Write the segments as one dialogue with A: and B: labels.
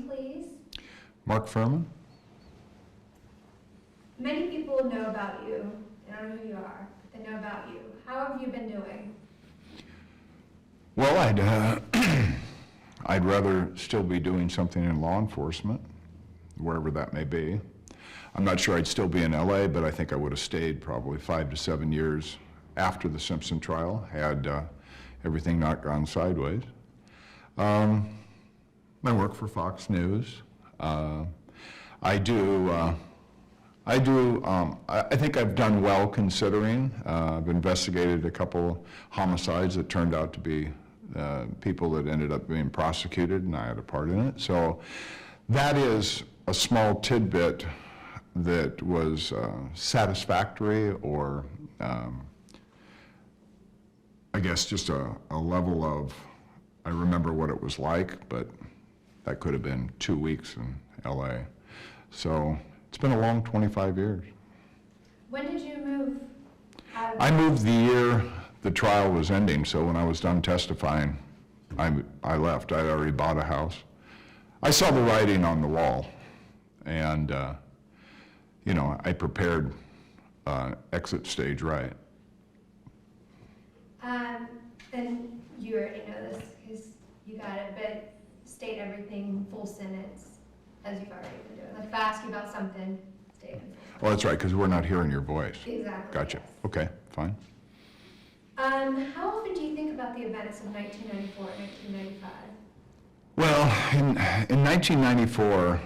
A: name, please?
B: Mark Fuhrman.
A: Many people know about you. They don't know who you are, but they know about you. How have you been doing?
B: Well, I'd rather still be doing something in law enforcement, wherever that may be. I'm not sure I'd still be in LA, but I think I would have stayed probably 5 to 7 years after the Simpson trial, had everything not gone sideways. I work for Fox News. I think I've done well considering. I've investigated a couple homicides that turned out to be people that ended up being prosecuted, and I had a part in it. So that is a small tidbit that was satisfactory, or I guess just a level of, I remember what it was like, but that could have been 2 weeks in LA. So it's been a long 25 years.
A: When did you move out of
B: I moved the year the trial was ending, so when I was done testifying, I left. I'd already bought a house. I saw the writing on the wall, and you know, I prepared exit stage right.
A: And you already know this because you got it, but state everything full sentence as you've already been doing. Like if I ask you about something, state it.
B: Oh, that's right, because we're not hearing your voice.
A: Exactly.
B: Gotcha.
A: Yes.
B: Okay, fine.
A: How often do you think about the events of 1994 and 1995?
B: Well, in 1994,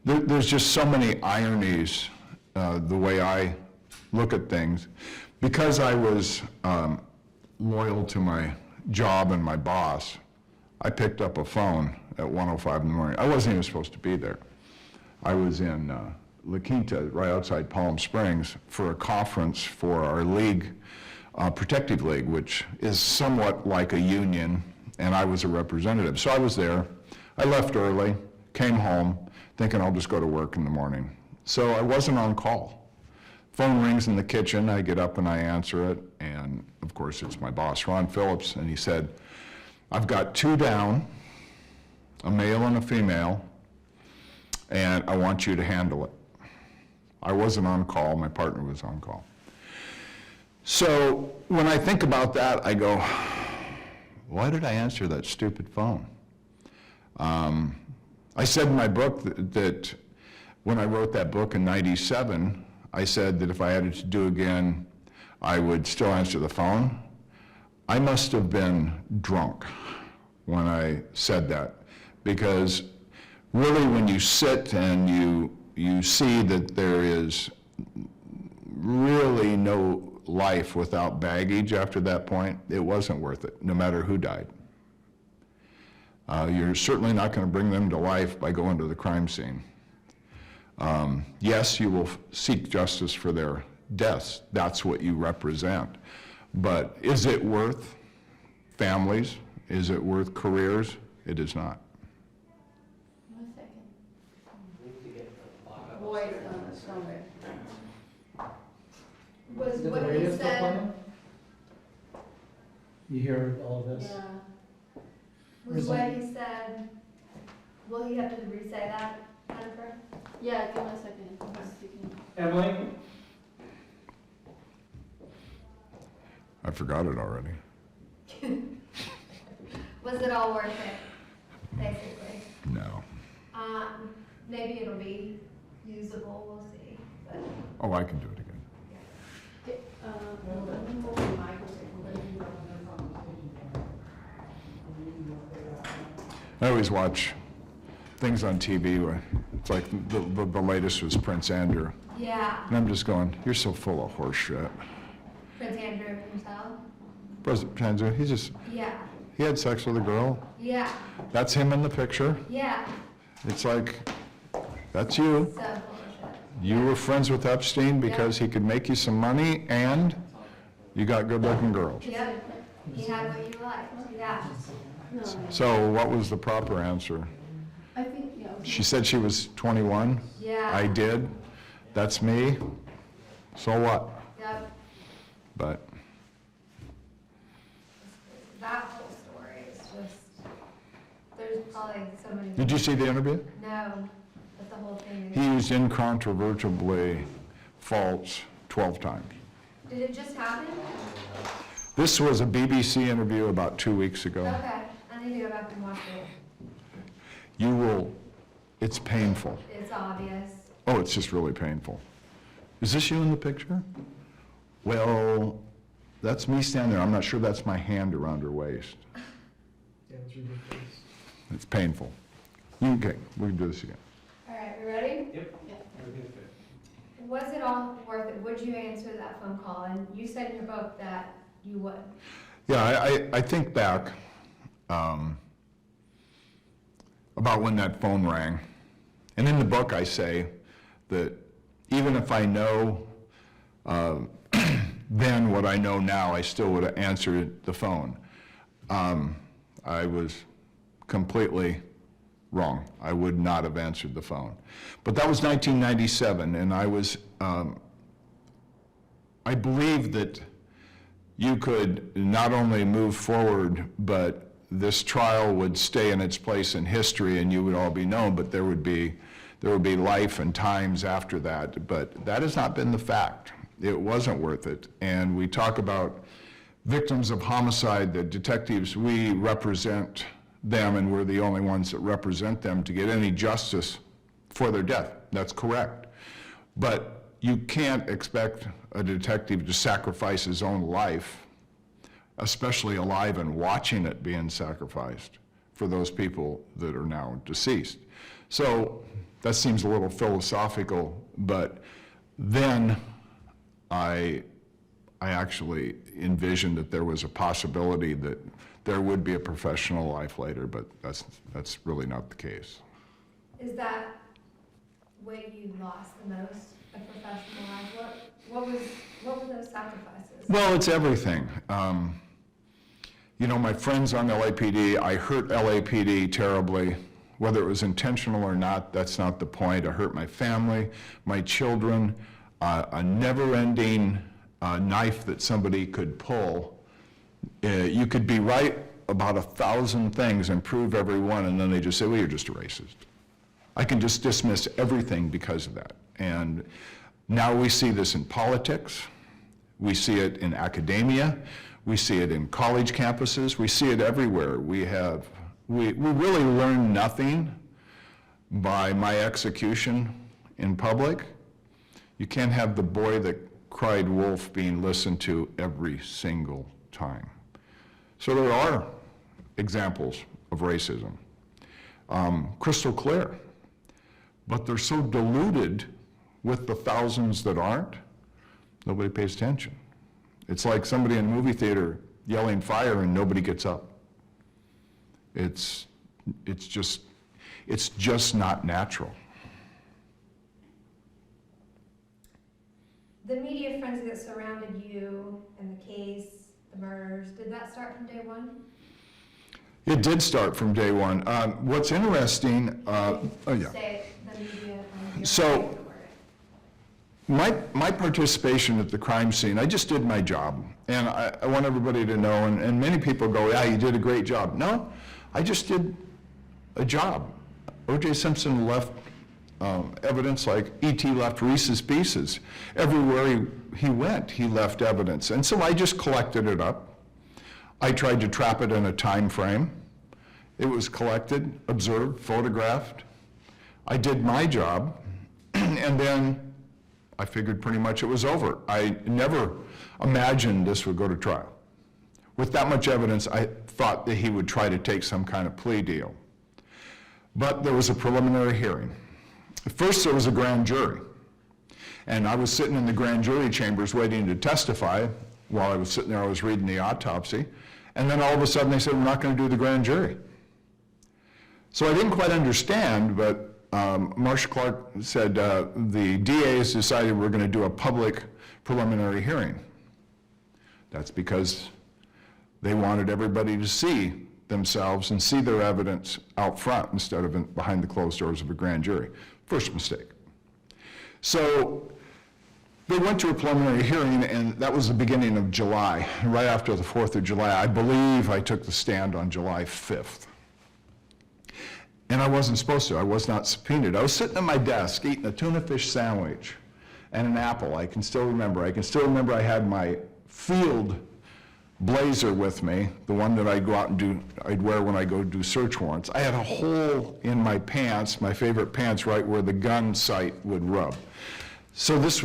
B: there's just so many ironies the way I look at things. Because I was loyal to my job and my boss, I picked up a phone at 1:05 in the morning. I wasn't even supposed to be there. I was in La Quinta, right outside Palm Springs, for a conference for our league, Protective League, which is somewhat like a union, and I was a representative. So I was there. I left early, came home, thinking I'll just go to work in the morning. So I wasn't on call. Phone rings in the kitchen, I get up and I answer it, and of course it's my boss, Ron Phillips, and he said, I've got 2 down, a male and a female, and I want you to handle it. I wasn't on call, my partner was on call. So when I think about that, I go, why did I answer that stupid phone? I said in my book that when I wrote that book in '97, I said that if I had it to do again, I would still answer the phone. I must have been drunk when I said that, because really when you sit and you see that there is really no life without baggage after that point, it wasn't worth it, no matter who died. You're certainly not going to bring them to life by going to the crime scene. Yes, you will seek justice for their deaths. That's what you represent. But is it worth families? Is it worth careers? It is not.
A: 1 second. Voice on the stomach. Was
C: Did the
A: what
C: radio
A: he
C: still
A: said?
C: playing? You hear all of this?
A: Yeah. Was what he said, will he have to re-say that, Jennifer?
D: Yeah, give me a second. I'm speaking.
C: Emily?
B: I forgot it already.
A: Was it all worth it, basically?
B: No.
A: Maybe it'll be usable, we'll see, but.
B: Oh, I can do it again.
D: Let me move the mic a second.
B: I always watch things on TV where it's like the latest was Prince Andrew.
A: Yeah,
B: And I'm just going, you're so full of horse shit.
A: Prince Andrew himself?
B: President Andrew,
A: Yeah,
B: he had sex with a girl.
A: yeah,
B: That's him in the picture.
A: yeah,
B: It's like, that's you.
A: so full of shit.
B: You were friends with Epstein because he could make you some money and you got good-looking girls.
A: Yep, he had what you liked, yeah.
D: No,
B: So what was the proper answer?
D: I think, yeah.
B: She said she was 21.
A: Yeah.
B: I did. That's me. So what?
A: Yep,
B: But
A: that whole story is just, there's Probably so many.
B: Did you see the interview?
A: No, but the whole thing.
B: He used incontrovertibly false 12 times.
A: Did it just happen?
B: This was a BBC interview about 2 weeks ago.
A: Okay, I need to go back and watch it.
B: You will, it's painful.
A: It's obvious.
B: Oh, it's just really painful. Is this you in the picture? Well, that's me standing there. I'm not sure that's my hand around her waist.
C: Yeah, it's ridiculous.
B: It's painful. Okay, we can do this again.
A: All right, we ready?
C: Yep.
D: Yeah.
C: Everything's good.
A: Was it all worth it? Would you answer that phone call? And you said in your book that you would.
B: Yeah, I think back about when that phone rang. And in the book, I say that even if I know then what I know now, I still would have answered the phone. I was completely wrong. I would not have answered the phone. But that was 1997, and I believe that you could not only move forward, but this trial would stay in its place in history and you would all be known, but there would be life and times after that. But that has not been the fact. It wasn't worth it. And we talk about victims of homicide, the detectives, we represent them and we're the only ones that represent them to get any justice for their death. That's correct. But you can't expect a detective to sacrifice his own life, especially alive and watching it being sacrificed, for those people that are now deceased. So that seems a little philosophical, but then I actually envisioned that there was a possibility that there would be a professional life later, but that's really not the case.
A: Is that what you lost the most, a professional life? What were those sacrifices?
B: Well, it's everything. You know, my friends on LAPD, I hurt LAPD terribly. Whether it was intentional or not, that's not the point. I hurt my family, my children, a never-ending knife that somebody could pull. You could be right about 1,000 things and prove every one, and then they just say, well, you're just a racist. I can just dismiss everything because of that. And now we see this in politics. We see it in academia. We see it in college campuses. We see it everywhere. We really learn nothing by my execution in public. You can't have the boy that cried wolf being listened to every single time. So there are examples of racism, crystal clear, but they're so diluted with the thousands that aren't, nobody pays attention. It's like somebody in a movie theater yelling fire and nobody gets up. It's just not natural.
A: The media frenzy that surrounded you and the case, the murders, did that start from day one?
B: It did start from day one. What's interesting,
A: Say the media.
B: So- My participation at the crime scene, I just did my job. And I want everybody to know, and many people go, yeah, you did a great job. No, I just did a job. O.J. Simpson left evidence like E.T. left Reese's Pieces. Everywhere he went, he left evidence. And so I just collected it up. I tried to trap it in a time frame. It was collected, observed, photographed. I did my job, and then I figured pretty much it was over. I never imagined this would go to trial. With that much evidence, I thought that he would try to take some kind of plea deal. But there was a preliminary hearing. First, there was a grand jury. And I was sitting in the grand jury chambers waiting to testify. While I was sitting there, I was reading the autopsy. And then all of a sudden, they said, we're not going to do the grand jury. So I didn't quite understand, but Marsha Clark said, the DA has decided we're going to do a public preliminary hearing. That's because they wanted everybody to see themselves and see their evidence out front instead of behind the closed doors of a grand jury. First mistake. So they went to a preliminary hearing, and that was the beginning of July, right after the 4th of July. I believe I took the stand on July 5th. And I wasn't supposed to. I was not subpoenaed. I was sitting at my desk eating a tuna fish sandwich and an apple. I can still remember. I can still remember I had my field blazer with me, the one that I'd go out and I'd wear when I go do search warrants. I had a hole in my pants, my favorite pants, right where the gun sight would rub. So this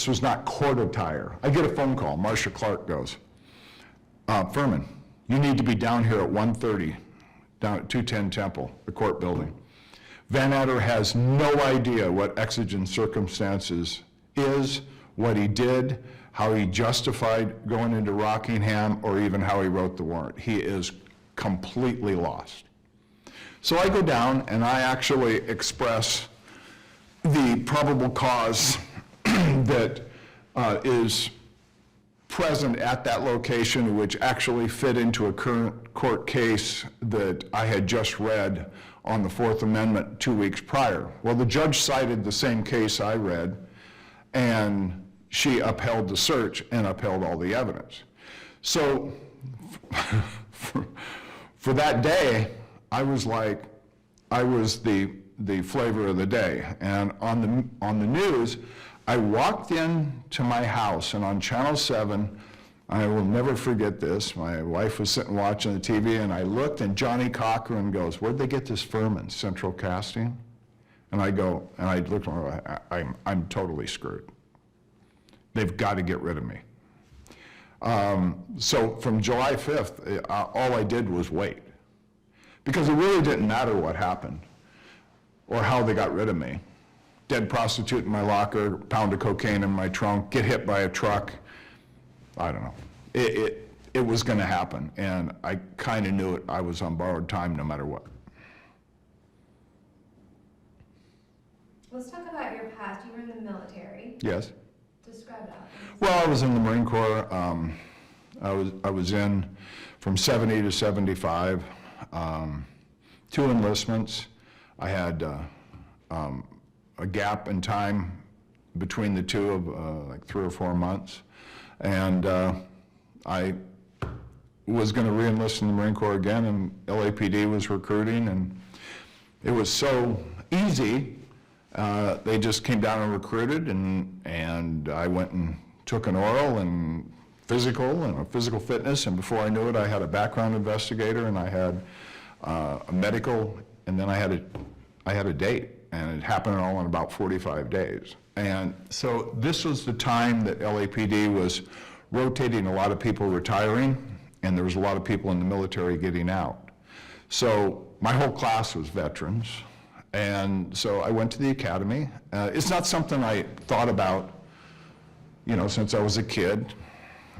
B: was not court attire. I get a phone call. Marsha Clark goes, Fuhrman, you need to be down here at 1:30, down at 210 Temple, the court building. Van Adder has no idea what exigent circumstances is, what he did, how he justified going into Rockingham, or even how he wrote the warrant. He is completely lost. So I go down and I actually express the probable cause that is present at that location, which actually fit into a current court case that I had just read on the Fourth Amendment 2 weeks prior. Well, the judge cited the same case I read, and she upheld the search and upheld all the evidence. So for that day, I was like, I was the flavor of the day. And on the news, I walked in to my house, and on Channel 7, I will never forget this. My wife was sitting watching the TV, and I looked, and Johnny Cochran goes, "Where'd they get this Fuhrman, Central Casting?" And I go, and I looked, I'm totally screwed. They've got to get rid of me. So from July 5th, all I did was wait. Because it really didn't matter what happened or how they got rid of me. Dead prostitute in my locker, pound of cocaine in my trunk, get hit by a truck. I don't know. It was going to happen, and I kind of knew it. I was on borrowed time no matter what.
A: Let's talk about your past. You were in the military.
B: Yes.
A: Describe that.
B: Well, I was in the Marine Corps. I was in from 70 to 75, 2 enlistments. I had a gap in time between the two of like 3 or 4 months, and I was going to re-enlist in the Marine Corps again, and LAPD was recruiting, and it was so easy. They just came down and recruited, and I went and took an oral and a physical fitness, and before I knew it, I had a background investigator, and I had a medical, and then I had a date, and it happened all in about 45 days. And so this was the time that LAPD was rotating a lot of people retiring, and there was a lot of people in the military getting out. So my whole class was veterans. And so I went to the academy. It's not something I thought about, since I was a kid.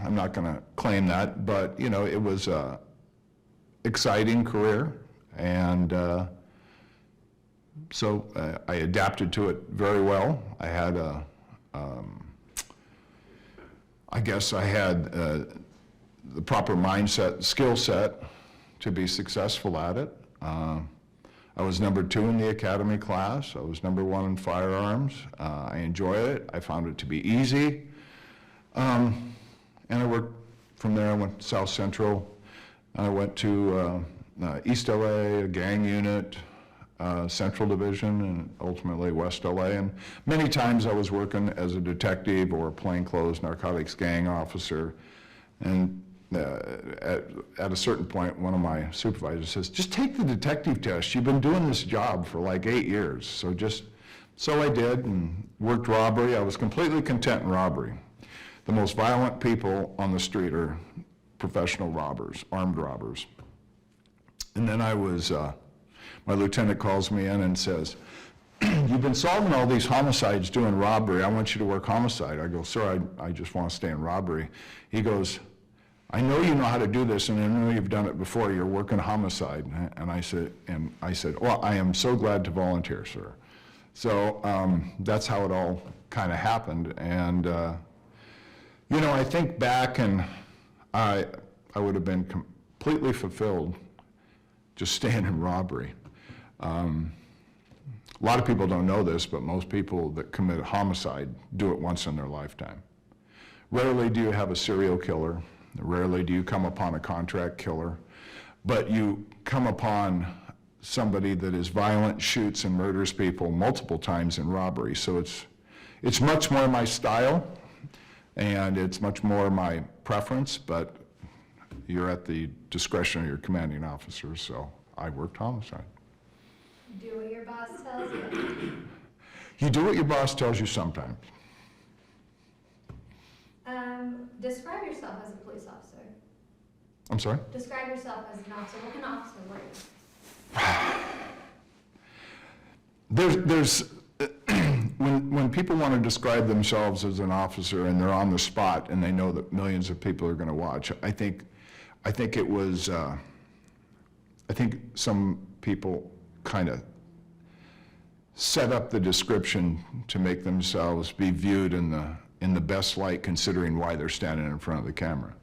B: I'm not going to claim that, but, it was an exciting career. And so I adapted to it very well. I had I guess I had the proper mindset, skill set to be successful at it. I was number 2 in the academy class. I was number 1 in firearms. I enjoyed it. I found it to be easy. And I worked from there. I went to South Central. I went to East LA, a gang unit, Central Division, and ultimately West LA. And many times I was working as a detective or a plainclothes narcotics gang officer. And at a certain point, one of my supervisors says, "Just take the detective test. You've been doing this job for like 8 years." So I did, and worked robbery. I was completely content in robbery. The most violent people on the street are professional robbers, armed robbers. And then my lieutenant calls me in and says, "You've been solving all these homicides doing robbery. I want you to work homicide." I go, "Sir, I just want to stay in robbery." He goes, "I know you know how to do this, and I know you've done it before. You're working homicide." And I said, "Well, I am so glad to volunteer, sir." So that's how it all kind of happened. And I think back, and I would have been completely fulfilled just staying in robbery. A lot of people don't know this, but most people that commit homicide do it once in their lifetime. Rarely do you have a serial killer. Rarely do you come upon a contract killer, but you come upon somebody that is violent, shoots and murders people multiple times in robbery. So it's much more my style, and it's much more my preference, but you're at the discretion of your commanding officer, so I worked homicide.
A: Do what your boss tells you.
B: You do what your boss tells you sometimes.
A: Describe yourself as a police officer.
B: I'm sorry?
A: Describe yourself as an officer. What kind of officer were you?
B: There's when people want to describe themselves as an officer and they're on the spot and they know that millions of people are going to watch, I think it was, I think some people kind of set up the description to make themselves be viewed in the best light, considering why they're standing in front of the camera.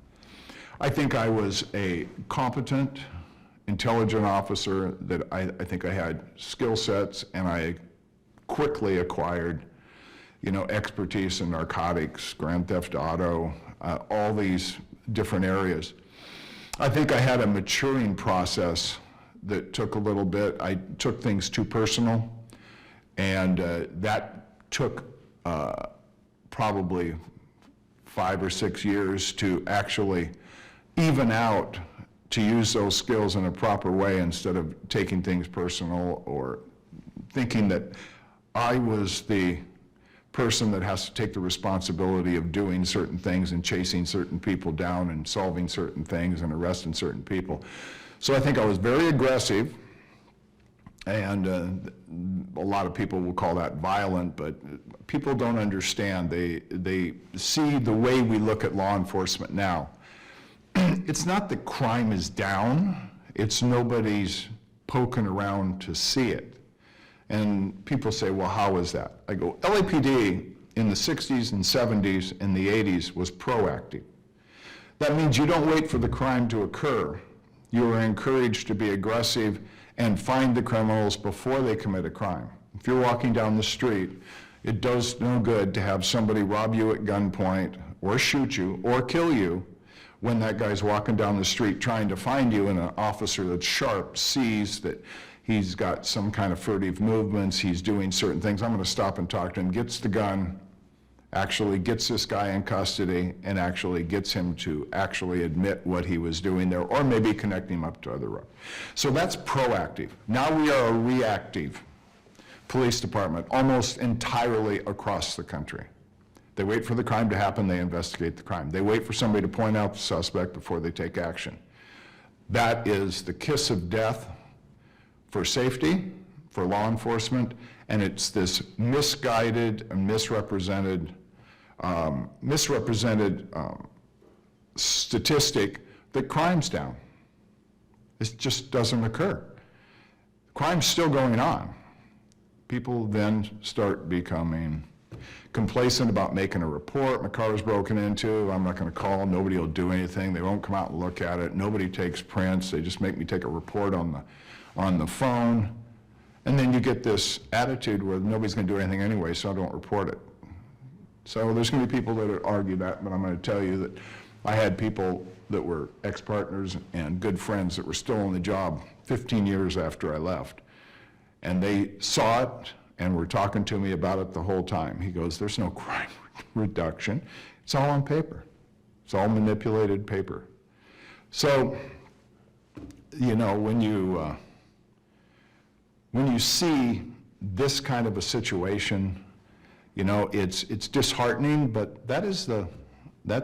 B: I think I was a competent, intelligent officer, that I think I had skill sets, and I quickly acquired, expertise in narcotics, grand theft auto, all these different areas. I think I had a maturing process that took a little bit. I took things too personal, and that took probably 5 or 6 years to actually even out, to use those skills in a proper way instead of taking things personal or thinking that I was the person that has to take the responsibility of doing certain things and chasing certain people down and solving certain things and arresting certain people. So I think I was very aggressive, and a lot of people will call that violent, but people don't understand. They see the way we look at law enforcement now. It's not that crime is down, it's nobody's poking around to see it. And people say, well, how is that? I go, LAPD in the 60s and 70s and the 80s was proactive. That means you don't wait for the crime to occur. You are encouraged to be aggressive and find the criminals before they commit a crime. If you're walking down the street, it does no good to have somebody rob you at gunpoint or shoot you or kill you when that guy's walking down the street trying to find you, and an officer that's sharp sees that he's got some kind of furtive movements, he's doing certain things. I'm going to stop and talk to him, gets the gun, actually gets this guy in custody, and actually gets him to actually admit what he was doing there, or maybe connect him up to other roads. So that's proactive. Now we are a reactive police department almost entirely across the country. They wait for the crime to happen, they investigate the crime. They wait for somebody to point out the suspect before they take action. That is the kiss of death for safety, for law enforcement, and it's this misguided and misrepresented statistic that crime's down. It just doesn't occur. Crime's still going on. People then start becoming complacent about making a report. My car was broken into, I'm not going to call, nobody will do anything, they won't come out and look at it, nobody takes prints, they just make me take a report on the phone. And then you get this attitude where nobody's going to do anything anyway, so I don't report it. So there's going to be people that argue that, but I'm going to tell you that I had people that were ex-partners and good friends that were still on the job 15 years after I left. And they saw it and were talking to me about it the whole time. He goes, there's no crime reduction. It's all on paper. It's all manipulated paper. So, when you see this kind of a situation, it's disheartening, but that's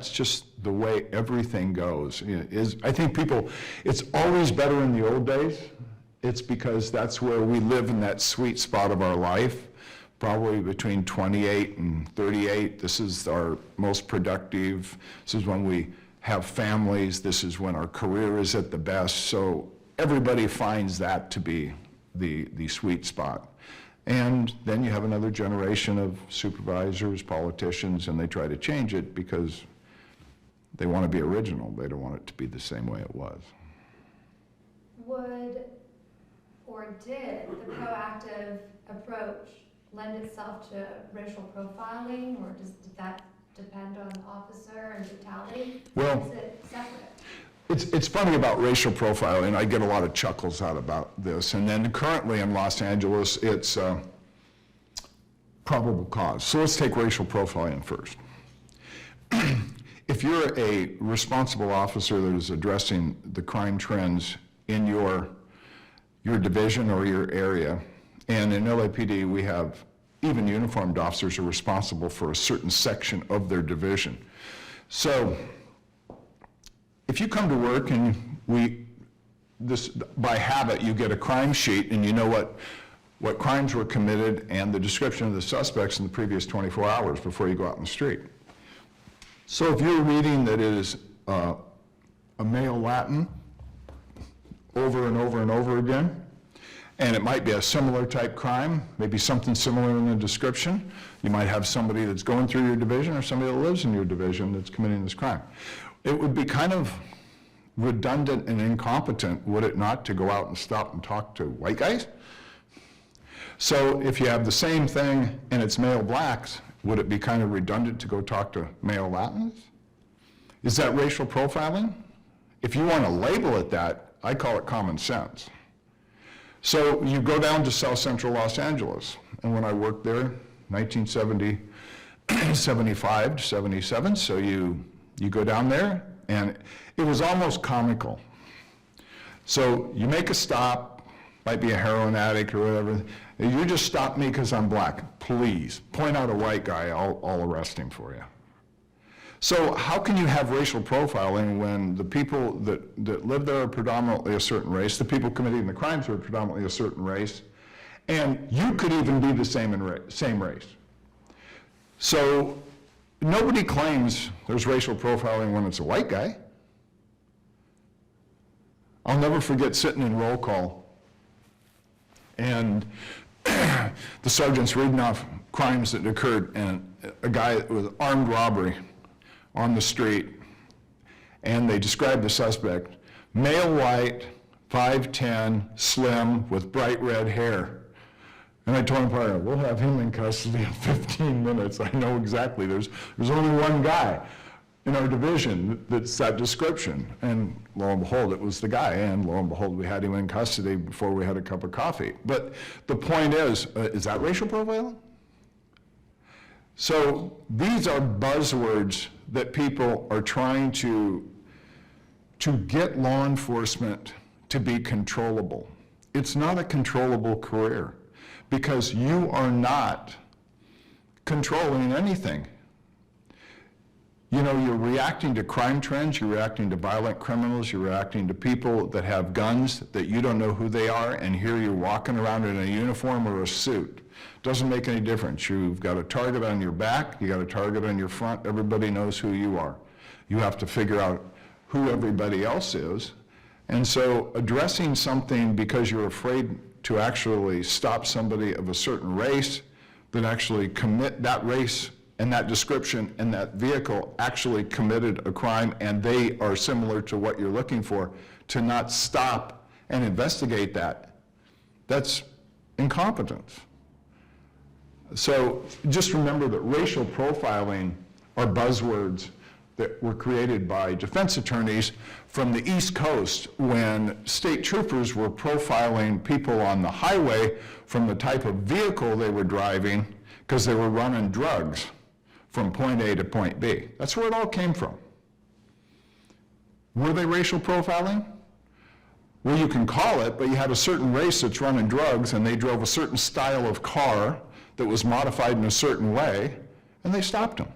B: just the way everything goes. I think it's always better in the old days. It's because that's where we live in that sweet spot of our life, probably between 28 and 38. This is our most productive. This is when we have families. This is when our career is at the best. So everybody finds that to be the sweet spot. And then you have another generation of supervisors, politicians, and they try to change it because they want to be original. They don't want it to be the same way it was.
A: Would or did the proactive approach lend itself to racial profiling, or did that depend on the officer and brutality?
B: Well,
A: or is it separate?
B: It's funny about racial profiling. I get a lot of chuckles out about this. And then currently in Los Angeles, it's probable cause. So let's take racial profiling first. If you're a responsible officer that is addressing the crime trends in your division or your area, and in LAPD we have even uniformed officers are responsible for a certain section of their division. So if you come to work and by habit you get a crime sheet and you know what crimes were committed and the description of the suspects in the previous 24 hours before you go out in the street. So if you're reading that it is a male Latin over and over and over again, and it might be a similar type crime, maybe something similar in the description, you might have somebody that's going through your division or somebody that lives in your division that's committing this crime. It would be kind of redundant and incompetent, would it not, to go out and stop and talk to white guys? So if you have the same thing and it's male blacks, would it be kind of redundant to go talk to male Latins? Is that racial profiling? If you want to label it that, I call it common sense. So you go down to South Central Los Angeles, and when I worked there, 1975 to 77, so you go down there, and it was almost comical. So you make a stop, might be a heroin addict or whatever, you just stop me because I'm black. Please, point out a white guy, I'll arrest him for you. So how can you have racial profiling when the people that live there are predominantly a certain race, the people committing the crimes are predominantly a certain race, and you could even be the same race. So nobody claims there's racial profiling when it's a white guy. I'll never forget sitting in roll call, and the sergeant's reading off crimes that occurred, and a guy with armed robbery on the street, and they described the suspect, male white, 5'10", slim, with bright red hair. And I told him, we'll have him in custody in 15 minutes. I know exactly. There's only one guy in our division that's that description. And lo and behold, it was the guy. And lo and behold, we had him in custody before we had a cup of coffee. But the point is that racial profiling? So these are buzzwords that people are trying to get law enforcement to be controllable. It's not a controllable career because you are not controlling anything. You know, you're reacting to crime trends, you're reacting to violent criminals, you're reacting to people that have guns that you don't know who they are, and here you're walking around in a uniform or a suit. Doesn't make any difference. You've got a target on your back, you got a target on your front, everybody knows who you are. You have to figure out who everybody else is. And so addressing something because you're afraid to actually stop somebody of a certain race that actually commit that race and that description and that vehicle actually committed a crime and they are similar to what you're looking for, to not stop and investigate that, that's incompetence. So just remember that racial profiling are buzzwords that were created by defense attorneys from the East Coast when state troopers were profiling people on the highway from the type of vehicle they were driving because they were running drugs from point A to point B. That's where it all came from. Were they racial profiling? Well, you can call it, but you had a certain race that's running drugs and they drove a certain style of car that was modified in a certain way, and they stopped them.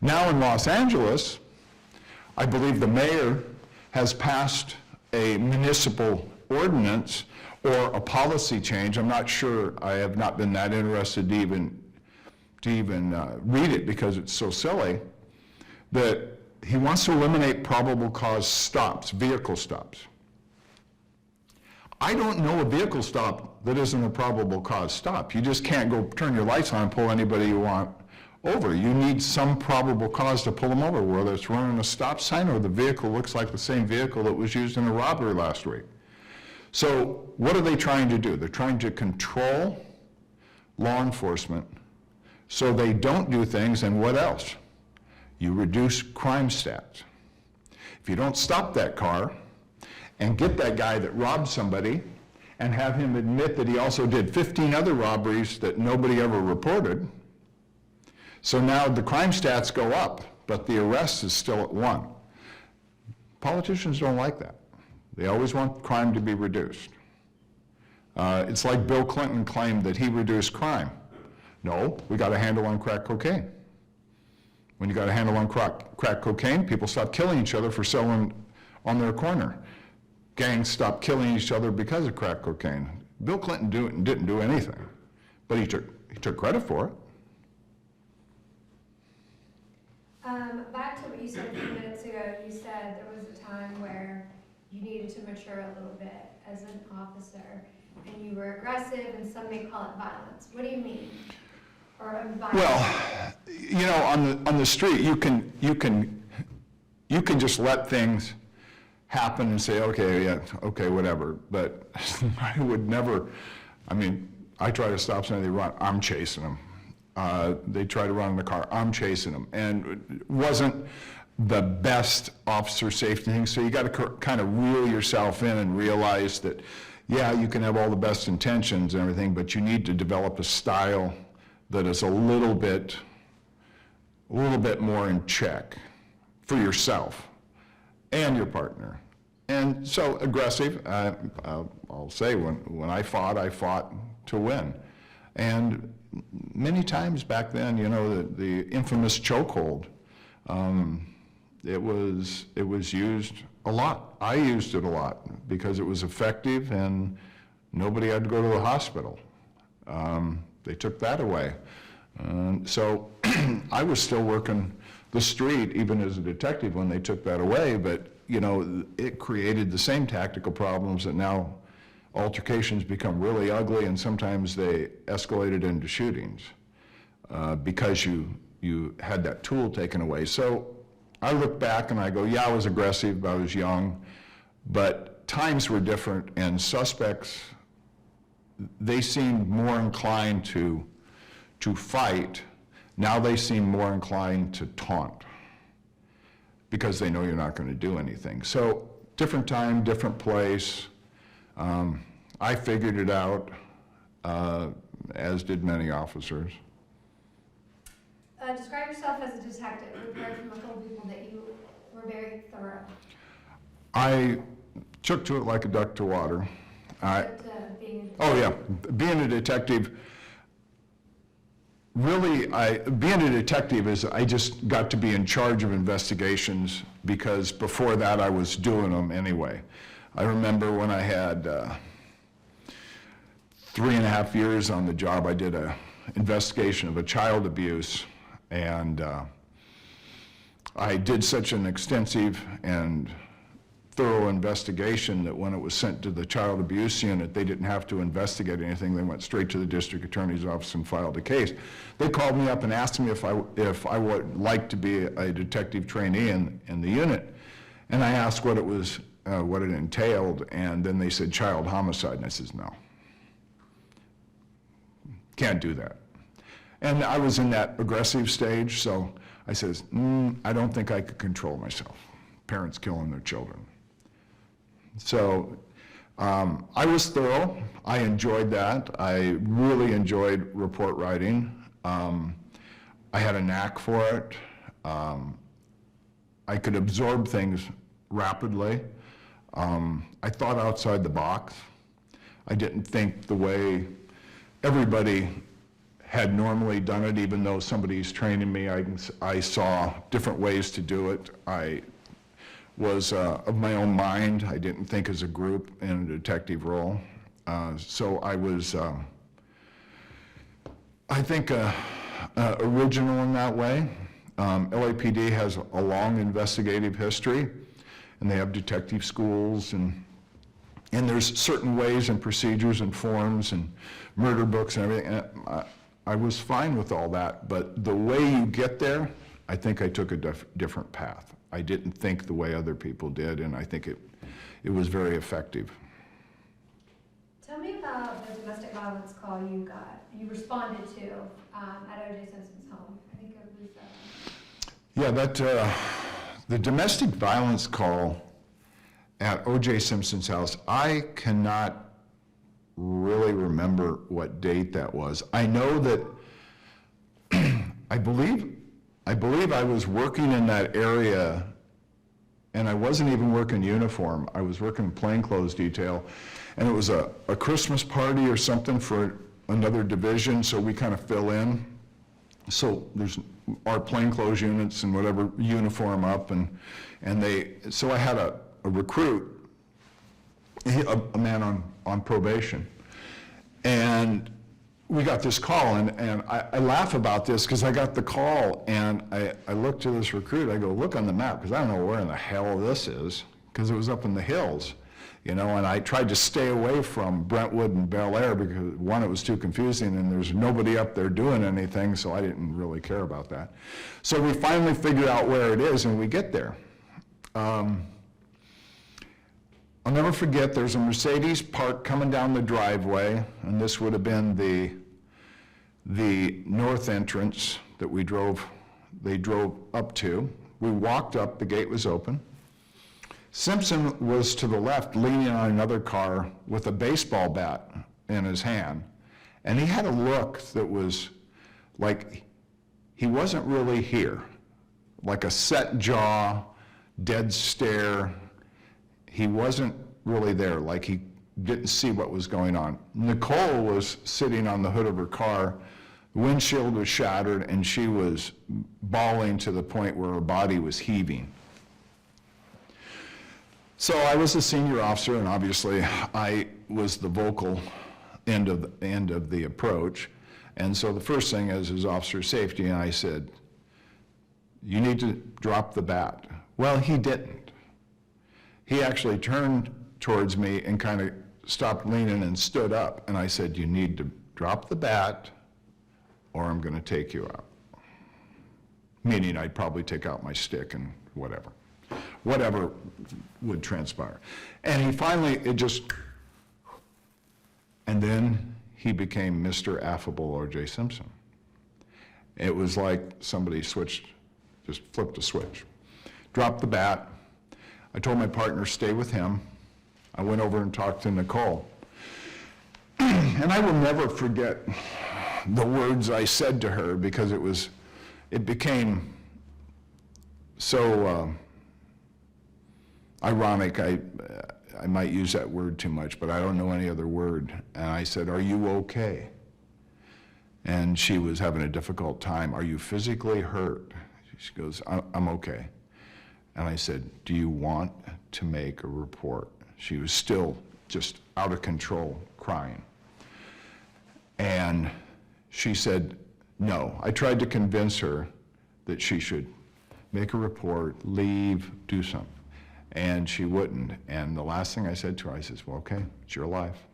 B: Now in Los Angeles, I believe the mayor has passed a municipal ordinance or a policy change. I'm not sure. I have not been that interested to even read it because it's so silly, that he wants to eliminate probable cause stops, vehicle stops. I don't know a vehicle stop that isn't a probable cause stop. You just can't go turn your lights on and pull anybody you want over. You need some probable cause to pull them over, whether it's running a stop sign or the vehicle looks like the same vehicle that was used in a robbery last week. So what are they trying to do? They're trying to control law enforcement so they don't do things, and what else? You reduce crime stats. If you don't stop that car and get that guy that robbed somebody and have him admit that he also did 15 other robberies that nobody ever reported, so now the crime stats go up, but the arrest is still at 1. Politicians don't like that. They always want crime to be reduced. It's like Bill Clinton claimed that he reduced crime. No, we got a handle on crack cocaine. When you got a handle on crack cocaine, people stop killing each other for selling on their corner. Gangs stop killing each other because of crack cocaine. Bill Clinton didn't do anything, but he took credit for it.
A: Back to what you said a few minutes ago, you said there was a time where you needed to mature a little bit as an officer, and you were aggressive, and some may call it violence. What do you mean? Or violence?
B: Well, you know, on the street, you can just let things happen and say, okay, yeah, okay, whatever. But I would never. I mean, I try to stop somebody, they run, I'm chasing them. They try to run in the car, I'm chasing them. And it wasn't the best officer safety thing, so you got to kind of reel yourself in and realize that, yeah, you can have all the best intentions and everything, but you need to develop a style that is a little bit more in check for yourself and your partner. And so aggressive, I'll say, when I fought to win. And many times back then, you know, the infamous chokehold, it was used a lot. I used it a lot because it was effective and nobody had to go to the hospital. They took that away. So I was still working the street even as a detective when they took that away, but you know, it created the same tactical problems that now altercations become really ugly, and sometimes they escalated into shootings because you had that tool taken away. So I look back and I go, yeah, I was aggressive, I was young, but times were different, and suspects, they seemed more inclined to fight. Now they seem more inclined to taunt because they know you're not going to do anything. So different time, different place. I figured it out, as did many officers.
A: Describe yourself as a detective. We've heard from a couple people that you were very thorough.
B: I took to it like a duck to water.
A: Being
B: Being a detective, really, being a detective is I just got to be in charge of investigations because before that I was doing them anyway. I remember when I had 3.5 years on the job, I did an investigation of a child abuse, and I did such an extensive and thorough investigation that when it was sent to the child abuse unit, they didn't have to investigate anything. They went straight to the district attorney's office and filed a case. They called me up and asked me if I would like to be a detective trainee in the unit, and I asked what it entailed, and then they said child homicide, and I says no, can't do that. And I was in that aggressive stage, so I says, I don't think I could control myself. Parents killing their children. So I was thorough. I enjoyed that. I really enjoyed report writing. I had a knack for it. I could absorb things rapidly. I thought outside the box. I didn't think the way everybody had normally done it, even though somebody's training me. I saw different ways to do it. I was of my own mind. I didn't think as a group in a detective role. So I was, I think, original in that way. LAPD has a long investigative history, and they have detective schools, and there's certain ways and procedures and forms and murder books and everything. And I was fine with all that, but the way you get there, I think I took a different path. I didn't think the way other people did, and I think it was very effective.
A: Tell me about the domestic violence call you responded to at O.J. Simpson's home. I think it was...
B: Yeah, the domestic violence call at O.J. Simpson's house, I cannot really remember what date that was. I know that I believe I was working in that area, and I wasn't even working uniform. I was working plainclothes detail, and it was a Christmas party or something for another division, so we kind of fill in. So there's our plainclothes units and whatever uniform up, and so I had a recruit, a man on probation, and we got this call, and I laugh about this because I got the call, and I looked to this recruit, I go, look on the map, because I don't know where in the hell this is, because it was up in the hills, you know, and I tried to stay away from Brentwood and Bel Air because, one, it was too confusing, and there's nobody up there doing anything, so I didn't really care about that. So we finally figure out where it is, and we get there. I'll never forget, there's a Mercedes parked coming down the driveway, and this would have been the north entrance that they drove up to. We walked up, the gate was open. Simpson was to the left, leaning on another car with a baseball bat in his hand, and he had a look that was like he wasn't really here, like a set jaw, dead stare. He wasn't really there, like he didn't see what was going on. Nicole was sitting on the hood of her car, the windshield was shattered, and she was bawling to the point where her body was heaving. So I was a senior officer, and obviously I was the vocal end of the approach. And so the first thing is officer safety, and I said, you need to drop the bat. Well, he didn't. He actually turned towards me and kind of stopped leaning and stood up. And I said, you need to drop the bat or I'm going to take you out. Meaning I'd probably take out my stick and whatever would transpire. And he finally, and then he became Mr. Affable O.J. Simpson. It was like somebody just flipped a switch. Dropped the bat. I told my partner, stay with him. I went over and talked to Nicole. And I will never forget the words I said to her because it became so ironic. I might use that word too much, but I don't know any other word. And I said, are you okay? And she was having a difficult time. Are you physically hurt? She goes, I'm okay. And I said, do you want to make a report? She was still just out of control, crying. And she said, no. I tried to convince her that she should make a report, leave, do something. And she wouldn't. And the last thing I said to her, I said, well, okay, it's your life.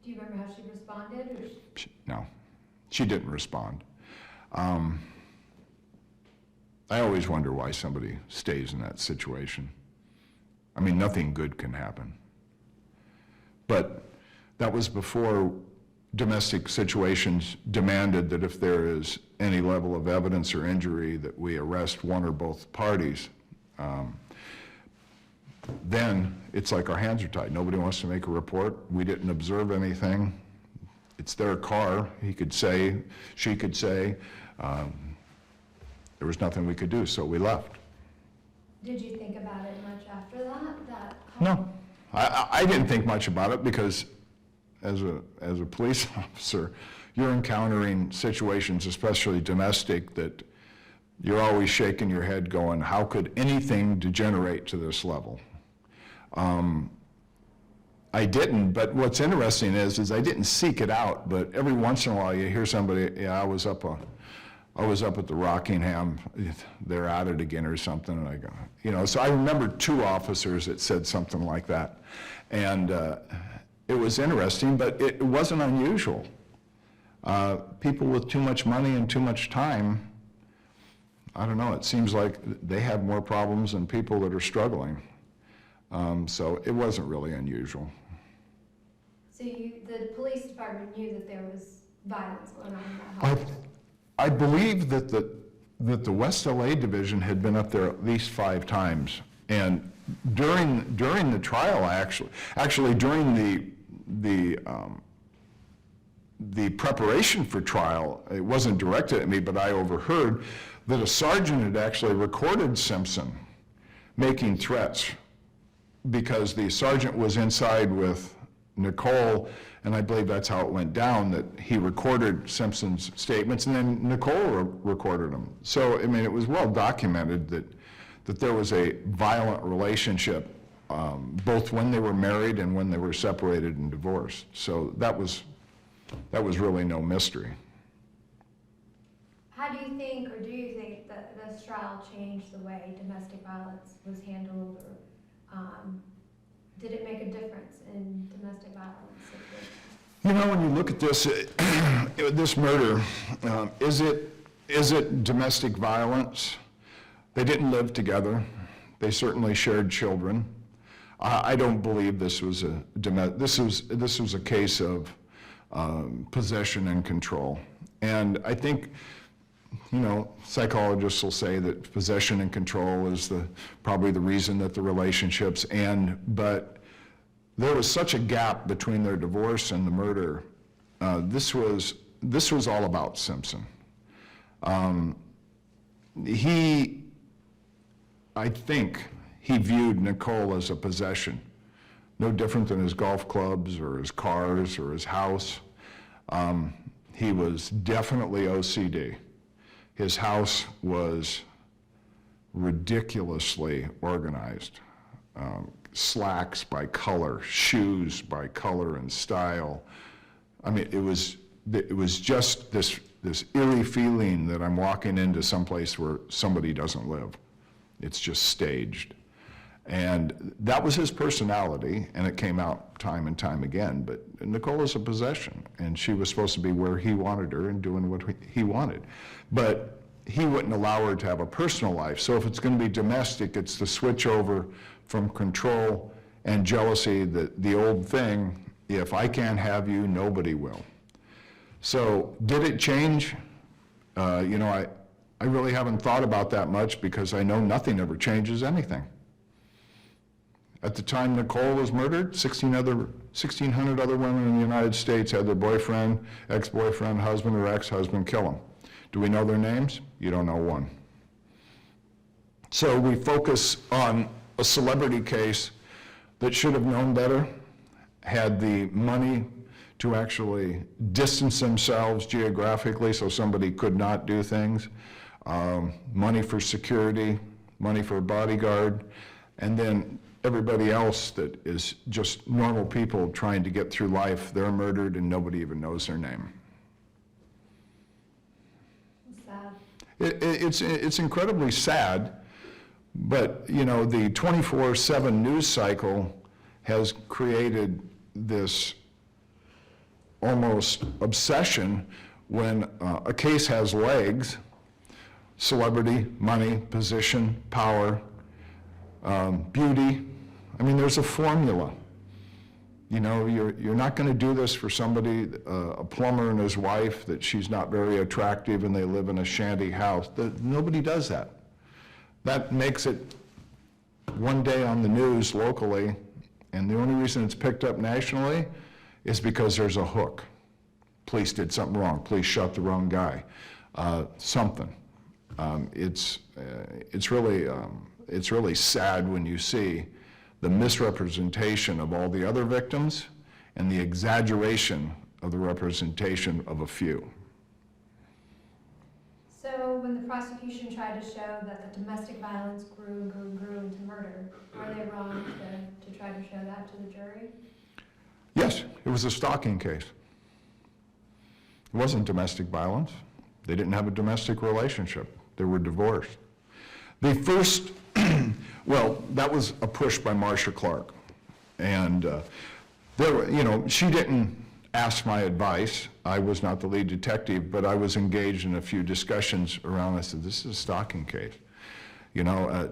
A: Do you remember how she responded? Or
B: No, she didn't respond. I always wonder why somebody stays in that situation. I mean, nothing good can happen. But that was before domestic situations demanded that if there is any level of evidence or injury that we arrest one or both parties. Then it's like our hands are tied. Nobody wants to make a report. We didn't observe anything. It's their car, he could say, she could say. There was nothing we could do, so we left.
A: did you think about it much after that?
B: No, I didn't think much about it because as a police officer, you're encountering situations, especially domestic, that you're always shaking your head going, how could anything degenerate to this level? I didn't, but what's interesting is I didn't seek it out, but every once in a while you hear somebody, yeah, I was up at the Rockingham, they're at it again or something, and I go, you know, so I remember 2 officers that said something like that. And it was interesting, but it wasn't unusual. People with too much money and too much time, I don't know, it seems like they have more problems than people that are struggling. So it wasn't really unusual.
A: So the police department knew that there was violence going on in that house?
B: I believe that that the West LA division had been up there at least 5 times. And during the trial, actually during the preparation for trial, it wasn't directed at me, but I overheard that a sergeant had actually recorded Simpson making threats because the sergeant was inside with Nicole, and I believe that's how it went down, that he recorded Simpson's statements, and then Nicole recorded them. So, I mean, it was well documented that there was a violent relationship, both when they were married and when they were separated and divorced. So that was really no mystery.
A: How do you think, or do you think that this trial changed the way domestic violence was handled, or did it make a difference in domestic violence situations?
B: You know, when you look at this, this murder, is it domestic violence? They didn't live together. They certainly shared children. I don't believe this was a case of possession and control. And I think, you know, psychologists will say that possession and control is probably the reason that the relationships end, but there was such a gap between their divorce and the murder. This was all about Simpson. I think he viewed Nicole as a possession, no different than his golf clubs or his cars or his house. He was definitely OCD. His house was ridiculously organized. Slacks by color, shoes by color and style. I mean, it was just this eerie feeling that I'm walking into someplace where somebody doesn't live. It's just staged. And that was his personality, and it came out time and time again. But Nicole is a possession, and she was supposed to be where he wanted her and doing what he wanted. But he wouldn't allow her to have a personal life. So if it's going to be domestic, it's the switch over from control and jealousy, the old thing, if I can't have you, nobody will. So did it change? You know, I really haven't thought about that much because I know nothing ever changes anything. At the time Nicole was murdered, 1,600 other women in the United States had their boyfriend, ex-boyfriend, husband, or ex-husband kill them. Do we know their names? You don't know one. So we focus on a celebrity case that should have known better, had the money to actually distance themselves geographically so somebody could not do things, money for security, money for a bodyguard, and then everybody else that is just normal people trying to get through life, they're murdered and nobody even knows their name.
A: Sad.
B: It's incredibly sad, but you know, the 24/7 news cycle has created this almost obsession when a case has legs, celebrity, money, position, power, beauty. I mean, there's a formula. You know, you're not going to do this for somebody, a plumber and his wife, that she's not very attractive and they live in a shanty house. Nobody does that. That makes it one day on the news locally, and the only reason it's picked up nationally is because there's a hook. Police did something wrong. Police shot the wrong guy. Something. It's really sad when you see the misrepresentation of all the other victims and the exaggeration of the representation of a few.
A: So when the prosecution tried to show that the domestic violence grew and grew and grew into murder, are they wrong to try to show that to the jury?
B: Yes, it was a stalking case. It wasn't domestic violence. They didn't have a domestic relationship. They were divorced. The first, well, that was a push by Marsha Clark. And she didn't ask my advice. I was not the lead detective, but I was engaged in a few discussions around. I said, this is a stalking case. You know,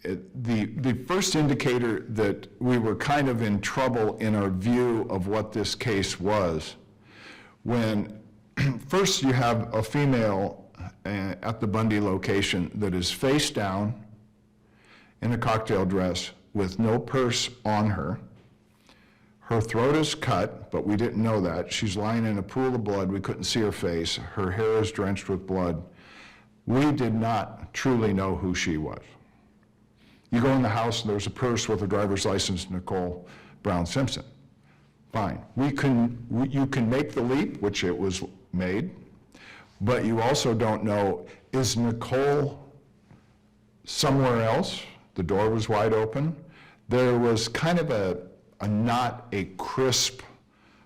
B: the first indicator that we were kind of in trouble in our view of what this case was, when first you have a female at the Bundy location that is face down in a cocktail dress with no purse on her. Her throat is cut, but we didn't know that. She's lying in a pool of blood. We couldn't see her face. Her hair is drenched with blood. We did not truly know who she was. You go in the house and there's a purse with a driver's license, Nicole Brown Simpson. Fine. You can make the leap, which it was made, but you also don't know, is Nicole somewhere else? The door was wide open. There was kind of not a crisp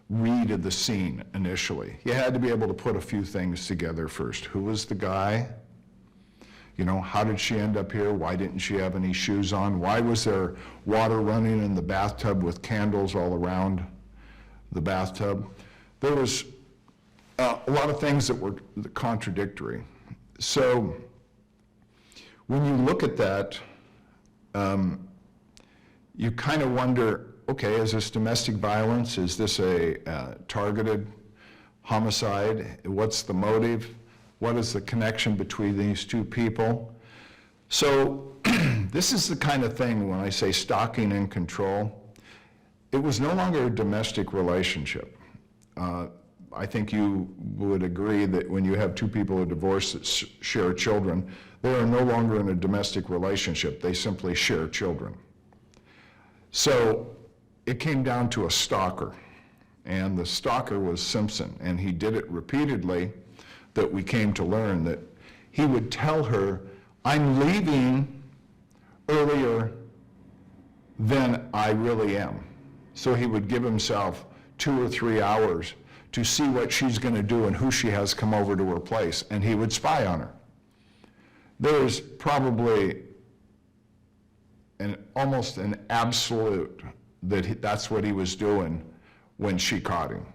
B: read of the scene initially. You had to be able to put a few things together first. Who was the guy? You know, how did she end up here? Why didn't she have any shoes on? Why was there water running in the bathtub with candles all around the bathtub? There was a lot of things that were contradictory. So when you look at that, you kind of wonder, okay, is this domestic violence? Is this a targeted homicide? What's the motive? What is the connection between these two people? So this is the kind of thing when I say stalking and control, it was no longer a domestic relationship. I think you would agree that when you have two people who are divorced that share children, they are no longer in a domestic relationship. They simply share children. So it came down to a stalker, and the stalker was Simpson, and he did it repeatedly, that we came to learn that he would tell her, I'm leaving earlier than I really am. So he would give himself 2 or 3 hours to see what she's going to do and who she has come over to her place, and he would spy on her. There's probably almost an absolute that that's what he was doing when she caught him.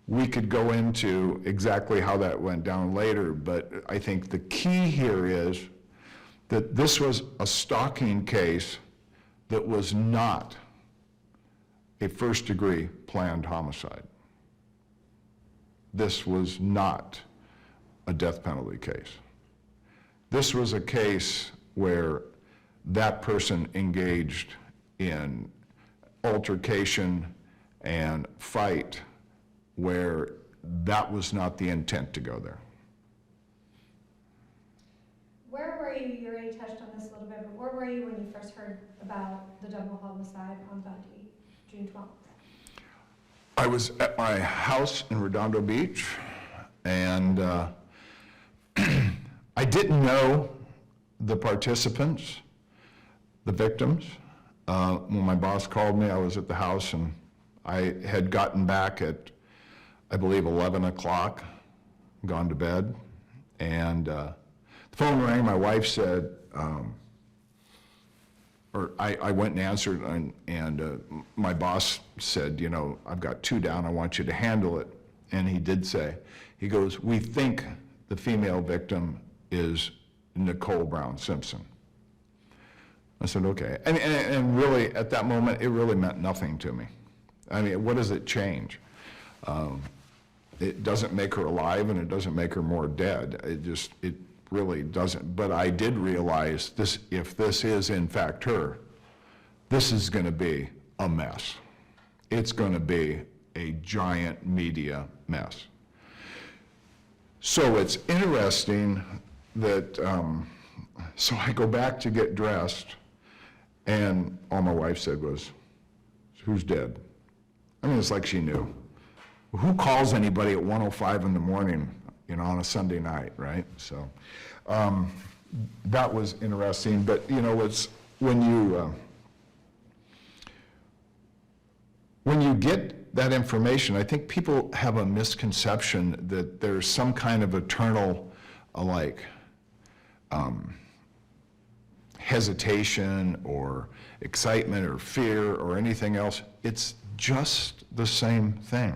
B: We could go into exactly how that went down later, but I think the key here is that this was a stalking case that was not a first-degree planned homicide. This was not a death penalty case. This was a case where that person engaged in altercation and fight where that was not the intent to go there.
A: Where were you? You already touched on this a little bit, but where were you when you first heard about the double homicide on Bundy, June 12th?
B: I was at my house in Redondo Beach, and I didn't know the participants, the victims. When my boss called me, I was at the house, and I had gotten back at, I believe, 11 o'clock, gone to bed, and the phone rang. My wife said, I went and answered, and my boss said, you know, I've got 2 down, I want you to handle it. And he did say, he goes, we think the female victim is Nicole Brown Simpson. I said, okay. And really, at that moment, it really meant nothing to me. I mean, what does it change? It doesn't make her alive, and it doesn't make her more dead. It really doesn't. But I did realize this, if this is in fact her, this is going to be a mess. It's going to be a giant media mess. So it's interesting that, so I go back to get dressed, and all my wife said was, who's dead? I mean, it's like she knew. Who calls anybody at 1:05 in the morning, you know, on a Sunday night, right? So that was interesting. But, you know, it's when you get that information, I think people have a misconception that there's some kind of eternal, hesitation or excitement or fear or anything else. It's just the same thing.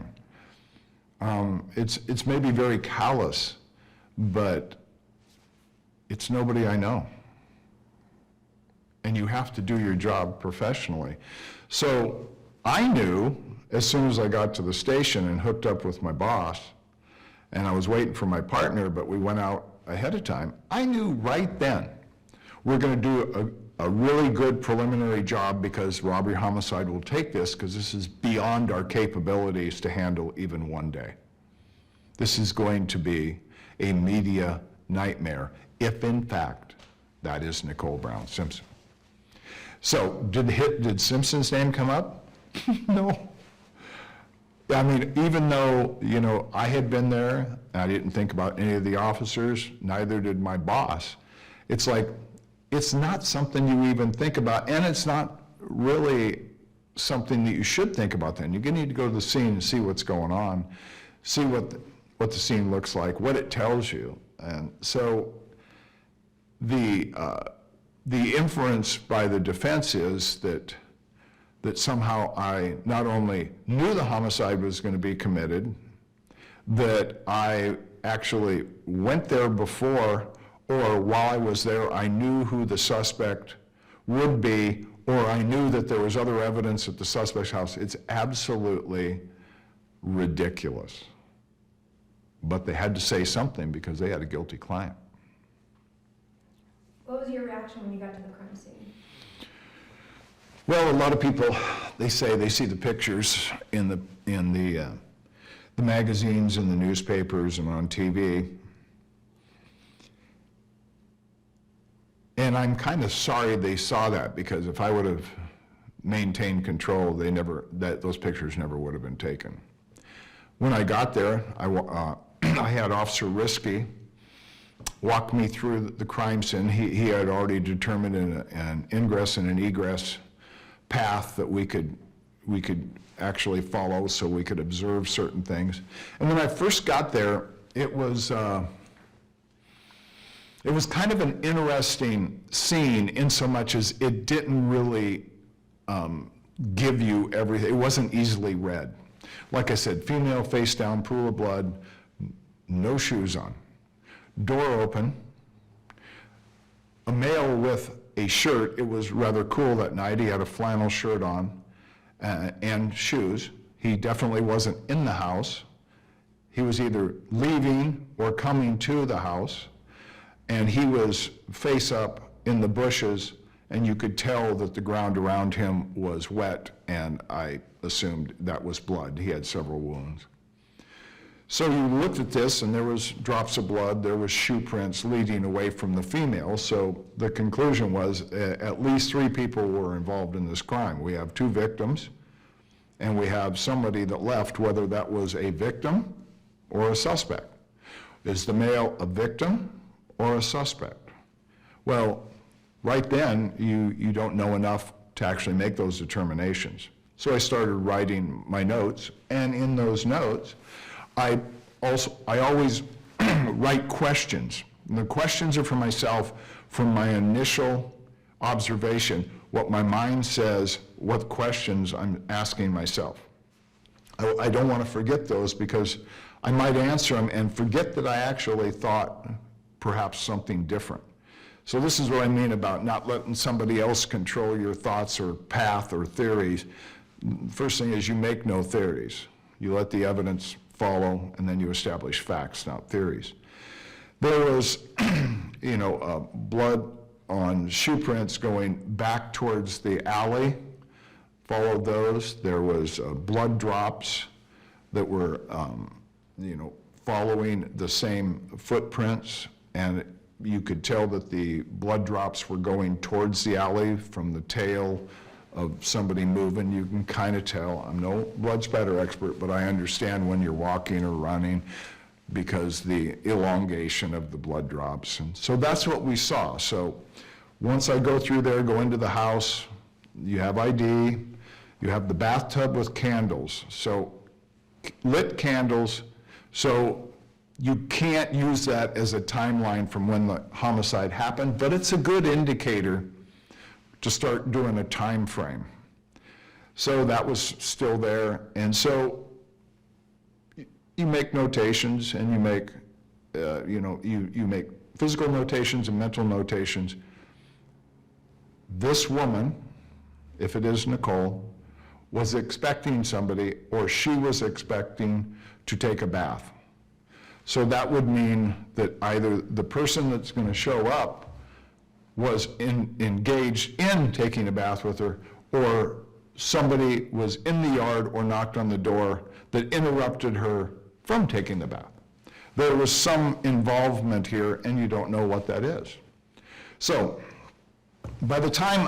B: It's maybe very callous, but it's nobody I know. And you have to do your job professionally. So I knew as soon as I got to the station and hooked up with my boss and I was waiting for my partner, but we went out ahead of time. I knew right then we're going to do a really good preliminary job because robbery homicide will take this because this is beyond our capabilities to handle even one day. This is going to be a media nightmare if in fact that is Nicole Brown Simpson. So did Simpson's name come up? No. I mean, even though, you know, I had been there, I didn't think about any of the officers, neither did my boss. It's like, it's not something you even think about, and it's not really something that you should think about then. You need to go to the scene and see what's going on, see what the scene looks like, what it tells you. And so the inference by the defense is that somehow I not only knew the homicide was going to be committed, that I actually went there before, or while I was there, I knew who the suspect would be, or I knew that there was other evidence at the suspect's house. It's absolutely ridiculous. But they had to say something because they had a guilty client.
A: What was your reaction when you got to the crime scene?
B: Well, a lot of people, they say they see the pictures in the magazines and the newspapers and on TV. And I'm kind of sorry they saw that, because if I would have maintained control, those pictures never would have been taken. When I got there, I had Officer Risky walk me through the crime scene. He had already determined an ingress and an egress path that we could actually follow, so we could observe certain things. And when I first got there, it was kind of an interesting scene in so much as it didn't really give you everything. It wasn't easily read. Like I said, female face down, pool of blood, no shoes on, door open, a male with a shirt. It was rather cool that night. He had a flannel shirt on and shoes. He definitely wasn't in the house. He was either leaving or coming to the house, and he was face up in the bushes, and you could tell that the ground around him was wet, and I assumed that was blood. He had several wounds. So you looked at this, and there was drops of blood, there was shoe prints leading away from the female, so the conclusion was at least 3 people were involved in this crime. We have 2 victims, and we have somebody that left, whether that was a victim or a suspect. Is the male a victim or a suspect? Well, right then, you don't know enough to actually make those determinations. So I started writing my notes, and in those notes, I always write questions. And the questions are for myself from my initial observation, what my mind says, what questions I'm asking myself. I don't want to forget those, because I might answer them and forget that I actually thought perhaps something different. So this is what I mean about not letting somebody else control your thoughts or path or theories. First thing is, you make no theories. You let the evidence follow, and then you establish facts, not theories. There was, blood on shoe prints going back towards the alley, followed those. There was blood drops that were, following the same footprints, and you could tell that the blood drops were going towards the alley from the tail of somebody moving. You can kind of tell. I'm no blood spatter expert, but I understand when you're walking or running, because the elongation of the blood drops. And so that's what we saw. So once I go through there, go into the house, you have ID, you have the bathtub with candles. So lit candles, so you can't use that as a timeline from when the homicide happened, but it's a good indicator to start doing a time frame. So that was still there, and so you make notations, and you make, you make physical notations and mental notations. This woman, if it is Nicole, was expecting somebody, or she was expecting to take a bath. So that would mean that either the person that's going to show up was engaged in taking a bath with her, or somebody was in the yard or knocked on the door that interrupted her from taking the bath. There was some involvement here, and you don't know what that is. So by the time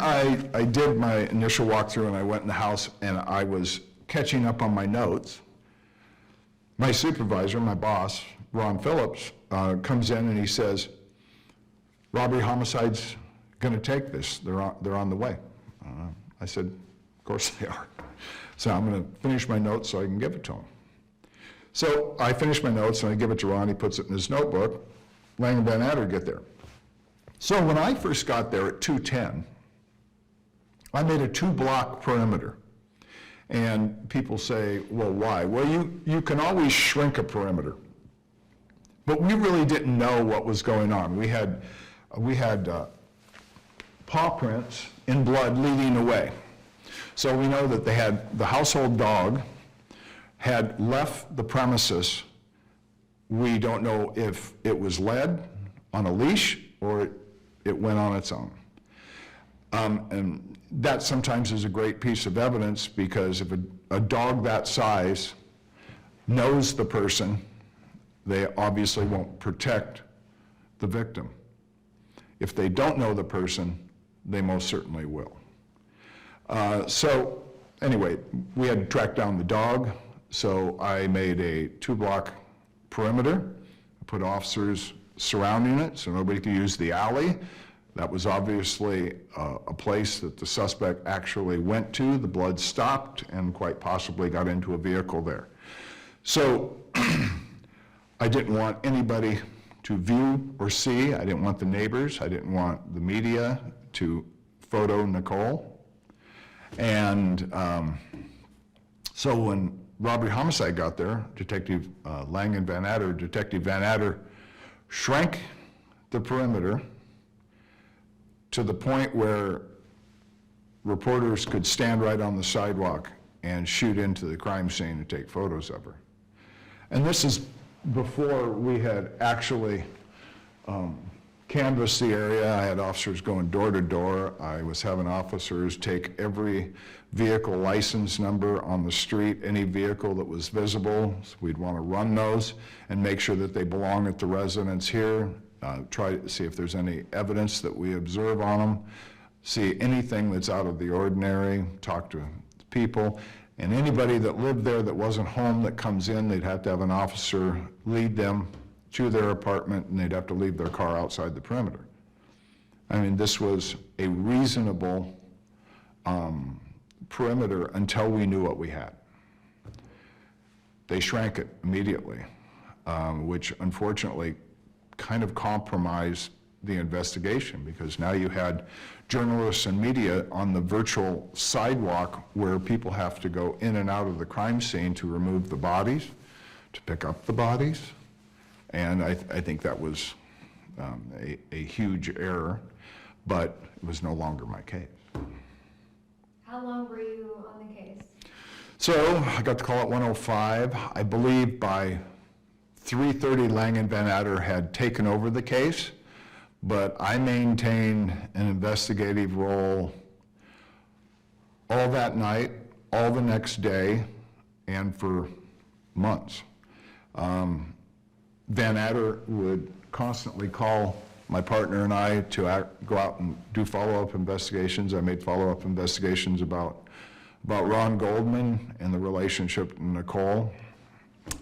B: I did my initial walkthrough and I went in the house and I was catching up on my notes, my supervisor, my boss, Ron Phillips, comes in and he says, robbery homicide's gonna take this, they're on the way. I said, of course they are. So I'm gonna finish my notes so I can give it to him. So I finish my notes and I give it to Ron, he puts it in his notebook. Lang and Van Adder get there. So when I first got there at 2:10, I made a 2-block perimeter. And people say, well, why? Well, you can always shrink a perimeter. But we really didn't know what was going on. We had paw prints in blood leading away. So we know that they had, the household dog had left the premises. We don't know if it was led on a leash or it went on its own. And that sometimes is a great piece of evidence, because if a dog that size knows the person, they obviously won't protect the victim. If they don't know the person, they most certainly will. So anyway, we had to track down the dog, so I made a 2-block perimeter. I put officers surrounding it so nobody could use the alley. That was obviously a place that the suspect actually went to. The blood stopped and quite possibly got into a vehicle there. So I didn't want anybody to view or see. I didn't want the neighbors. I didn't want the media to photo Nicole. And so when robbery homicide got there, Detective Lang and Van Adder, Detective Van Adder shrank the perimeter to the point where reporters could stand right on the sidewalk and shoot into the crime scene and take photos of her. And this is before we had actually canvassed the area. I had officers going door to door. I was having officers take every vehicle license number on the street, any vehicle that was visible. So we'd want to run those and make sure that they belong at the residence here. Try to see if there's any evidence that we observe on them, see anything that's out of the ordinary, talk to people. And anybody that lived there that wasn't home that comes in, they'd have to have an officer lead them to their apartment, and they'd have to leave their car outside the perimeter. I mean, this was a reasonable perimeter until we knew what we had. They shrank it immediately, which unfortunately kind of compromised the investigation, because now you had journalists and media on the virtual sidewalk where people have to go in and out of the crime scene to remove the bodies, to pick up the bodies. And I think that was a huge error, but it was no longer my case.
A: How long were you on the case?
B: So I got the call at 1:05. I believe by 3:30, Lang and Van Adder had taken over the case, but I maintained an investigative role all that night, all the next day, and for months. Van Adder would constantly call my partner and I to go out and do follow-up investigations. I made follow-up investigations about Ron Goldman and the relationship to Nicole.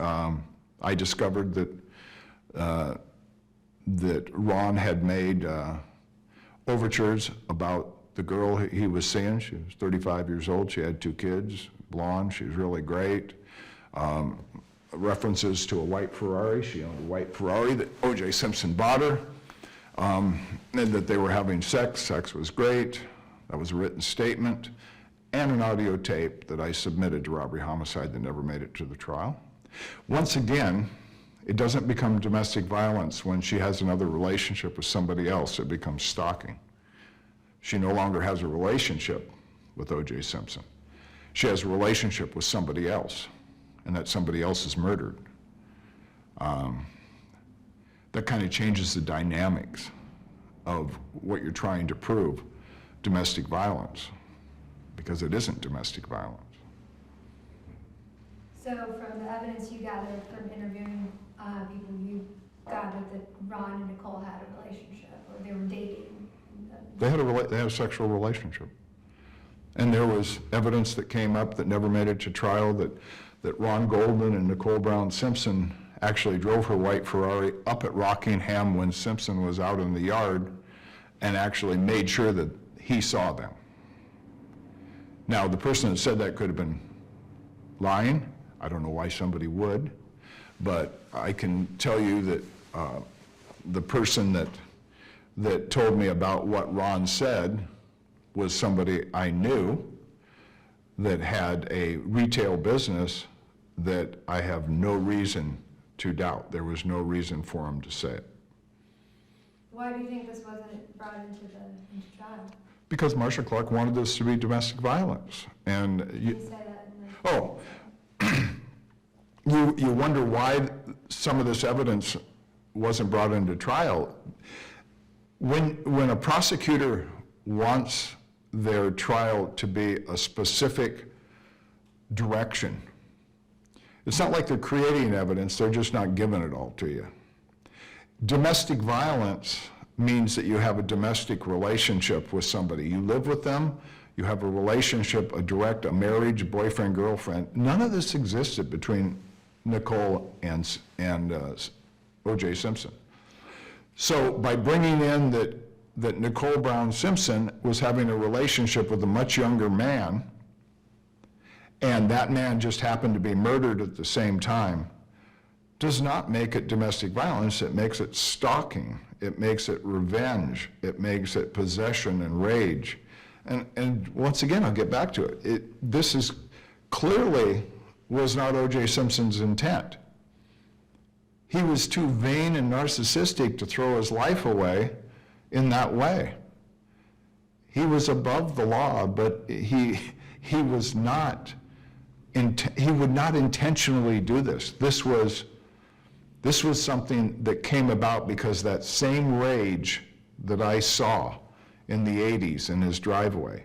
B: I discovered that Ron had made overtures about the girl he was seeing. She was 35 years old. She had 2 kids, blonde. She was really great. References to a white Ferrari. She owned a white Ferrari that O.J. Simpson bought her, and that they were having sex. Sex was great. That was a written statement, and an audio tape that I submitted to robbery homicide that never made it to the trial. Once again, it doesn't become domestic violence when she has another relationship with somebody else. It becomes stalking. She no longer has a relationship with O.J. Simpson. She has a relationship with somebody else, and that somebody else is murdered. that kind of changes the dynamics of what you're trying to prove, domestic violence, because it isn't domestic violence.
A: So from the evidence you gathered from interviewing people, you gathered that Ron and Nicole had a relationship, or they were dating?
B: They had a sexual relationship. And there was evidence that came up that never made it to trial that Ron Goldman and Nicole Brown Simpson actually drove her white Ferrari up at Rockingham when Simpson was out in the yard and actually made sure that he saw them. Now, the person that said that could have been lying. I don't know why somebody would, but I can tell you that the person that told me about what Ron said was somebody I knew that had a retail business that I have no reason to doubt. There was no reason for him to say it.
A: Why do you think this wasn't brought into trial?
B: Because Marsha Clark wanted this to be domestic violence. And
A: Can you say that in
B: you wonder why some of this evidence wasn't brought into trial. When a prosecutor wants their trial to be a specific direction, it's not like they're creating evidence, they're just not giving it all to you. Domestic violence means that you have a domestic relationship with somebody. You live with them, you have a relationship, a marriage, boyfriend, girlfriend. None of this existed between Nicole and O.J. Simpson. So by bringing in that Nicole Brown Simpson was having a relationship with a much younger man, and that man just happened to be murdered at the same time, does not make it domestic violence. It makes it stalking. It makes it revenge. It makes it possession and rage. And once again, I'll get back to it. This is clearly was not O.J. Simpson's intent. He was too vain and narcissistic to throw his life away in that way. He was above the law, but he was not. He would not intentionally do this. This was something that came about because that same rage that I saw in the 80s in his driveway,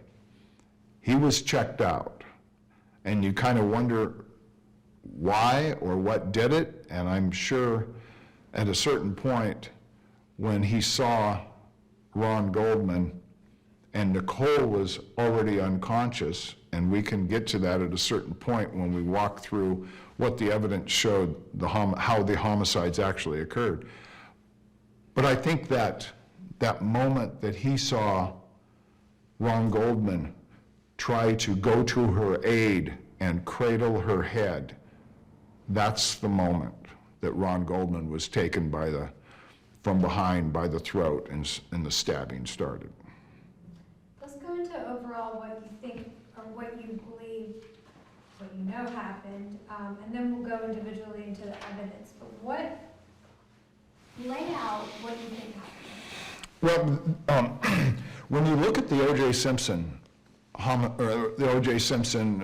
B: he was checked out. And you kind of wonder why or what did it, and I'm sure at a certain point when he saw Ron Goldman and Nicole was already unconscious, and we can get to that at a certain point when we walk through what the evidence showed, how the homicides actually occurred. But I think that moment that he saw Ron Goldman try to go to her aid and cradle her head, that's the moment that Ron Goldman was taken from behind by the throat and the stabbing started.
A: Let's go into overall what you think or what you believe, what you know happened, and then we'll go individually into the evidence. But lay out what you think happened.
B: Well, when you look at the O.J. Simpson,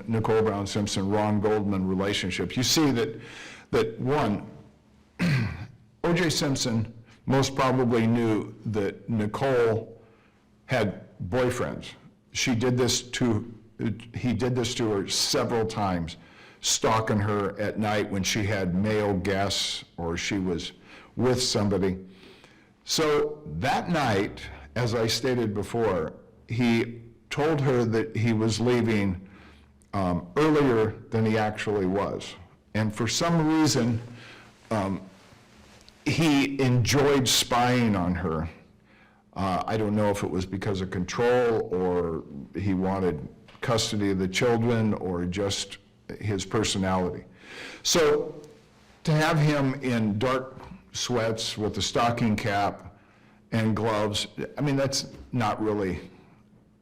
B: Nicole Brown Simpson, Ron Goldman relationship, you see that one, O.J. Simpson most probably knew that Nicole had boyfriends. He did this to her several times, stalking her at night when she had male guests or she was with somebody. So that night, as I stated before, he told her that he was leaving earlier than he actually was. And for some reason, he enjoyed spying on her. I don't know if it was because of control or he wanted custody of the children or just his personality. So to have him in dark sweats with a stocking cap and gloves, I mean, that's not really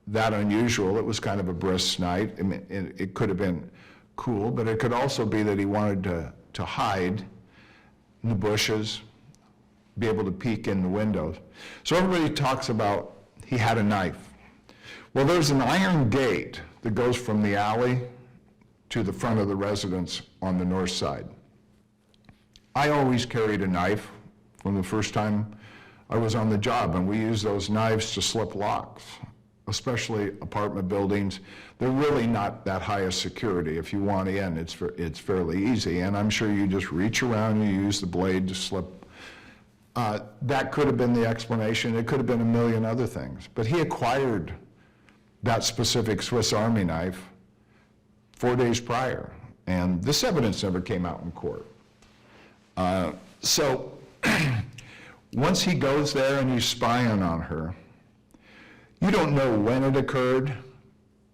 B: that unusual. It was kind of a brisk night. I mean, it could have been cool, but it could also be that he wanted to hide in the bushes, be able to peek in the windows. So everybody talks about he had a knife. Well, there's an iron gate that goes from the alley to the front of the residence on the north side. I always carried a knife from the first time I was on the job, and we use those knives to slip locks, especially apartment buildings. They're really not that high a security. If you want in, it's fairly easy, and I'm sure you just reach around and you use the blade to slip. That could have been the explanation. It could have been a million other things. But he acquired that specific Swiss Army knife 4 days prior, and this evidence never came out in court. So once he goes there and he's spying on her, you don't know when it occurred,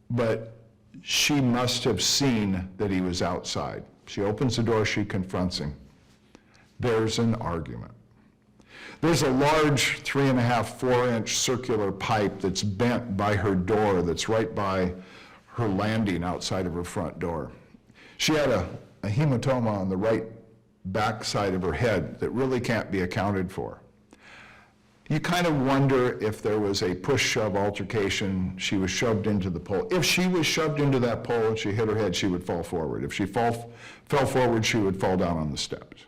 B: but she must have seen that he was outside. She opens the door, she confronts him. There's an argument. There's a large 3.5, 4-inch circular pipe that's bent by her door that's right by her landing outside of her front door. She had a hematoma on the right back side of her head that really can't be accounted for. You kind of wonder if there was a push-shove altercation. She was shoved into the pole. If she was shoved into that pole and she hit her head, she would fall forward. If she fell forward, she would fall down on the steps.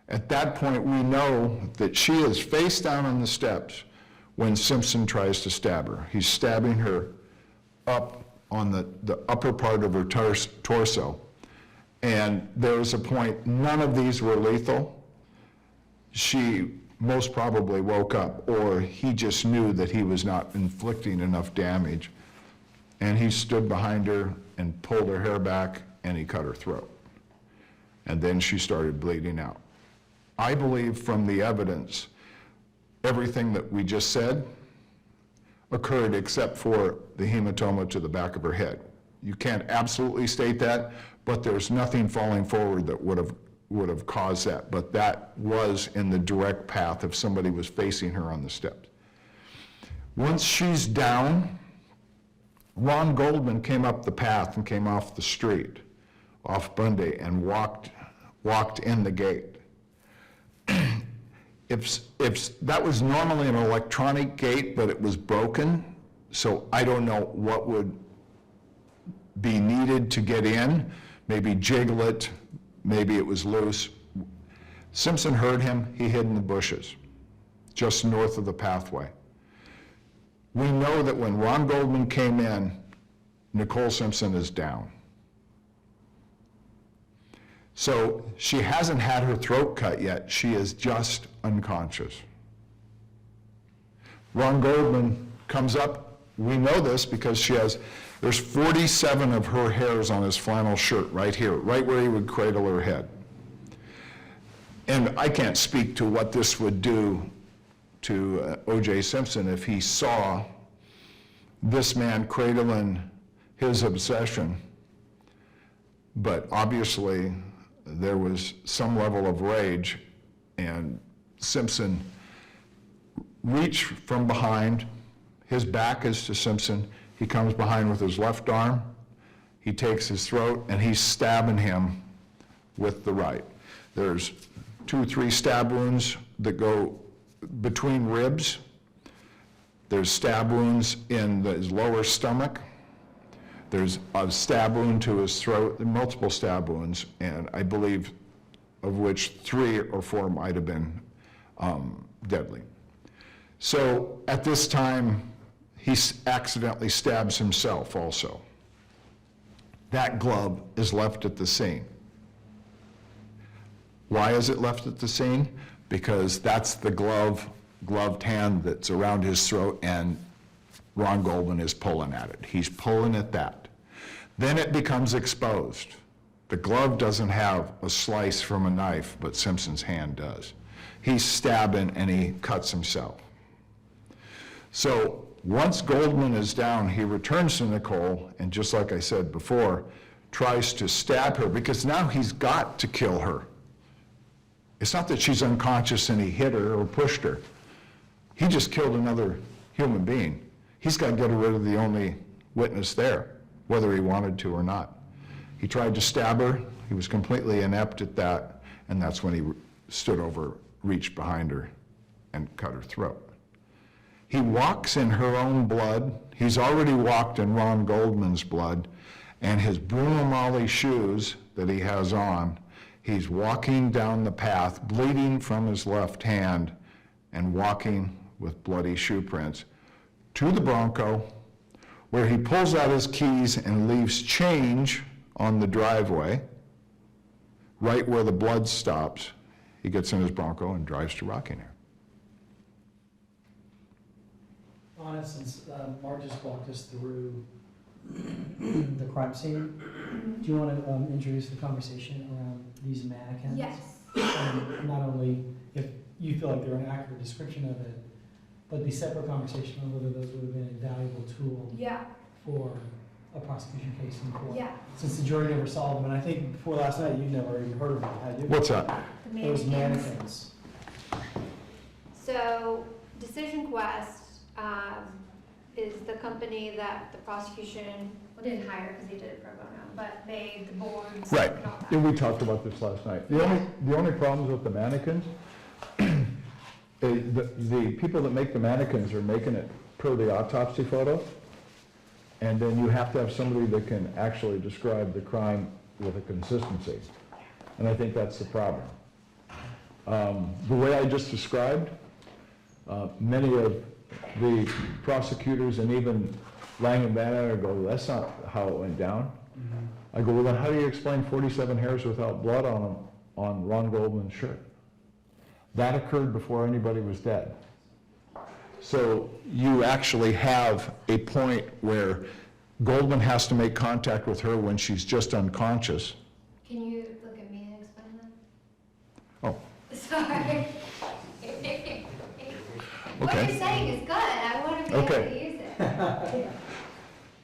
B: At that point, we know that she is face down on the steps when Simpson tries to stab her. He's stabbing her up on the upper part of her torso. And there was a point, none of these were lethal. She most probably woke up, or he just knew that he was not inflicting enough damage. And he stood behind her and pulled her hair back, and he cut her throat. And then she started bleeding out. I believe from the evidence, everything that we just said occurred except for the hematoma to the back of her head. You can't absolutely state that, but there's nothing falling forward that would have caused that. But that was in the direct path if somebody was facing her on the steps. Once she's down, Ron Goldman came up the path and came off the street, off Bundy, and walked in the gate. If that was normally an electronic gate, but it was broken, so I don't know what would be needed to get in. Maybe jiggle it, maybe it was loose. Simpson heard him, he hid in the bushes, just north of the pathway. We know that when Ron Goldman came in, Nicole Simpson is down. So she hasn't had her throat cut yet, she is just unconscious. Ron Goldman comes up, we know this because there's 47 of her hairs on his flannel shirt right here, right where he would cradle her head. And I can't speak to what this would do to O.J. Simpson if he saw this man cradling his obsession, but obviously there was some level of rage, and Simpson reached from behind. His back is to Simpson. He comes behind with his left arm. He takes his throat, and he's stabbing him with the right. There's 2 or 3 stab wounds that go between ribs. There's stab wounds in his lower stomach. There's a stab wound to his throat, multiple stab wounds, and I believe of which 3 or 4 might have been deadly. So at this time, he accidentally stabs himself also. That glove is left at the scene. Why is it left at the scene? Because that's the gloved hand that's around his throat, and Ron Goldman is pulling at it. He's pulling at that. Then it becomes exposed. The glove doesn't have a slice from a knife, but Simpson's hand does. He's stabbing and he cuts himself. So once Goldman is down, he returns to Nicole, and just like I said before, tries to stab her, because now he's got to kill her. It's not that she's unconscious and he hit her or pushed her. He just killed another human being. He's got to get rid of the only witness there, whether he wanted to or not. He tried to stab her. He was completely inept at that, and that's when he stood over, reached behind her, and cut her throat. He walks in her own blood. He's already walked in Ron Goldman's blood, and his Bruno Magli shoes that he has on, He's walking down the path, bleeding from his left hand, and walking with bloody shoe prints to the Bronco, where he pulls out his keys and leaves change on the driveway, right where the blood stops. He gets in his Bronco and drives to Rockingham.
C: Anna, since Mark just walked us through the crime scene, do you want to introduce the conversation around these mannequins?
A: Yes.
C: Not only if you feel like they're an accurate description of it, but the separate conversation on whether those would have been a valuable tool
A: Yeah,
C: for a prosecution case in court.
A: yeah.
C: Since the jury never saw them, and I think before last night, you'd never even heard of them, had you?
B: What's that?
A: The
C: Those
A: mannequins.
C: mannequins.
A: So Decision Quest is the company that the prosecution, well, didn't hire because he did it pro bono, but made the boards
B: Right.
A: and all that.
B: Yeah, we talked about this last night. The only problems with the mannequins, the people that make the mannequins are making it per the autopsy photo, and then you have to have somebody that can actually describe the crime with a consistency. And I think that's the problem. The way I just described, many of the prosecutors and even Lang and Banner go, that's not how it went down. I go, well, then how do you explain 47 hairs without blood on them on Ron Goldman's shirt? That occurred before anybody was dead. So you actually have a point where Goldman has to make contact with her when she's just unconscious.
A: Can you look at me and explain that?
B: Oh,
A: Sorry. What
B: Okay.
A: you're saying is good, I want to be able
B: Okay.
A: to use it.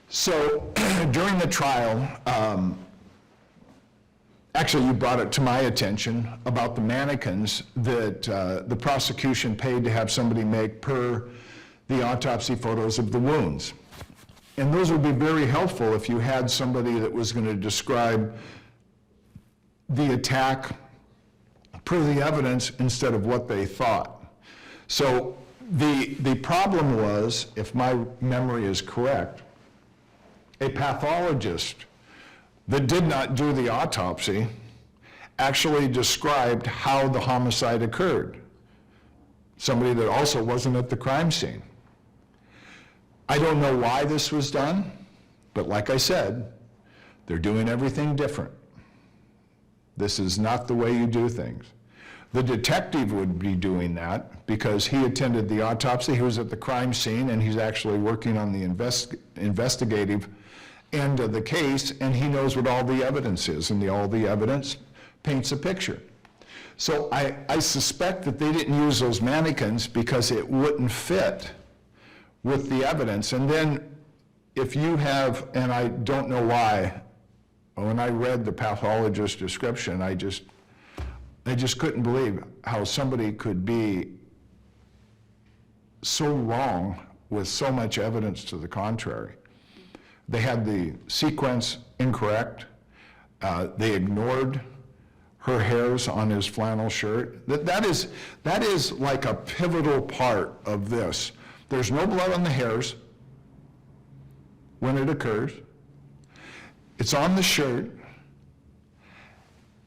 B: so during the trial, actually you brought it to my attention about the mannequins that the prosecution paid to have somebody make per the autopsy photos of the wounds. And those would be very helpful if you had somebody that was going to describe the attack per the evidence instead of what they thought. So the problem was, if my memory is correct, a pathologist that did not do the autopsy actually described how the homicide occurred. Somebody that also wasn't at the crime scene. I don't know why this was done, but like I said, they're doing everything different. This is not the way you do things. The detective would be doing that because he attended the autopsy, he was at the crime scene, and he's actually working on the investigative end of the case, and he knows what all the evidence is, and all the evidence paints a picture. So I suspect that they didn't use those mannequins because it wouldn't fit with the evidence. And then if you have, and I don't know why, when I read the pathologist's description, I just couldn't believe how somebody could be so wrong with so much evidence to the contrary. They had the sequence incorrect. They ignored her hairs on his flannel shirt. That is like a pivotal part of this. There's no blood on the hairs when it occurs. It's on the shirt.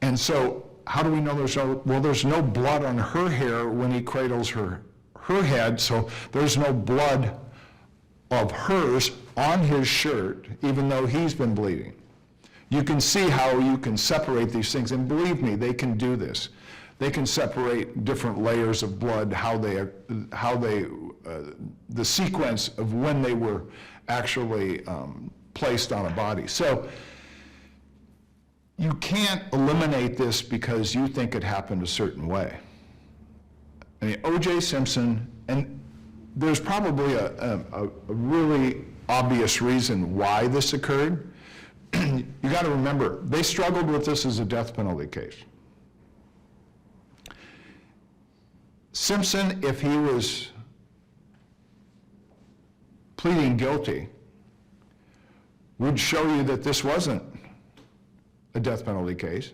B: And so how do we know there's no blood on her hair when he cradles her head, so there's no blood of hers on his shirt, even though he's been bleeding. You can see how you can separate these things, and believe me, they can do this. They can separate different layers of blood, the sequence of when they were actually placed on a body. So you can't eliminate this because you think it happened a certain way. I mean, O.J. Simpson, and there's probably a really obvious reason why this occurred. You got to remember, they struggled with this as a death penalty case. Simpson, if he was pleading guilty, would show you that this wasn't a death penalty case.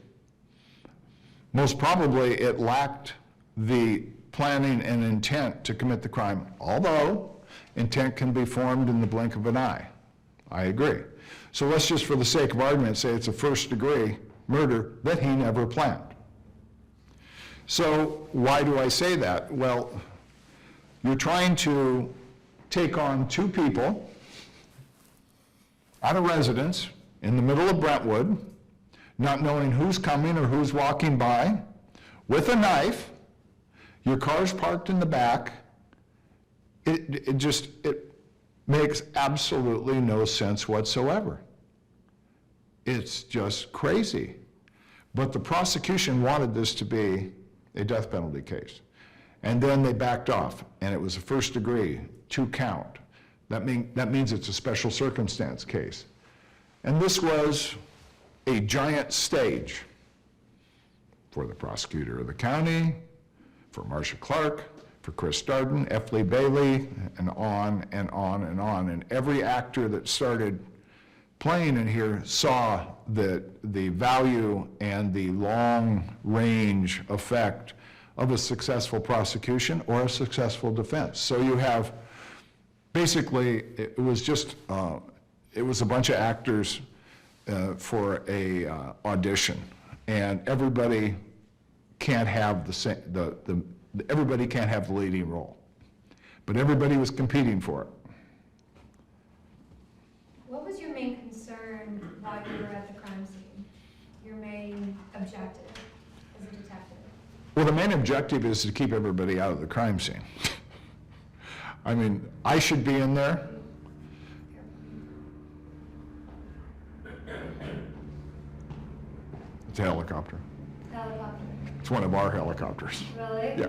B: Most probably it lacked the planning and intent to commit the crime, although intent can be formed in the blink of an eye. I agree. So let's just, for the sake of argument, say it's a first degree. murder that he never planned. So why do I say that? Well, you're trying to take on two people at a residence in the middle of Brentwood, not knowing who's coming or who's walking by, with a knife, your car's parked in the back. It makes absolutely no sense whatsoever. It's just crazy. But the prosecution wanted this to be a death penalty case. And then they backed off, and it was a first degree, 2 count. That means it's a special circumstance case. And this was a giant stage for the prosecutor of the county, for Marsha Clark, for Chris Darden, F. Lee Bailey, and on and on and on. And every actor that started playing in here saw that the value and the long-range effect of a successful prosecution or a successful defense. So you have, basically, it was just, it was a bunch of actors for a audition, and everybody can't have everybody can't have the leading role, but everybody was competing for it.
A: What was your main concern while you were at the crime scene? Your main objective as a detective?
B: Well, the main objective is to keep everybody out of the crime scene. I mean, I should be in there. It's a helicopter.
A: Helicopter.
B: It's one of our helicopters.
A: Really?
B: Yeah.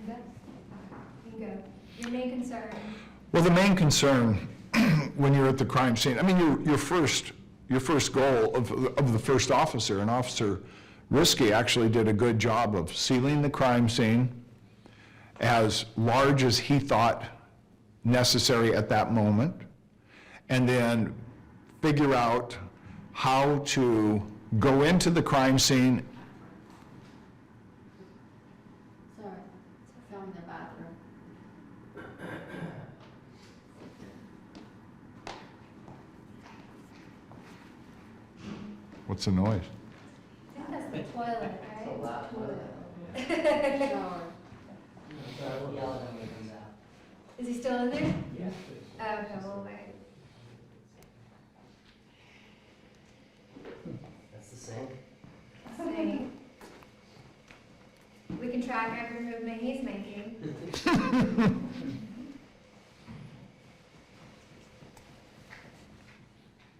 A: Yes. You can go. Your main concern.
B: Well, the main concern when you're at the crime scene, I mean, your first goal of the first officer, and Officer Risky actually did a good job of sealing the crime scene as large as he thought necessary at that moment, and then figure out how to go into the crime scene.
D: Sorry, found the bathroom.
B: What's the noise?
A: I think that's the toilet, right?
D: Toilet. Shower.
E: Yell at him when he comes out.
A: Is he still in there?
E: Yeah.
A: Oh, okay, we'll wait.
E: That's the sink.
A: See. We can track every movement he's making.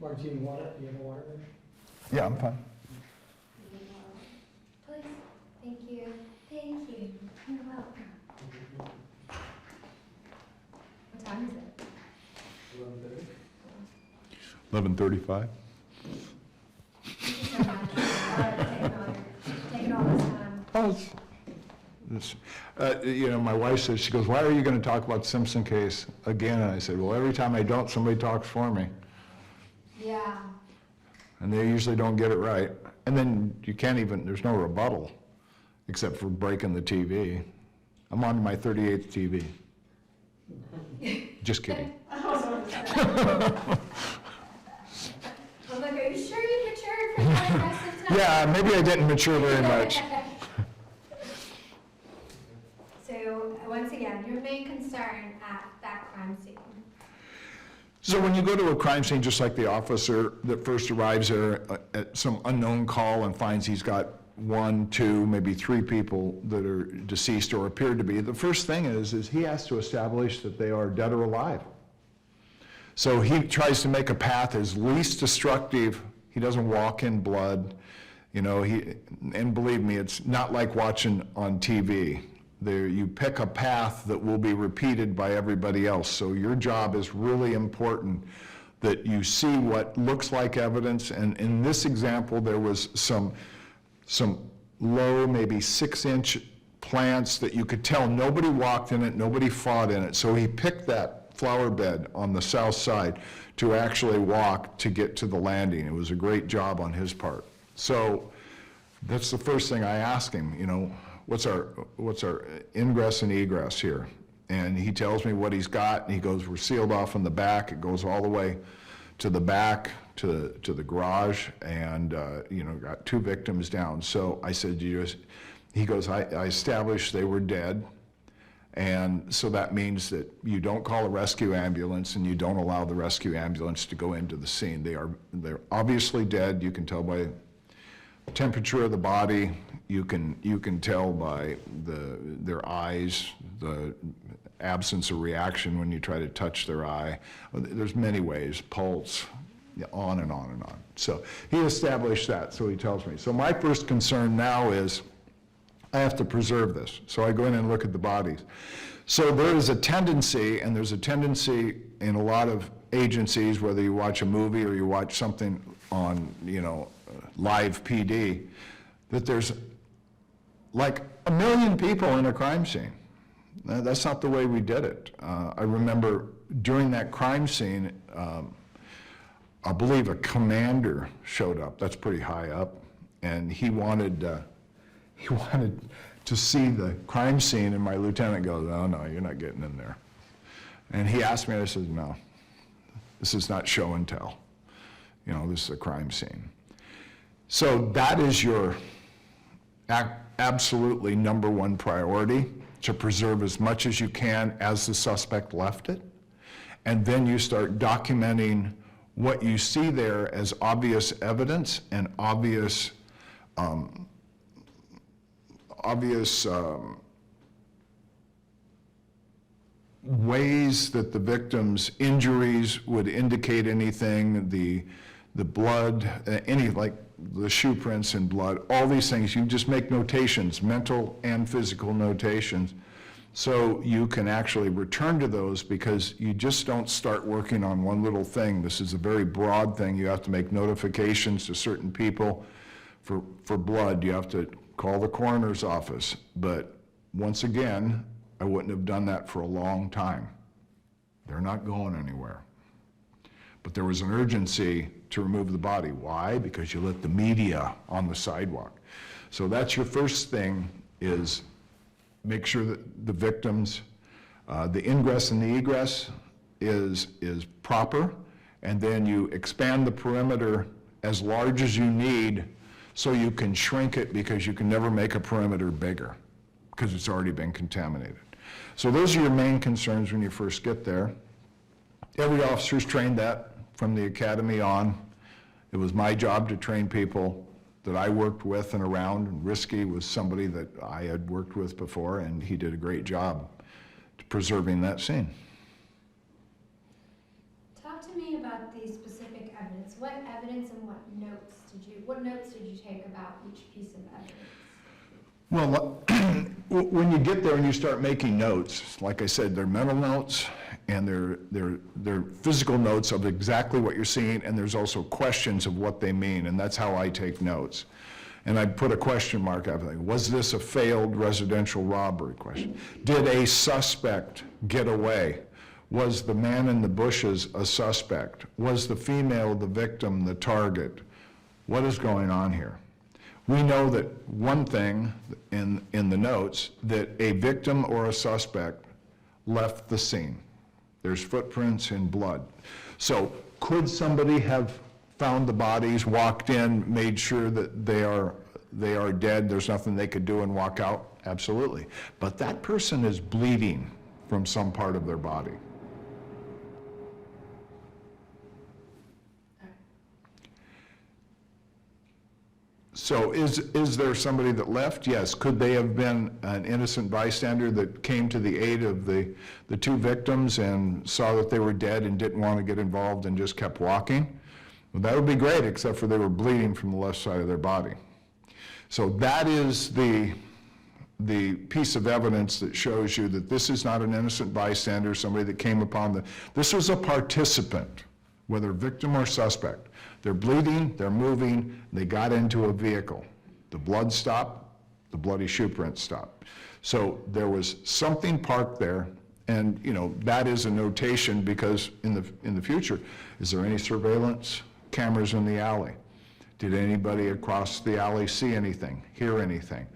C: Mark, do you need water? Do you have a water there?
B: Yeah, I'm fine.
A: Please. Thank you. Thank you. You're welcome. What time is it?
C: 11:30.
B: 11:35.
A: Thank you so much for taking all this time.
B: Oh, you know, my wife says, she goes, why are you going to talk about the Simpson case again? And I said, well, every time I don't, somebody talks for me.
A: Yeah.
B: And they usually don't get it right. And then you can't even, there's no rebuttal, except for breaking the TV. I'm on my 38th TV. Just kidding.
A: I'm like, are you sure you matured for that aggressive time?
B: Yeah, maybe I didn't mature very much.
A: So, once again, your main concern at that crime scene.
B: So when you go to a crime scene, just like the officer that first arrives there at some unknown call and finds he's got 1, 2, maybe 3 people that are deceased or appear to be, the first thing is he has to establish that they are dead or alive. So he tries to make a path as least destructive. He doesn't walk in blood, you know, and believe me, it's not like watching on TV. There, you pick a path that will be repeated by everybody else. So your job is really important, that you see what looks like evidence. And in this example, there was some low, maybe 6-inch plants that you could tell nobody walked in it, nobody fought in it. So he picked that flower bed on the south side to actually walk to get to the landing. It was a great job on his part. So that's the first thing I ask him, you know, what's our ingress and egress here? And he tells me what he's got, and he goes, we're sealed off in the back. It goes all the way to the back, to the garage, and, got 2 victims down. So I said, he goes, I established they were dead, and so that means that you don't call a rescue ambulance and you don't allow the rescue ambulance to go into the scene. They're obviously dead. You can tell by temperature of the body. You can tell by their eyes, the absence of reaction when you try to touch their eye. There's many ways, pulse, on and on and on. So he established that, so he tells me. So my first concern now is I have to preserve this. So I go in and look at the bodies. So there is a tendency, and there's a tendency in a lot of agencies, whether you watch a movie or you watch something on, live PD, that there's like 1 million people in a crime scene. That's not the way we did it. I remember during that crime scene, I believe a commander showed up. That's pretty high up, and he wanted to see the crime scene, and my lieutenant goes, "Oh no, you're not getting in there." And he asked me, and I said, "No, this is not show and tell. This is a crime scene." So that is your absolutely number one priority, to preserve as much as you can as the suspect left it. And then you start documenting what you see there as obvious evidence and obvious ways that the victim's injuries would indicate anything, the blood, like the shoe prints and blood, all these things. You just make notations, mental and physical notations, so you can actually return to those, because you just don't start working on one little thing. This is a very broad thing. You have to make notifications to certain people for blood. You have to call the coroner's office. But once again, I wouldn't have done that for a long time. They're not going anywhere. But there was an urgency to remove the body. Why? Because you let the media on the sidewalk. So that's your first thing, is make sure that the victims, the ingress and the egress is proper, and then you expand the perimeter as large as you need so you can shrink it, because you can never make a perimeter bigger because it's already been contaminated. So those are your main concerns when you first get there. Every officer's trained that from the academy on. It was my job to train people that I worked with and around. And Risky was somebody that I had worked with before, and he did a great job preserving that scene.
A: Talk to me about the specific evidence. What evidence and what notes did you take about each piece of evidence?
B: Well, when you get there and you start making notes, like I said, they're mental notes and they're physical notes of exactly what you're seeing, and there's also questions of what they mean, and that's how I take notes. And I put a question mark after it. Was this a failed residential robbery question? Did a suspect get away? Was the man in the bushes a suspect? Was the female, the victim, the target? What is going on here? We know that one thing in the notes, that a victim or a suspect left the scene. There's footprints and blood. So could somebody have found the bodies, walked in, made sure that they are dead, there's nothing they could do, and walk out? Absolutely. But that person is bleeding from some part of their body. So is there somebody that left? Yes. Could they have been an innocent bystander that came to the aid of the two victims and saw that they were dead and didn't want to get involved and just kept walking? Well, that would be great, except for they were bleeding from the left side of their body. So that is the piece of evidence that shows you that this is not an innocent bystander, somebody that came upon this was a participant, whether victim or suspect. They're bleeding, they're moving, they got into a vehicle. The blood stopped, the bloody shoe print stopped. So there was something parked there, and that is a notation, because in the future, is there any surveillance cameras in the alley? Did anybody across the alley see anything, hear anything?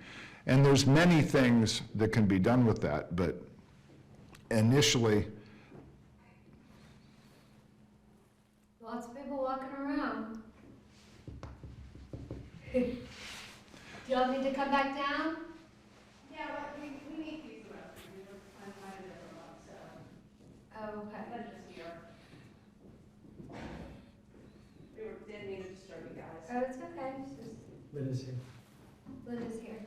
B: And there's many things that can be done with that, but initially,
A: Lots of people walking around. Do you all need to come back down?
F: Yeah, but we need these left, we were finding it a lot, so,
A: Oh, okay.
F: that's just here. Didn't mean to disturb you guys.
A: Oh, it's okay. It's just,
C: Linda's here.
A: Linda's here.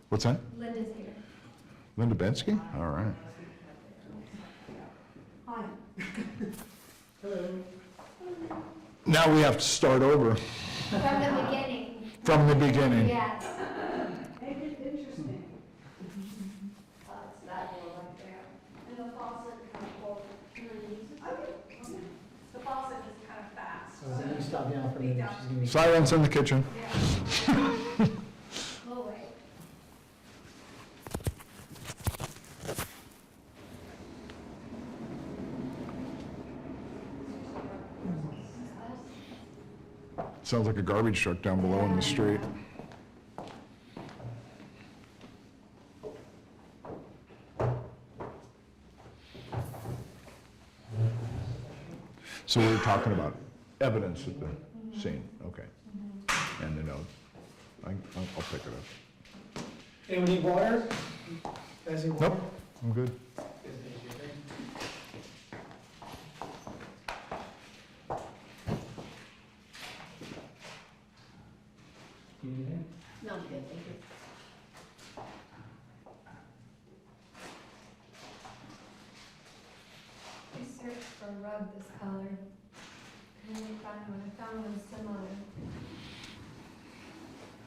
B: what's that?
A: Linda's here.
B: Linda Bensky? All right.
F: Hi.
C: Hello.
B: Now we have to start over
A: From the beginning.
B: from the beginning.
A: Yes.
F: Interesting.
D: It's that door right there.
F: And the faucet kind of full. Okay. The faucet is kind of fast.
C: So let me stop down for a minute. She's gonna be.
B: Silence in the kitchen.
A: We'll wait.
B: Sounds like a garbage truck down below in the street. So we were talking about evidence at the scene, okay. And the note. I'll pick it up.
C: Anyone need water? Guys need water?
B: Nope, I'm good.
C: You need anything?
D: No, I'm good, thank you.
A: I searched for a rug this color. And I didn't find one. I found one similar.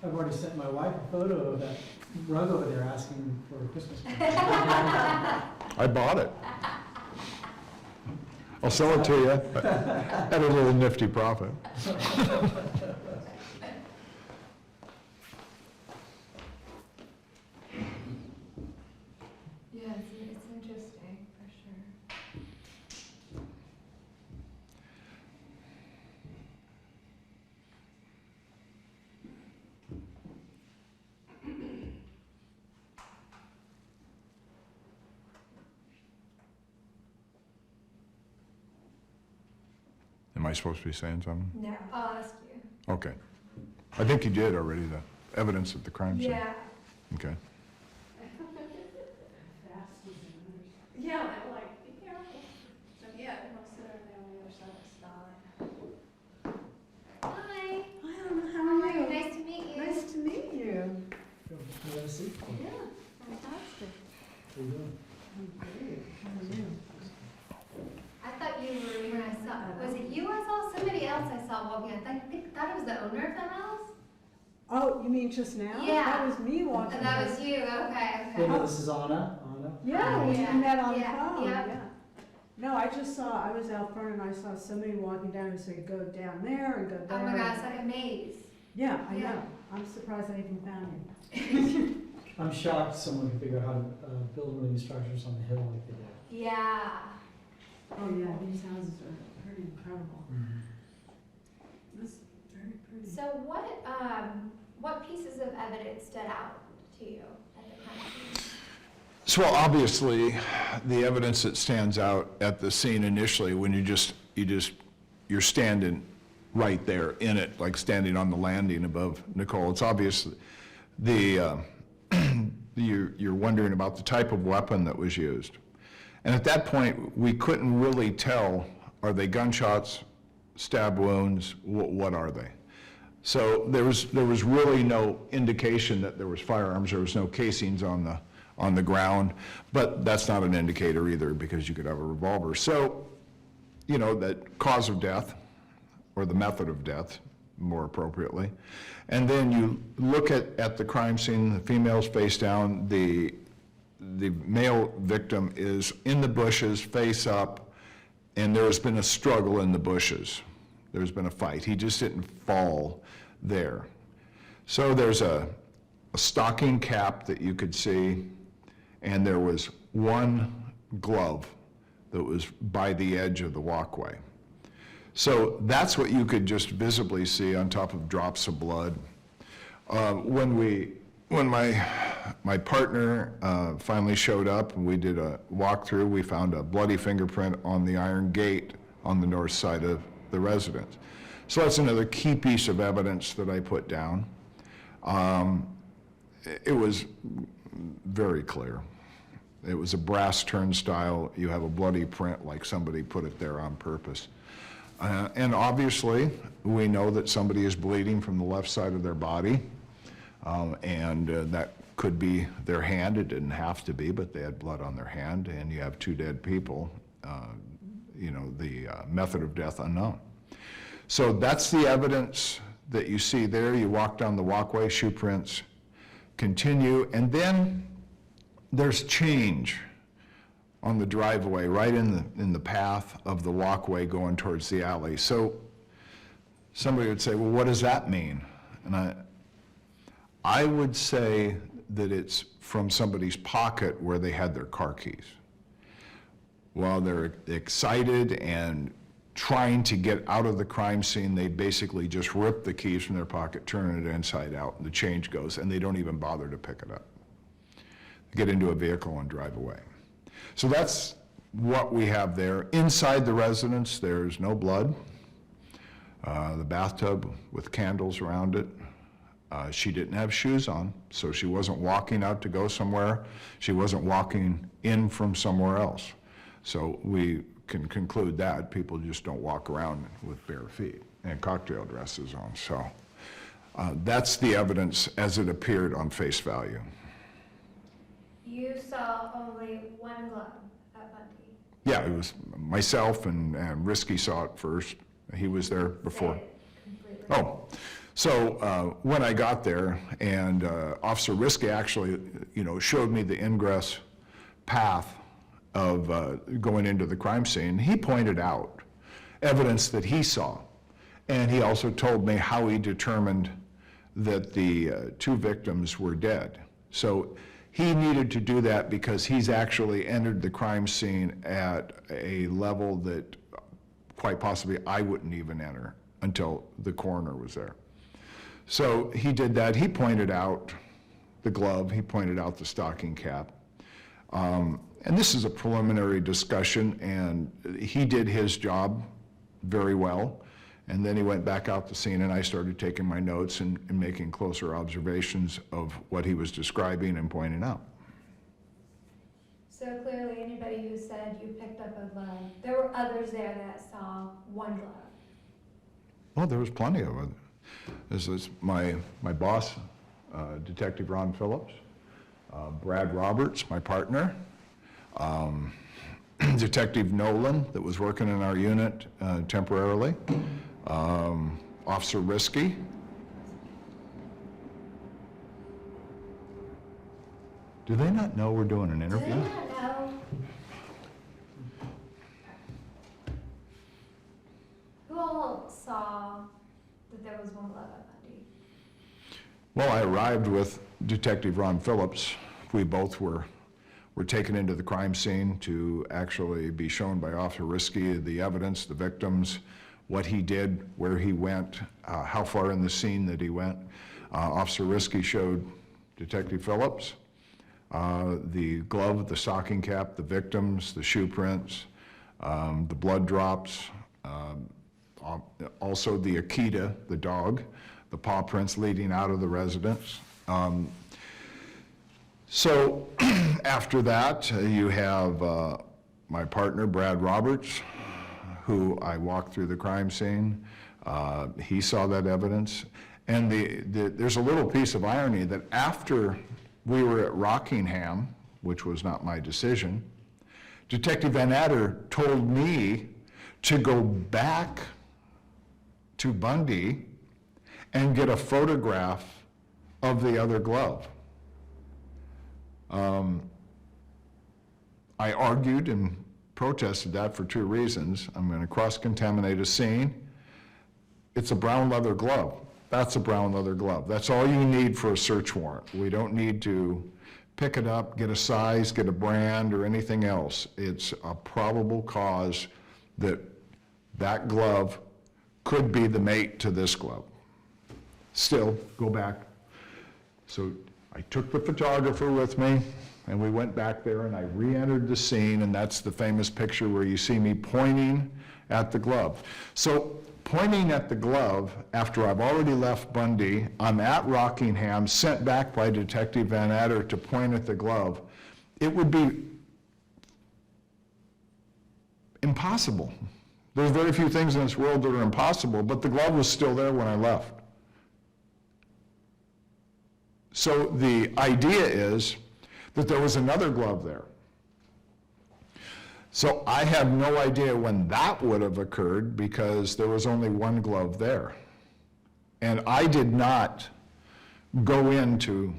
C: I've already sent my wife a photo of that rug over there asking for a Christmas present.
B: I bought it. I'll sell it to you at a little nifty profit.
A: Yeah, it's interesting, for sure.
B: Am I supposed to be saying something?
A: No, I'll ask you.
B: Okay. I think you did already, the evidence at the crime scene.
A: Yeah.
B: Okay.
F: Yeah, they were like, be careful. So, yeah, they must sit there on the other side of the style.
A: Hi.
F: Hi, Anna, how are you?
A: Nice to meet you.
F: Nice to meet you.
C: You want a seat?
F: Yeah, fantastic.
C: How you doing?
F: I'm great. How are you?
A: I thought you were, when I saw, was it you I saw? Somebody else I saw walking. I thought it was the owner of the house?
F: Oh, you mean just now?
A: Yeah.
F: That was me walking.
A: And that was you, okay,
C: Yeah, no,
A: okay.
C: this is Anna. Anna.
F: Yeah, we
A: Yeah,
F: met on the
A: yeah,
F: phone,
A: yeah.
F: yeah. No, I just saw, I was out front and I saw somebody walking down and said, go down there and go
A: Oh
F: there.
A: my God, it's like a maze.
F: Yeah, I
A: Yeah.
F: know. I'm surprised I even found you.
C: I'm shocked someone can figure out how to build one of these structures on the hill like they did.
A: Yeah.
F: Oh, yeah, these houses are pretty incredible. This is very pretty.
A: So what pieces of evidence stood out to you at the crime scene?
B: So obviously, the evidence that stands out at the scene initially, when you're standing right there in it, like standing on the landing above Nicole, it's obvious you're wondering about the type of weapon that was used. And at that point, we couldn't really tell, are they gunshots, stab wounds, what are they? So there was really no indication that there was firearms, there was no casings on the ground, but that's not an indicator either, because you could have a revolver. So, you know, that cause of death, or the method of death, more appropriately. And then you look at the crime scene, the female's face down, the male victim is in the bushes, face up, and there has been a struggle in the bushes. There's been a fight. He just didn't fall there. So there's a stocking cap that you could see, and there was one glove that was by the edge of the walkway. So that's what you could just visibly see on top of drops of blood. When my my partner finally showed up, and we did a walkthrough. We found a bloody fingerprint on the iron gate on the north side of the residence. So that's another key piece of evidence that I put down. It was very clear. It was a brass turnstile. You have a bloody print like somebody put it there on purpose. And obviously, we know that somebody is bleeding from the left side of their body. That could be their hand. It didn't have to be, but they had blood on their hand, and you have 2 dead people. The method of death unknown. So that's the evidence that you see there. You walk down the walkway, shoe prints continue, and then there's change on the driveway, right in the path of the walkway going towards the alley. So somebody would say, well, what does that mean? And I would say that it's from somebody's pocket where they had their car keys. While they're excited and trying to get out of the crime scene, they basically just rip the keys from their pocket, turn it inside out, and the change goes, and they don't even bother to pick it up. They get into a vehicle and drive away. So that's what we have there. Inside the residence, there's no blood. The bathtub with candles around it. She didn't have shoes on, so she wasn't walking out to go somewhere. She wasn't walking in from somewhere else. So we can conclude that people just don't walk around with bare feet and cocktail dresses on. So that's the evidence as it appeared on face value.
A: You saw only one glove at Bundy.
B: Yeah, it was myself and Risky saw it first. He was there before.
A: Say it completely.
B: Oh, so when I got there, and Officer Risky actually, showed me the ingress path of going into the crime scene, he pointed out evidence that he saw. And he also told me how he determined that the 2 victims were dead. So he needed to do that because he's actually entered the crime scene at a level that quite possibly I wouldn't even enter until the coroner was there. So he did that. He pointed out the glove, he pointed out the stocking cap. And this is a preliminary discussion, and he did his job very well. And then he went back out the scene, and I started taking my notes and making closer observations of what he was describing and pointing out.
A: So clearly, anybody who said you picked up a glove, there were others there that saw one glove.
B: Well, there was plenty of it. This is my boss, Detective Ron Phillips, Brad Roberts, my partner, Detective Nolan, that was working in our unit temporarily, Officer Risky. Do they not know we're doing an
A: Do
B: interview?
A: they not know? Who all saw that there was one glove at Bundy?
B: Well, I arrived with Detective Ron Phillips. We both were taken into the crime scene to actually be shown by Officer Risky the evidence, the victims, what he did, where he went, how far in the scene that he went. Officer Risky showed Detective Phillips the glove, the stocking cap, the victims, the shoe prints, the blood drops, also the Akita, the dog, the paw prints leading out of the residence. So after that, you have my partner, Brad Roberts, who I walked through the crime scene. He saw that evidence. And there's a little piece of irony that after we were at Rockingham, which was not my decision, Detective Van Adder told me to go back to Bundy and get a photograph of the other glove. I argued and protested that for 2 reasons. I'm going to cross-contaminate a scene. It's a brown leather glove. That's a brown leather glove. That's all you need for a search warrant. We don't need to pick it up, get a size, get a brand, or anything else. It's a probable cause that that glove could be the mate to this glove. Still, go back. So I took the photographer with me, and we went back there, and I re-entered the scene, and that's the famous picture where you see me pointing at the glove. So pointing at the glove, after I've already left Bundy, I'm at Rockingham, sent back by Detective Van Adder to point at the glove, it would be impossible. There's very few things in this world that are impossible, but the glove was still there when I left. So the idea is that there was another glove there. So I have no idea when that would have occurred because there was only one glove there. And I did not go into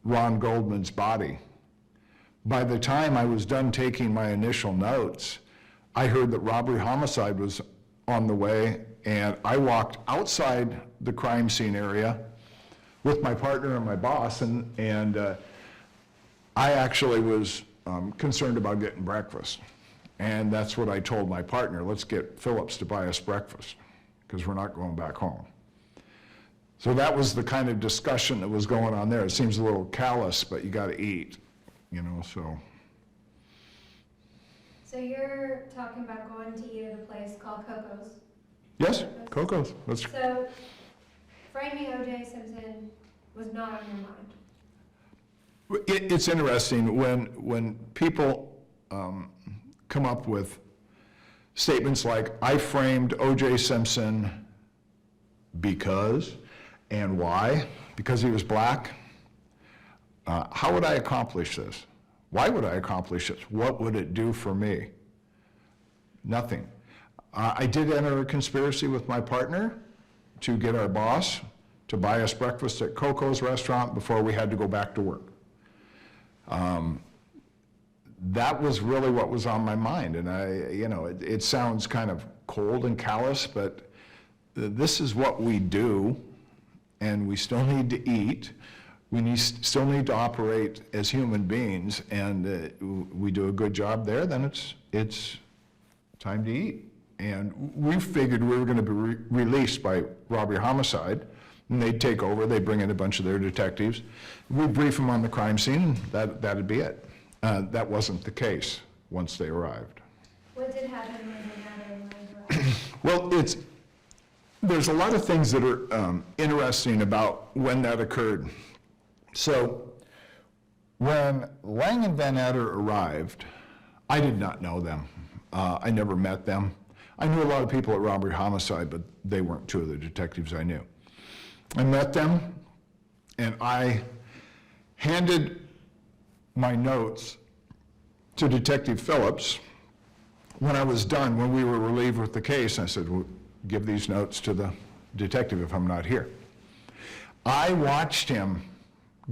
B: Ron Goldman's body. By the time I was done taking my initial notes, I heard that robbery homicide was on the way, and I walked outside the crime scene area with my partner and my boss, and I actually was concerned about getting breakfast. And that's what I told my partner, let's get Phillips to buy us breakfast, because we're not going back home. So that was the kind of discussion that was going on there. It seems a little callous, but you gotta eat, you know, so.
A: So you're talking about going to eat at a place called Coco's?
B: Yes, Coco's. That's,
A: So framing O.J. Simpson was not on your mind?
B: it's interesting when people come up with statements like, I framed O.J. Simpson because, and why? Because he was black. How would I accomplish this? Why would I accomplish this? What would it do for me? Nothing. I did enter a conspiracy with my partner to get our boss to buy us breakfast at Coco's restaurant before we had to go back to work. That was really what was on my mind, and it sounds kind of cold and callous, but this is what we do, and we still need to eat. We still need to operate as human beings, and we do a good job there, then it's time to eat. And we figured we were going to be released by robbery homicide, and they'd take over, they'd bring in a bunch of their detectives. We'd brief them on the crime scene, and that'd be it. That wasn't the case once they arrived.
A: What did happen when they arrived?
B: Well, there's a lot of things that are interesting about when that occurred. So, when Lang and Van Adder arrived, I did not know them. I never met them. I knew a lot of people at robbery homicide, but they weren't two of the detectives I knew. I met them, and I handed my notes to Detective Phillips when I was done, when we were relieved with the case. I said, well, give these notes to the detective if I'm not here. I watched him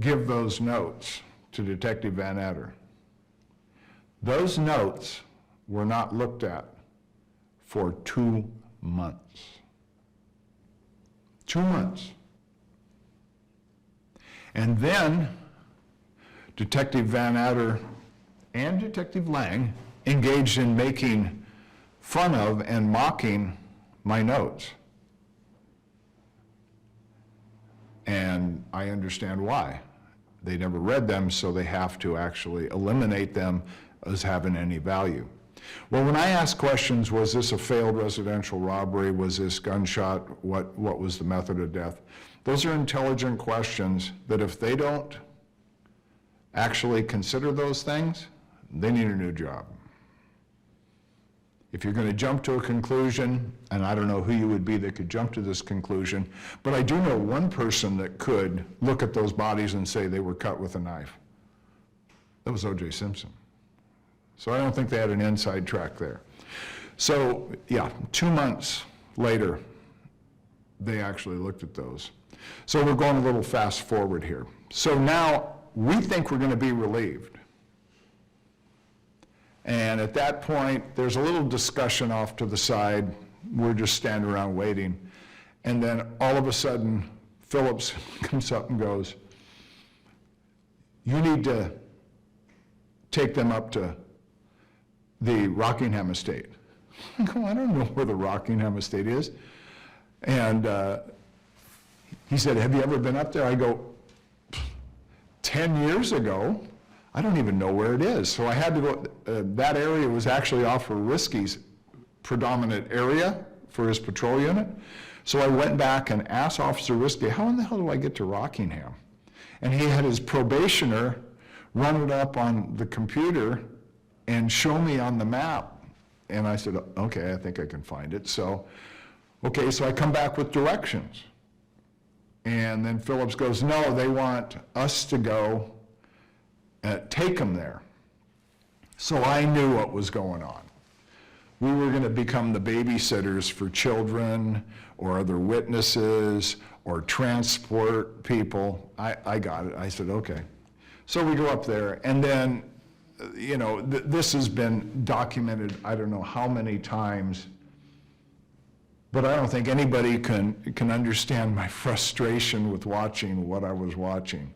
B: give those notes to Detective Van Adder. Those notes were not looked at for 2 months. 2 months. And then Detective Van Adder and Detective Lang engaged in making fun of and mocking my notes. And I understand why. They never read them, so they have to actually eliminate them as having any value. Well, when I asked questions, was this a failed residential robbery? Was this gunshot? What was the method of death? Those are intelligent questions that if they don't actually consider those things, they need a new job. If you're going to jump to a conclusion, and I don't know who you would be that could jump to this conclusion, but I do know one person that could look at those bodies and say they were cut with a knife. That was O.J. Simpson. So I don't think they had an inside track there. So yeah, 2 months later, they actually looked at those. So we're going a little fast forward here. So now we think we're going to be relieved. And at that point, there's a little discussion off to the side. We're just standing around waiting. And then all of a sudden, Phillips comes up and goes, you need to take them up to the Rockingham estate. I go, I don't know where the Rockingham estate is. And he said, have you ever been up there? I go, 10 years ago. I don't even know where it is. So I had to go, that area was actually Officer Risky's predominant area for his patrol unit. So I went back and asked Officer Risky, how in the hell do I get to Rockingham? And he had his probationer run it up on the computer and show me on the map. And I said, okay, I think I can find it. So, okay, so I come back with directions. And then Phillips goes, no, they want us to go take them there. So I knew what was going on. We were going to become the babysitters for children or other witnesses or transport people. I got it. I said, okay. So we go up there, and then, you know, this has been documented I don't know how many times, but I don't think anybody can understand my frustration with watching what I was watching.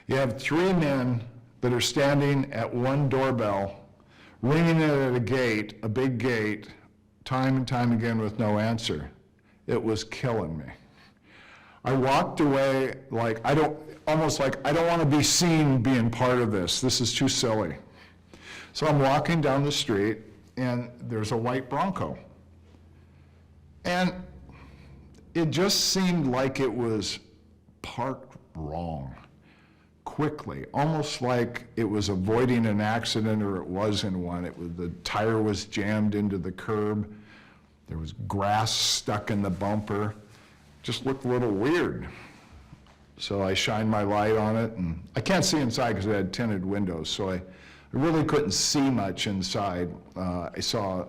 B: You have 3 men that are standing at one doorbell, ringing it at a gate, a big gate, time and time again with no answer. It was killing me. I walked away like almost like I don't want to be seen being part of this. This is too silly. So I'm walking down the street, and there's a white Bronco. And it just seemed like it was parked wrong, quickly, almost like it was avoiding an accident or it was in one. The tire was jammed into the curb. There was grass stuck in the bumper. Just looked a little weird. So I shined my light on it, and I can't see inside because it had tinted windows, so I really couldn't see much inside. I saw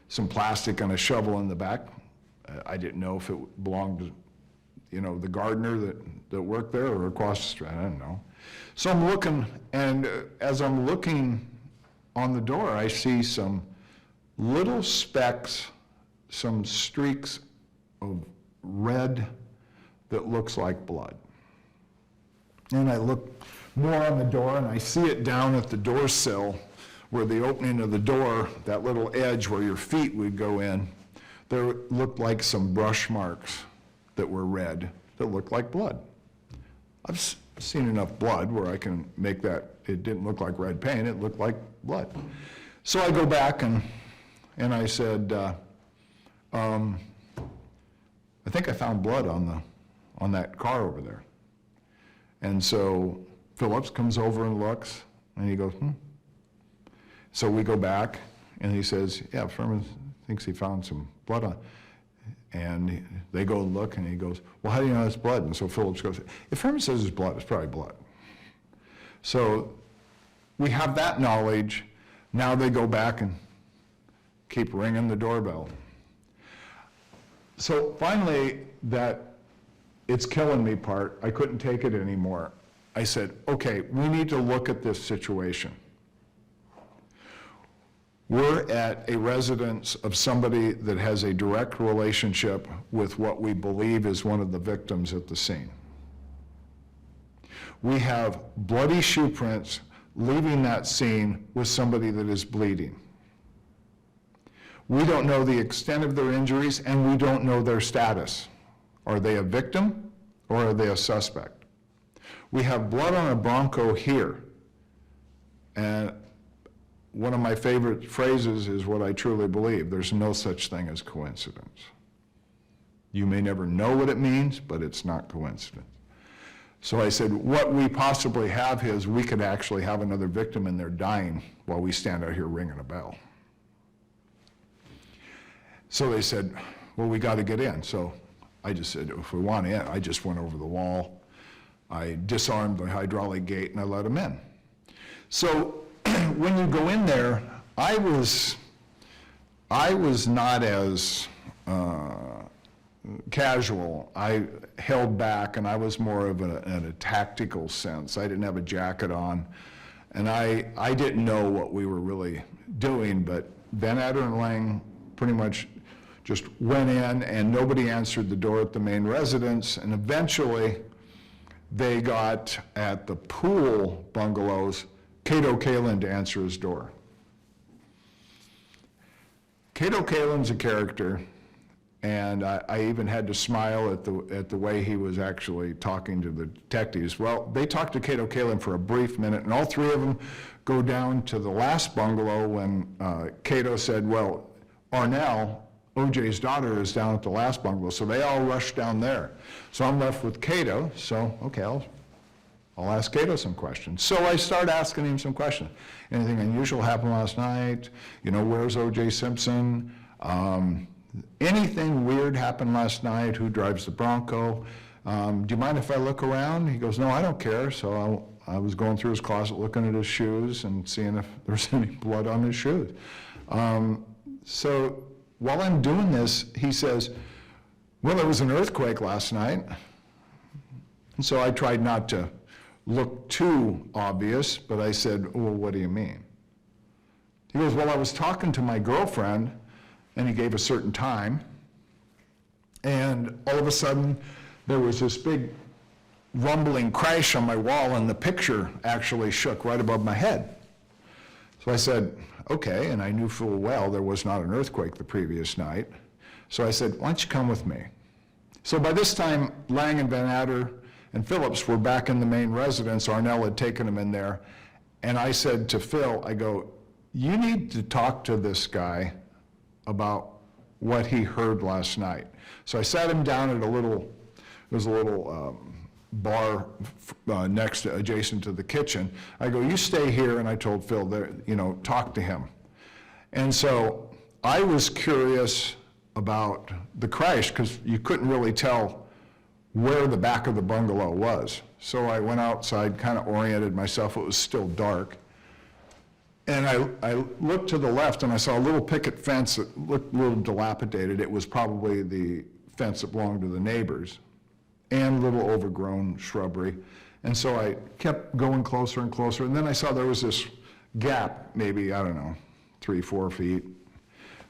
B: some plastic and a shovel in the back. I didn't know if it belonged to, you know, the gardener that worked there or across the street. I didn't know. So I'm looking, and as I'm looking on the door, I see some little specks, some streaks of red that looks like blood. And I look more on the door, and I see it down at the door sill where the opening of the door, that little edge where your feet would go in, there looked like some brush marks that were red that looked like blood. I've seen enough blood where I can make that, it didn't look like red paint, it looked like blood. So I go back and I said, I think I found blood on that car over there. And so Phillips comes over and looks, and he goes, So we go back, and he says, yeah, Fuhrman thinks he found some blood on. And they go and look, and he goes, well, how do you know it's blood? And so Phillips goes, if Fuhrman says it's blood, it's probably blood. So we have that knowledge. Now they go back and keep ringing the doorbell. So finally, that it's killing me part, I couldn't take it anymore. I said, okay, we need to look at this situation. We're at a residence of somebody that has a direct relationship with what we believe is one of the victims at the scene. We have bloody shoe prints leaving that scene with somebody that is bleeding. We don't know the extent of their injuries, and we don't know their status. Are they a victim or are they a suspect? We have blood on a Bronco here, and one of my favorite phrases is what I truly believe: there's no such thing as coincidence. You may never know what it means, but it's not coincidence. So I said, what we possibly have is we could actually have another victim and they're dying while we stand out here ringing a bell. So they said, well, we got to get in. So I just said, if we want in, I just went over the wall. I disarmed the hydraulic gate and I let them in. So when you go in there, I was not as casual. I held back, and I was more of in a tactical sense. I didn't have a jacket on, and I didn't know what we were really doing, but Van Adder and Lang pretty much just went in, and nobody answered the door at the main residence, and eventually they got at the pool bungalows, Cato Kalin to answer his door. Cato Kalin's a character, And I even had to smile at the way he was actually talking to the detectives. Well, they talked to Cato Kalin for a brief minute, and all three of them go down to the last bungalow when Cato said, well, Arnell, OJ's daughter, is down at the last bungalow. So they all rush down there. So I'm left with Cato, so okay, I'll ask Cato some questions. So I start asking him some questions. Anything unusual happened last night? You know, where's O.J. Simpson? Anything weird happened last night? Who drives the Bronco? Do you mind if I look around? He goes, no, I don't care. So I was going through his closet looking at his shoes and seeing if there's any blood on his shoes. So while I'm doing this, he says, well, there was an earthquake last night. And so I tried not to look too obvious, but I said, well, what do you mean? He goes, well, I was talking to my girlfriend, and he gave a certain time, and all of a sudden, there was this big rumbling crash on my wall, and the picture actually shook right above my head. So I said, okay, and I knew full well there was not an earthquake the previous night. So I said, why don't you come with me? So by this time, Lang and Van Adder and Phillips were back in the main residence. Arnell had taken them in there. And I said to Phil, I go, you need to talk to this guy about what he heard last night. So I sat him down at there's a little bar adjacent to the kitchen. I go, you stay here, and I told Phil, talk to him. And so I was curious about the crash, because you couldn't really tell where the back of the bungalow was. So I went outside, kind of oriented myself. It was still dark. And I looked to the left, and I saw a little picket fence that looked a little dilapidated. It was probably the fence that belonged to the neighbors, and a little overgrown shrubbery. And so I kept going closer and closer, and then I saw there was this gap, maybe, I don't know, 3-4 feet,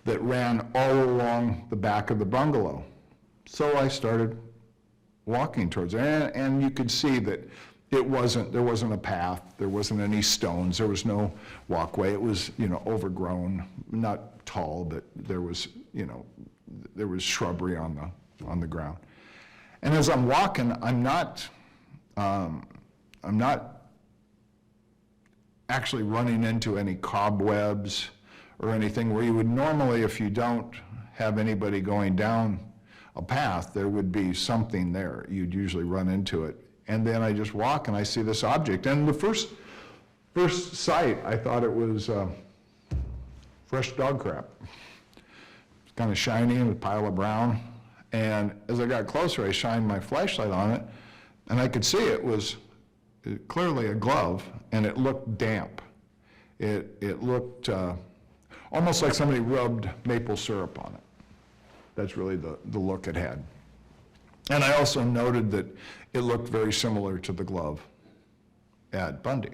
B: that ran all along the back of the bungalow. So I started walking towards it, and you could see that there wasn't a path, there wasn't any stones, there was no walkway. It was, overgrown, not tall, but there was shrubbery on the ground. And as I'm walking, I'm not actually running into any cobwebs or anything where you would normally, if you don't have anybody going down a path, there would be something there. You'd usually run into it. And then I just walk and I see this object. And the first sight, I thought it was fresh dog crap. It's kind of shiny with a pile of brown. And as I got closer, I shined my flashlight on it, and I could see it was clearly a glove, and it looked damp. It looked almost like somebody rubbed maple syrup on it. That's really the look it had. And I also noted that it looked very similar to the glove at Bundy.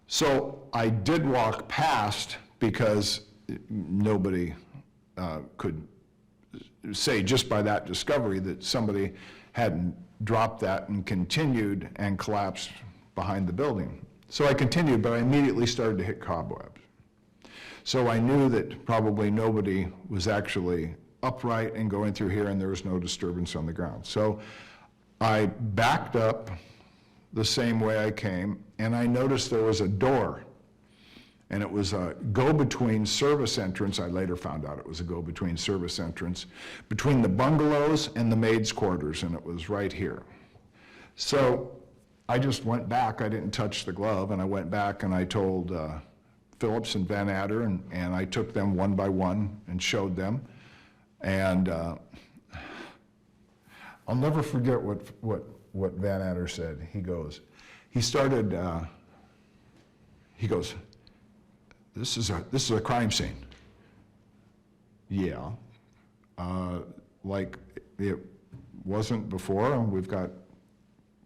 B: So I did walk past, because nobody could say just by that discovery that somebody hadn't dropped that and continued and collapsed behind the building. So I continued, but I immediately started to hit cobwebs. So I knew that probably nobody was actually upright and going through here, and there was no disturbance on the ground. So I backed up the same way I came, and I noticed there was a door, and it was a go-between service entrance. I later found out it was a go-between service entrance between the bungalows and the maids' quarters, and it was right here. So I just went back. I didn't touch the glove, and I went back and I told Phillips and Van Adder, and I took them one by one and showed them. And I'll never forget what Van Adder said. He goes, this is a crime scene. Yeah, like it wasn't before, and we've got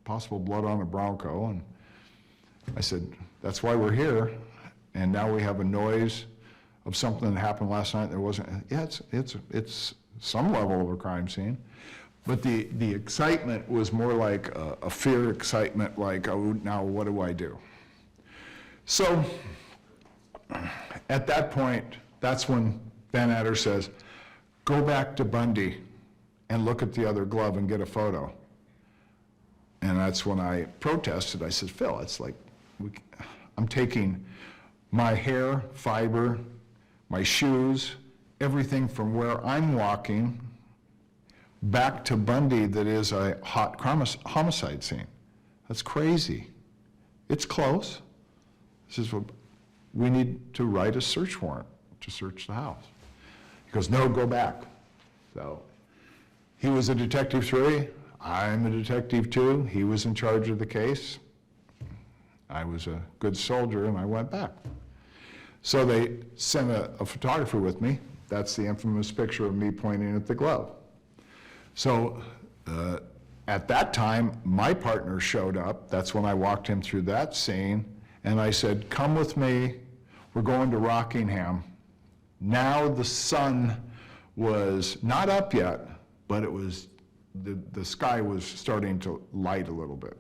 B: possible blood on a Bronco. And I said, that's why we're here. And now we have a noise of something that happened last night. There wasn't. Yeah, it's some level of a crime scene, but the excitement was more like a fear excitement, like, oh, now what do I do? So at that point, that's when Van Adder says, go back to Bundy and look at the other glove and get a photo. And that's when I protested. I said, Phil, it's like, I'm taking my hair, fiber, my shoes, everything from where I'm walking back to Bundy that is a hot homicide scene. That's crazy. It's close. This is what, we need to write a search warrant to search the house. He goes, no, go back. So he was a detective 3, I'm a detective 2. He was in charge of the case. I was a good soldier and I went back. So they sent a photographer with me. That's the infamous picture of me pointing at the glove. So at that time, my partner showed up. That's when I walked him through that scene. And I said, come with me. We're going to Rockingham. Now the sun was not up yet, but it was, the sky was starting to light a little bit.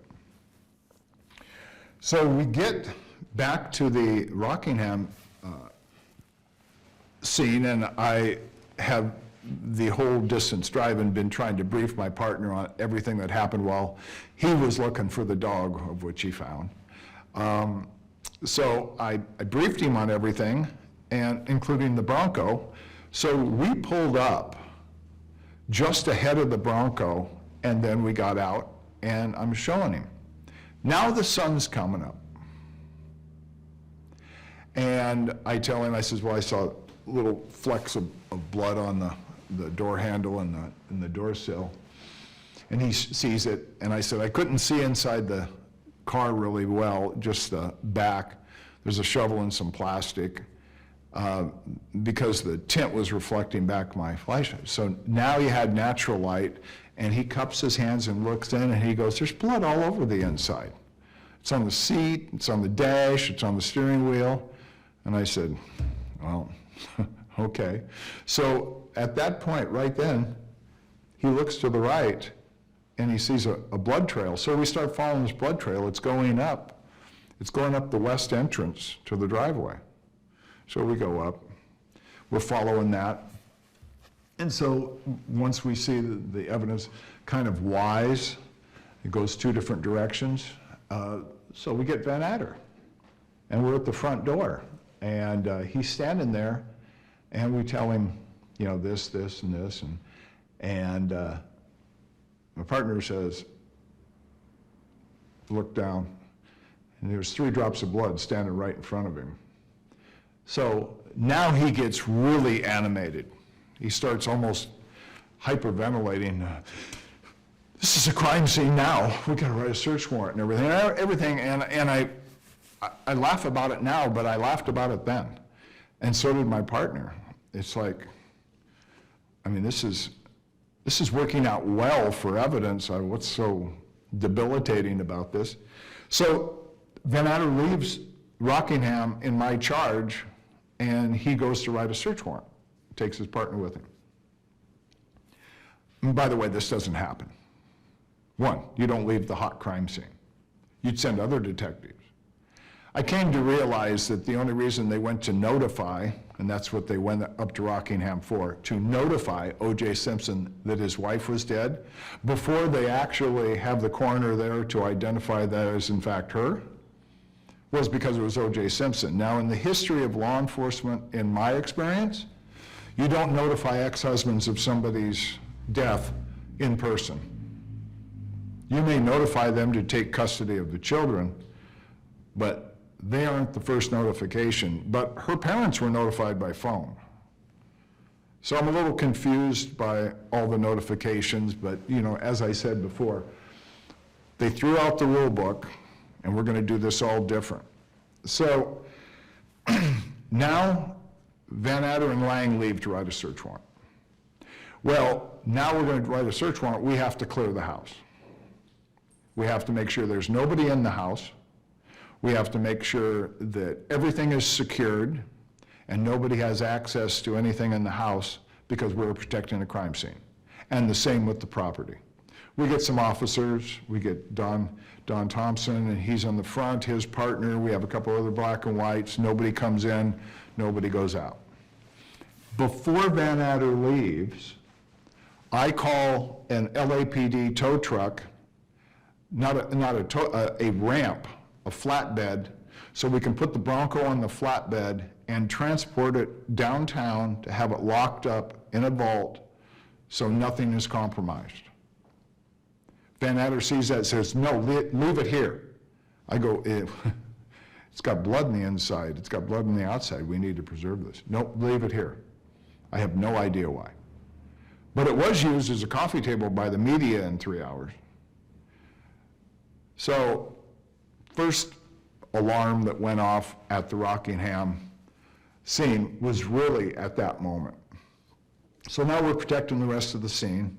B: So we get back to the Rockingham scene, and I have the whole distance drive and been trying to brief my partner on everything that happened while he was looking for the dog, of which he found. So I briefed him on everything, and including the Bronco. So we pulled up just ahead of the Bronco, and then we got out, and I'm showing him. Now the sun's coming up. And I tell him, I says, well, I saw little flecks of blood on the door handle and the door sill. And he sees it, and I said, I couldn't see inside the car really well, just the back. There's a shovel and some plastic because the tint was reflecting back my flashlight. So now he had natural light, and he cups his hands and looks in, and he goes, there's blood all over the inside. It's on the seat, it's on the dash, it's on the steering wheel. And I said, well, okay. So at that point, right then, he looks to the right, and he sees a blood trail. So we start following this blood trail. It's going up the west entrance to the driveway. So we go up, we're following that. And so once we see the evidence kind of wise, it goes 2 different directions. So we get Van Adder, and we're at the front door. And he's standing there, and we tell him, you know, this, and this. And my partner says, look down, and there's 3 drops of blood standing right in front of him. So now he gets really animated. He starts almost hyperventilating. This is a crime scene now. We gotta write a search warrant and everything. And I laugh about it now, but I laughed about it then. And so did my partner. It's like, I mean, this is working out well for evidence. What's so debilitating about this? So Van Adder leaves Rockingham in my charge, and he goes to write a search warrant, takes his partner with him. And by the way, this doesn't happen. 1, you don't leave the hot crime scene. You'd send other detectives. I came to realize that the only reason they went to notify, and that's what they went up to Rockingham for, to notify O.J. Simpson that his wife was dead, before they actually have the coroner there to identify that as in fact her, was because it was O.J. Simpson. Now, in the history of law enforcement, in my experience, you don't notify ex-husbands of somebody's death in person. You may notify them to take custody of the children, but they aren't the first notification. But her parents were notified by phone. So I'm a little confused by all the notifications, but you know, as I said before, they threw out the rule book, and we're going to do this all different. So now Van Adder and Lang leave to write a search warrant. Well, now we're going to write a search warrant. We have to clear the house. We have to make sure there's nobody in the house. We have to make sure that everything is secured and nobody has access to anything in the house because we're protecting a crime scene. And the same with the property. We get some officers. We get Don Thompson, and he's on the front, his partner. We have a couple other black and whites. Nobody comes in, nobody goes out. Before Van Adder leaves, I call an LAPD tow truck, a ramp, a flatbed, so we can put the Bronco on the flatbed and transport it downtown to have it locked up in a vault so nothing is compromised. Van Adder sees that and says, no, leave it here. I go, it's got blood in the inside, it's got blood on the outside, we need to preserve this. Nope, leave it here. I have no idea why. But it was used as a coffee table by the media in 3 hours. So, first alarm that went off at the Rockingham scene was really at that moment. So now we're protecting the rest of the scene.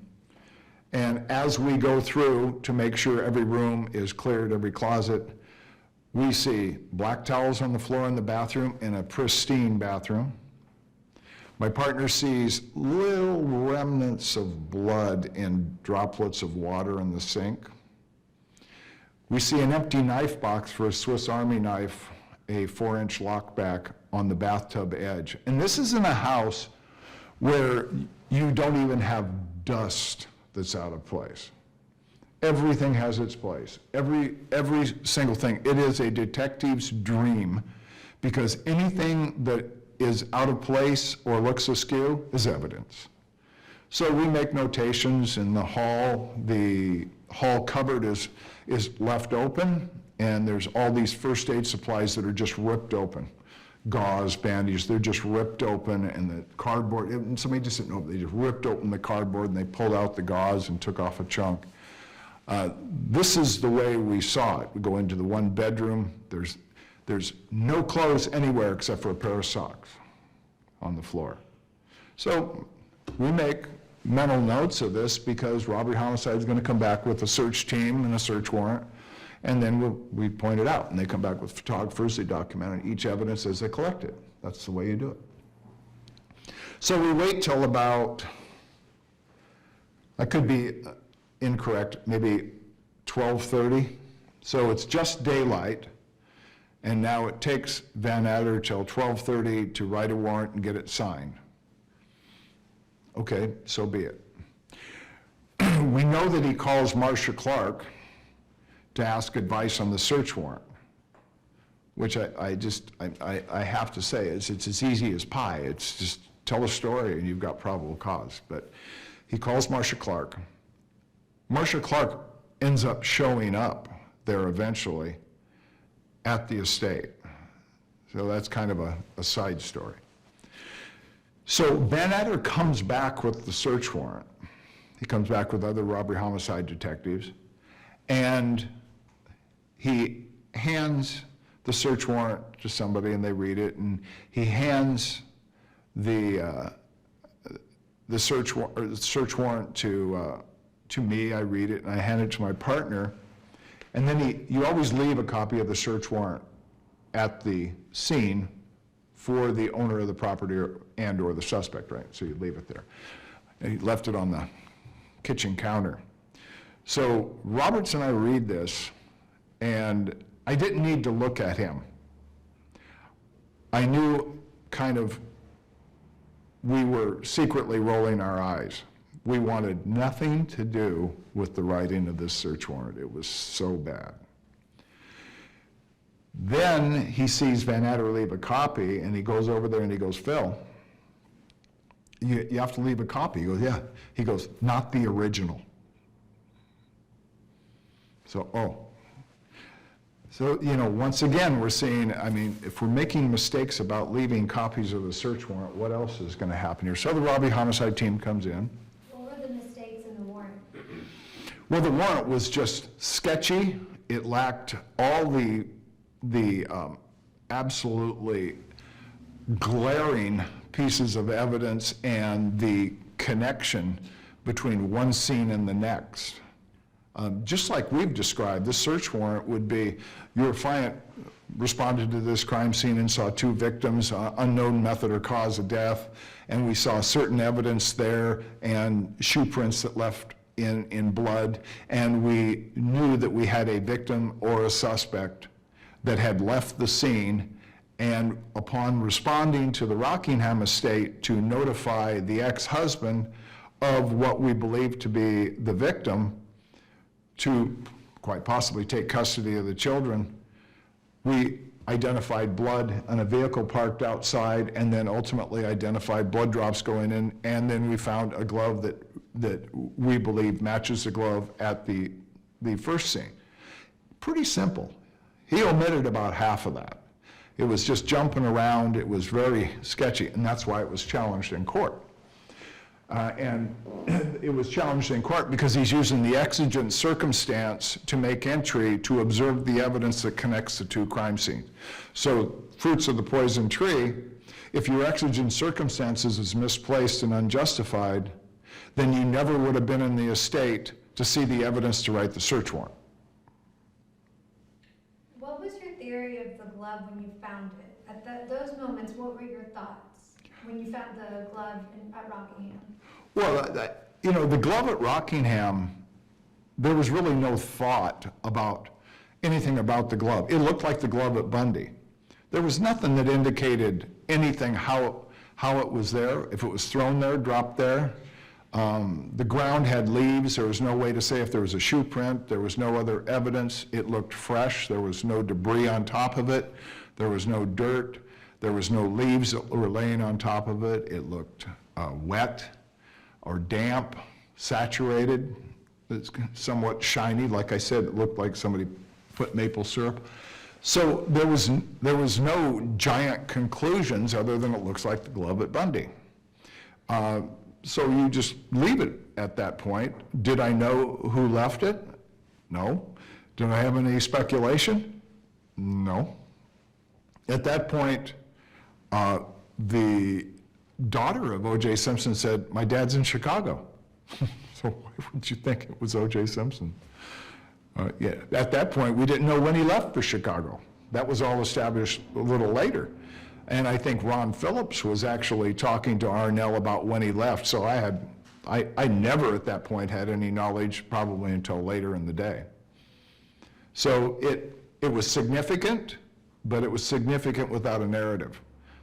B: And as we go through to make sure every room is cleared, every closet, we see black towels on the floor in the bathroom, in a pristine bathroom. My partner sees little remnants of blood in droplets of water in the sink. We see an empty knife box for a Swiss Army knife, a 4-inch lockback on the bathtub edge. And this is in a house where you don't even have dust that's out of place. Everything has its place. Every single thing. It is a detective's dream, because anything that is out of place or looks askew is evidence. So we make notations in the hall. The hall cupboard is left open, and there's all these first aid supplies that are just ripped open. Gauze, bandages, they're just ripped open, and the cardboard, and somebody just didn't know, they just ripped open the cardboard and they pulled out the gauze and took off a chunk. This is the way we saw it. We go into the one bedroom, there's no clothes anywhere except for a pair of socks on the floor. So we make mental notes of this because robbery homicide is going to come back with a search team and a search warrant, and then we point it out, and they come back with photographers, they document each evidence as they collect it. That's the way you do it. So we wait till about, I could be incorrect, maybe 12:30. So it's just daylight, and now it takes Van Adder till 12:30 to write a warrant and get it signed. Okay, so be it. We know that he calls Marsha Clark to ask advice on the search warrant, which I have to say, it's as easy as pie. It's just tell a story and you've got probable cause. But he calls Marsha Clark. Marsha Clark ends up showing up there eventually at the estate. So that's kind of a side story. So Van Adder comes back with the search warrant. He comes back with other robbery homicide detectives, and he hands the search warrant to somebody and they read it, and he hands the search warrant to me. I read it and I hand it to my partner, and then you always leave a copy of the search warrant at the scene for the owner of the property or the suspect, right? So you leave it there. And he left it on the kitchen counter. So Roberts and I read this, and I didn't need to look at him. I knew kind of we were secretly rolling our eyes. We wanted nothing to do with the writing of this search warrant. It was so bad. Then he sees Van Adder leave a copy, and he goes over there and he goes, Phil, you have to leave a copy. He goes, yeah. He goes, not the original. So, So, once again, we're seeing, if we're making mistakes about leaving copies of the search warrant, what else is going to happen here? So the robbery homicide team comes in.
A: What were the mistakes in the warrant?
B: Well, the warrant was just sketchy. It lacked all the absolutely glaring pieces of evidence and the connection between one scene and the next. Just like we've described, the search warrant would be, your client responded to this crime scene and saw 2 victims, unknown method or cause of death, and we saw certain evidence there and shoe prints that left in blood, and we knew that we had a victim or a suspect that had left the scene And upon responding to the Rockingham estate to notify the ex-husband of what we believe to be the victim, to quite possibly take custody of the children, we identified blood on a vehicle parked outside, and then ultimately identified blood drops going in, and then we found a glove that we believe matches the glove at the first scene. Pretty simple. He omitted about half of that. It was just jumping around, it was very sketchy, and that's why it was challenged in court. And it was challenged in court because he's using the exigent circumstance to make entry to observe the evidence that connects the two crime scenes. So, fruits of the poison tree, if your exigent circumstances is misplaced and unjustified, then you never would have been in the estate to see the evidence to write the search warrant.
A: What was your theory of the glove when you found it? At those moments, what were your thoughts when you found the glove at Rockingham?
B: Well, the glove at Rockingham, there was really no thought about anything about the glove. It looked like the glove at Bundy. There was nothing that indicated anything how it was there, if it was thrown there, dropped there. The ground had leaves. There was no way to say if there was a shoe print. There was no other evidence. It looked fresh. There was no debris on top of it. There was no dirt. There was no leaves that were laying on top of it. It looked wet or damp, saturated. It's somewhat shiny. Like I said, it looked like somebody put maple syrup. So there was no giant conclusions other than it looks like the glove at Bundy. So you just leave it at that point. Did I know who left it? No. Did I have any speculation? No. At that point, the daughter of O.J. Simpson said, "My dad's in Chicago." So why would you think it was O.J. Simpson? Yeah. At that point, we didn't know when he left for Chicago. That was all established a little later. And I think Ron Phillips was actually talking to Arnell about when he left, so I never at that point had any knowledge, probably until later in the day. So it was significant, but it was significant without a narrative.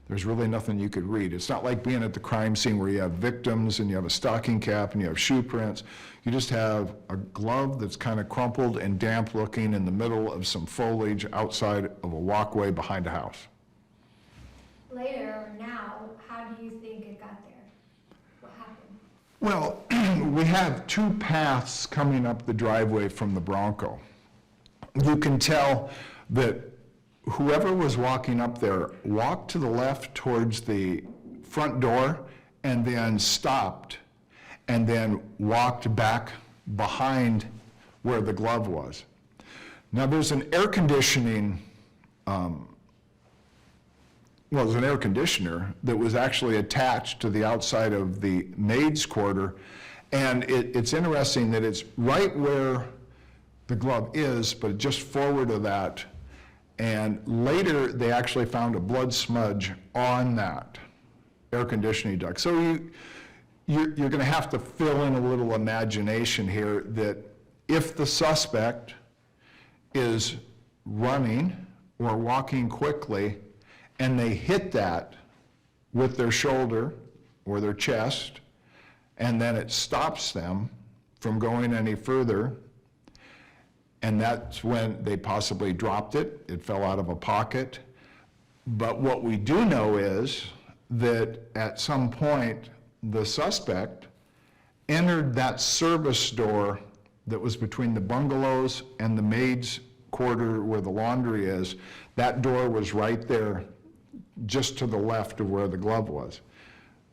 B: There's really nothing you could read. It's not like being at the crime scene where you have victims and you have a stocking cap and you have shoe prints. You just have a glove that's kind of crumpled and damp looking in the middle of some foliage outside of a walkway behind a house.
A: Later, or now, how do you think it got there? What happened?
B: Well, we have two paths coming up the driveway from the Bronco. You can tell that whoever was walking up there walked to the left towards the front door and then stopped and then walked back behind where the glove was. Now there's an air conditioning, there's an air conditioner that was actually attached to the outside of the maid's quarter, and it's interesting that it's right where the glove is, but just forward of that. And later, they actually found a blood smudge on that air conditioning duct. So you're going to have to fill in a little imagination here that if the suspect is running or walking quickly and they hit that with their shoulder or their chest, and then it stops them from going any further, and that's when they possibly dropped it. It fell out of a pocket. But what we do know is that at some point, the suspect entered that service door that was between the bungalows and the maid's quarter where the laundry is. That door was right there, just to the left of where the glove was.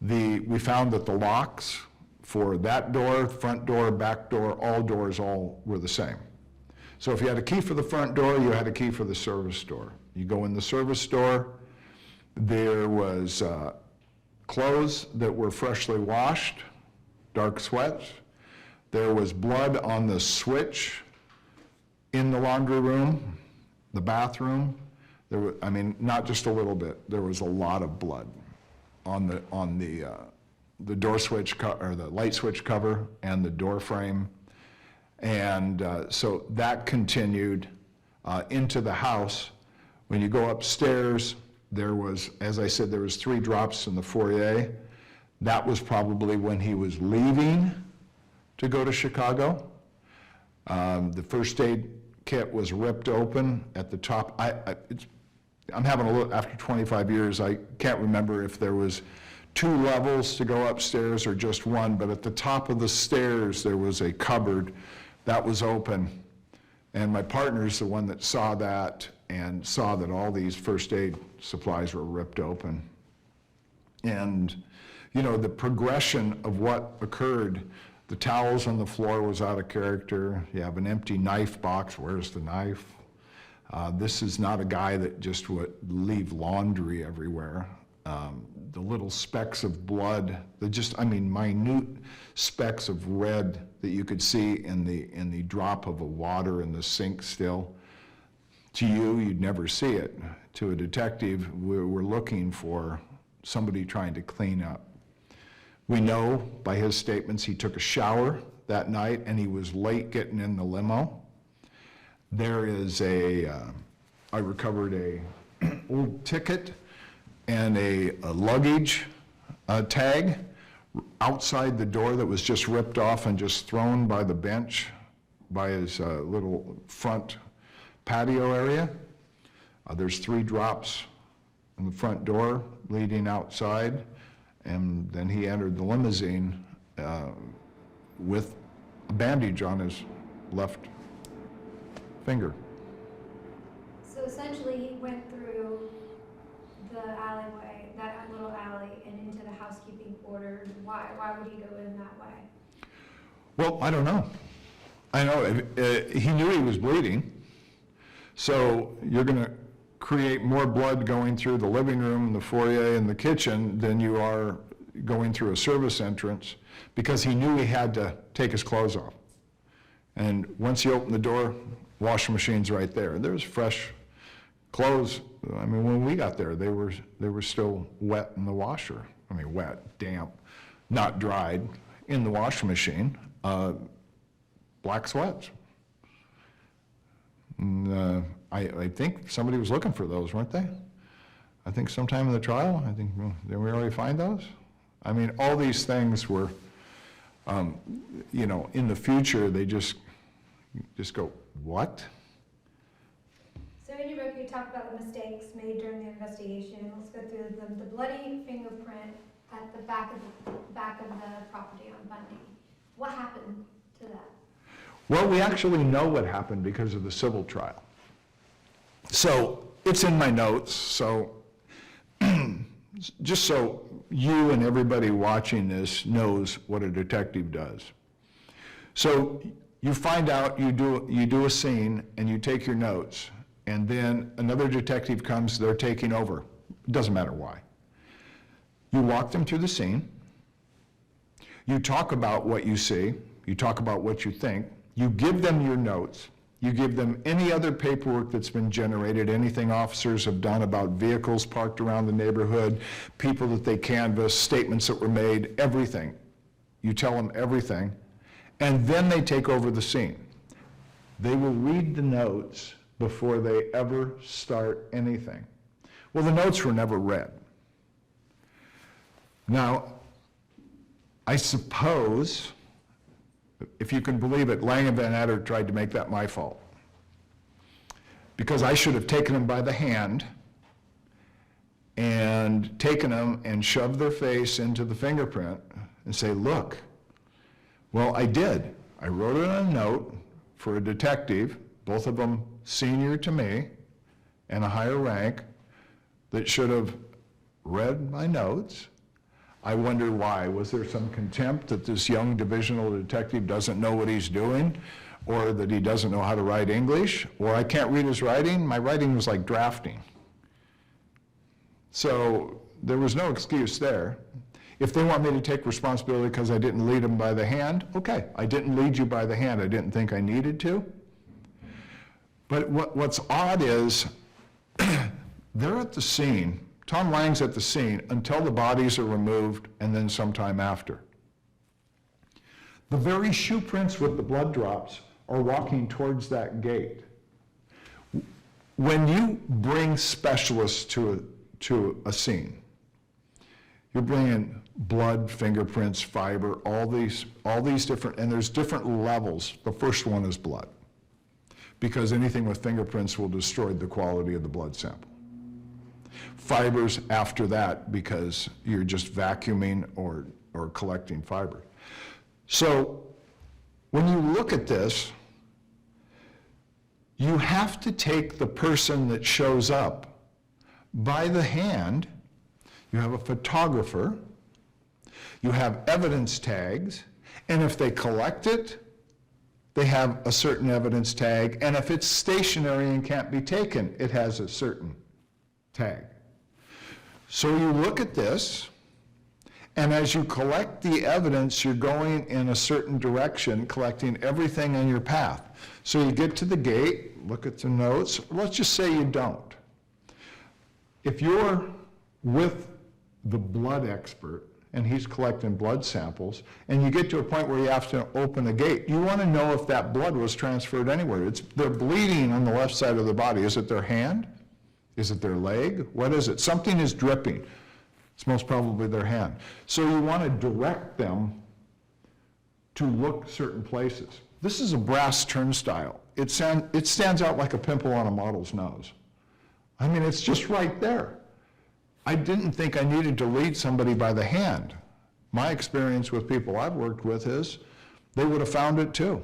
B: We found that the locks for that door, front door, back door, all were the same. So if you had a key for the front door, you had a key for the service door. You go in the service door, there was clothes that were freshly washed, dark sweats. There was blood on the switch in the laundry room, the bathroom. There was, not just a little bit, there was a lot of blood on the door switch or the light switch cover and the door frame. And so that continued into the house. When you go upstairs, there was, as I said, there was 3 drops in the foyer. That was probably when he was leaving to go to Chicago. The first aid kit was ripped open at the top. I'm having a look, after 25 years, I can't remember if there was 2 levels to go upstairs or just 1, but at the top of the stairs, there was a cupboard that was open. And my partner's the one that saw that and saw that all these first aid supplies were ripped open. And, you know, the progression of what occurred, the towels on the floor was out of character. You have an empty knife box. Where's the knife? This is not a guy that just would leave laundry everywhere. The little specks of blood, minute specks of red that you could see in the drop of a water in the sink still. To you, you'd never see it. To a detective, we're looking for somebody trying to clean up. We know by his statements he took a shower that night and he was late getting in the limo. There is I recovered a old ticket and a luggage tag outside the door that was just ripped off and just thrown by the bench by his little front patio area. There's 3 drops in the front door leading outside, and then he entered the limousine with a bandage on his left finger.
A: So essentially, he went through the alleyway, that little alley, and into the housekeeping quarters. Why would he go in that way?
B: Well, I don't know. I know he knew he was bleeding, so you're going to create more blood going through the living room, the foyer, and the kitchen than you are going through a service entrance, because he knew he had to take his clothes off. And once you open the door, washing machine's right there. There's fresh clothes. I mean, when we got there, they were still wet in the washer. I mean, wet, damp, not dried, in the washing machine. Black sweats. And, I think somebody was looking for those, weren't they? I think sometime in the trial, did we already find those? I mean, all these things were, you know, in the future, they just go, what?
A: So in your book, you talk about the mistakes made during the investigation. Let's go through them. The bloody fingerprint at the back of the property on Bundy. What happened to that?
B: Well, we actually know what happened because of the civil trial. So it's in my notes, so just so you and everybody watching this knows what a detective does. So you find out, you do a scene, and you take your notes, and then another detective comes, they're taking over. It doesn't matter why. You walk them through the scene, you talk about what you see, you talk about what you think, you give them your notes, you give them any other paperwork that's been generated, anything officers have done about vehicles parked around the neighborhood, people that they canvassed, statements that were made, everything. You tell them everything, and then they take over the scene. They will read the notes before they ever start anything. Well, the notes were never read. Now, I suppose, if you can believe it, Lang and Van Adder tried to make that my fault. Because I should have taken them by the hand and taken them and shoved their face into the fingerprint and say, look, well, I did. I wrote it on a note for a detective, both of them senior to me and a higher rank, that should have read my notes. I wonder why. Was there some contempt that this young divisional detective doesn't know what he's doing, or that he doesn't know how to write English, or I can't read his writing? My writing was like drafting. So there was no excuse there. If they want me to take responsibility because I didn't lead them by the hand, okay, I didn't lead you by the hand. I didn't think I needed to. But what's odd is they're at the scene. Tom Lang's at the scene until the bodies are removed and then sometime after. The very shoe prints with the blood drops are walking towards that gate. When you bring specialists to to a scene. You're bringing blood, fingerprints, fiber, all these different, and there's different levels. The first one is blood, because anything with fingerprints will destroy the quality of the blood sample. Fibers after that, because you're just vacuuming or collecting fiber. So when you look at this, you have to take the person that shows up by the hand. You have a photographer, you have evidence tags, and if they collect it, they have a certain evidence tag, and if it's stationary and can't be taken, it has a certain tag. So you look at this, and as you collect the evidence, you're going in a certain direction, collecting everything in your path. So you get to the gate, look at the notes. Let's just say you don't. If you're with the blood expert, and he's collecting blood samples, and you get to a point where you have to open the gate, you want to know if that blood was transferred anywhere. They're bleeding on the left side of the body. Is it their hand? Is it their leg? What is it? Something is dripping. It's most probably their hand. So you want to direct them to look certain places. This is a brass turnstile. It stands out like a pimple on a model's nose. I mean, it's just right there. I didn't think I needed to lead somebody by the hand. My experience with people I've worked with is they would have found it too.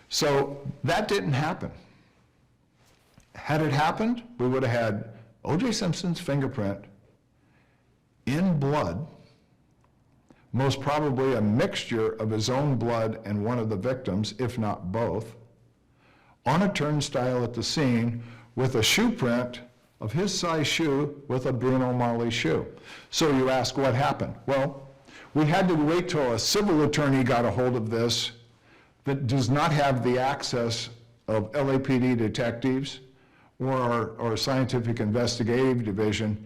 B: So that didn't happen. Had it happened, we would have had O.J. Simpson's fingerprint in blood, most probably a mixture of his own blood and one of the victims, if not both, on a turnstile at the scene with a shoe print of his size shoe with a Bruno Magli shoe. So you ask, what happened? Well, we had to wait till a civil attorney got a hold of this that does not have the access of LAPD detectives or our scientific investigative division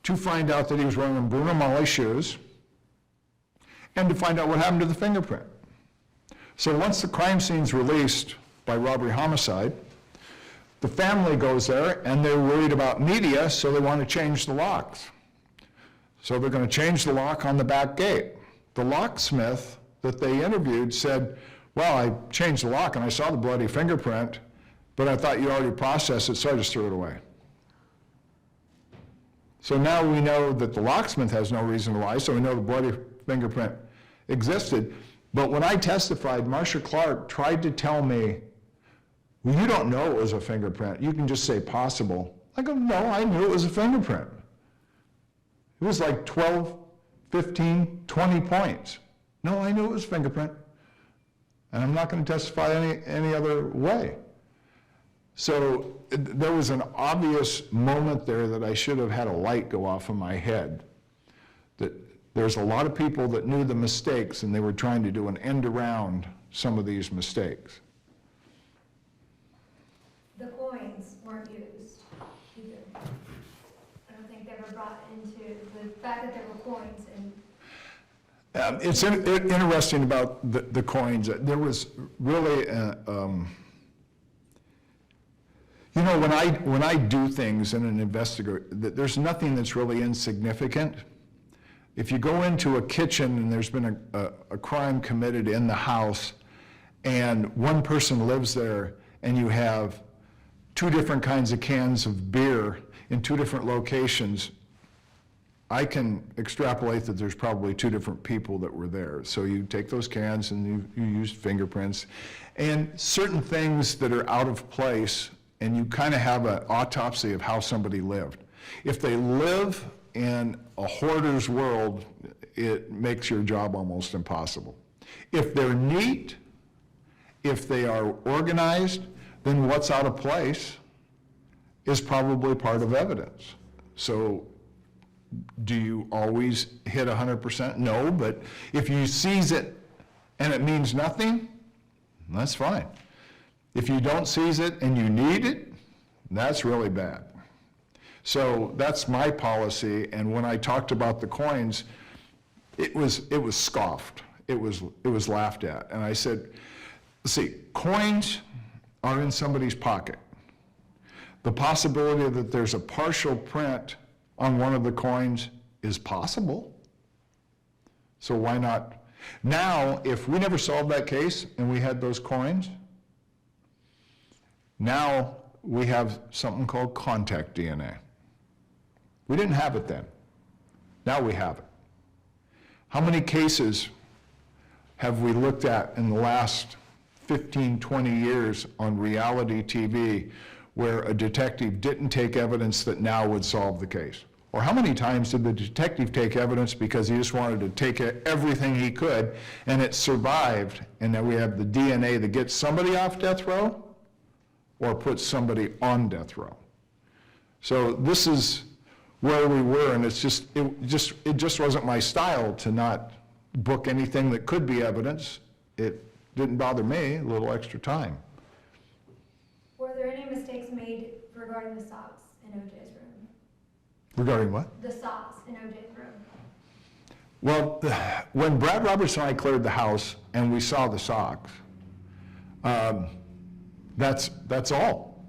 B: to find out that he was wearing Bruno Magli shoes and to find out what happened to the fingerprint. So once the crime scene's released by robbery homicide, the family goes there and they're worried about media, so they want to change the locks. So they're going to change the lock on the back gate. The locksmith that they interviewed said, well, I changed the lock and I saw the bloody fingerprint, but I thought you already processed it, so I just threw it away. So now we know that the locksmith has no reason to lie, so we know the bloody fingerprint existed. But when I testified, Marsha Clark tried to tell me, well, you don't know it was a fingerprint. You can just say possible. I go, no, I knew it was a fingerprint. It was like 12, 15, 20 points. No, I knew it was a fingerprint. And I'm not going to testify any other way. So there was an obvious moment there that I should have had a light go off in my head. That there's a lot of people that knew the mistakes and they were trying to do an end around some of these mistakes.
A: The coins weren't used either. I don't think they were brought into the fact that there were coins and.
B: It's interesting about the coins. There was really, you know, when I do things in an investigation, there's nothing that's really insignificant. If you go into a kitchen and there's been a crime committed in the house and one person lives there and you have 2 different kinds of cans of beer in 2 different locations, I can extrapolate that there's probably 2 different people that were there. So you take those cans and you use fingerprints and certain things that are out of place, and you kind of have an autopsy of how somebody lived. If they live in a hoarder's world, it makes your job almost impossible. If they're neat, if they are organized, then what's out of place is probably part of evidence. So do you always hit 100%? No, but if you seize it and it means nothing, that's fine. If you don't seize it and you need it, that's really bad. So that's my policy, and when I talked about the coins, it was scoffed. It was laughed at. And I said, see, coins are in somebody's pocket. The possibility that there's a partial print on one of the coins is possible. So why not? Now, if we never solved that case and we had those coins, now we have something called contact DNA. We didn't have it then. Now we have it. How many cases have we looked at in the last 15, 20 years on reality TV where a detective didn't take evidence that now would solve the case? Or how many times did the detective take evidence because he just wanted to take everything he could and it survived, and then we have the DNA that gets somebody off death row or puts somebody on death row? So this is where we were, and it just wasn't my style to not book anything that could be evidence. It didn't bother me, a little extra time.
A: Were there any mistakes made regarding the socks in OJ's room?
B: Regarding what?
A: The socks in OJ's room.
B: Well, when Brad Roberts and I cleared the house and we saw the socks, that's all.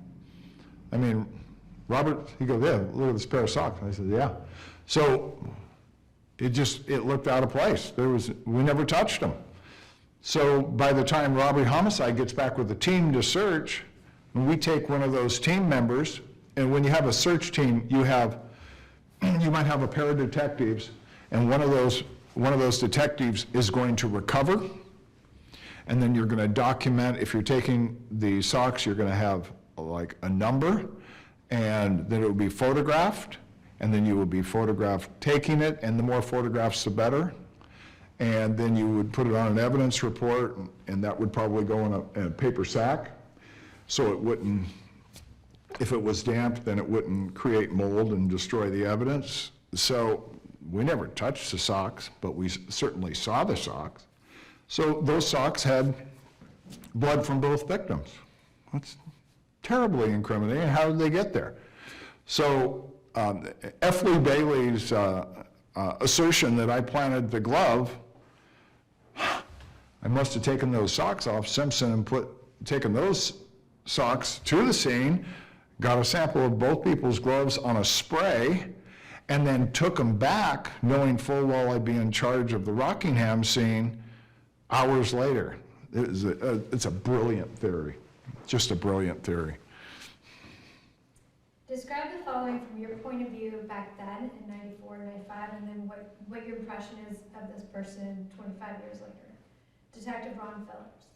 B: I mean, Robert, he goes, yeah, look at this pair of socks. I said, yeah. So it looked out of place. We never touched them. So by the time robbery homicide gets back with the team to search, and we take one of those team members, and when you have a search team, you might have a pair of detectives, and one of those detectives is going to recover, and then you're going to document. If you're taking the socks, you're going to have like a number, and then it will be photographed, and then you will be photographed taking it, and the more photographs, the better. And then you would put it on an evidence report, and that would probably go in a paper sack, so it wouldn't, if it was damp, then it wouldn't create mold and destroy the evidence. So we never touched the socks, but we certainly saw the socks. So those socks had blood from both victims. That's terribly incriminating. How did they get there? So F. Lee Bailey's assertion that I planted the glove, I must have taken those socks off Simpson and taken those socks to the scene, got a sample of both people's gloves on a spray, and then took them back, knowing full well I'd be in charge of the Rockingham scene hours later. It's a brilliant theory, just a brilliant theory.
A: Describe the following from your point of view back then in 94, 95, and then what your impression is of this person 25 years later. Detective Ron Phillips.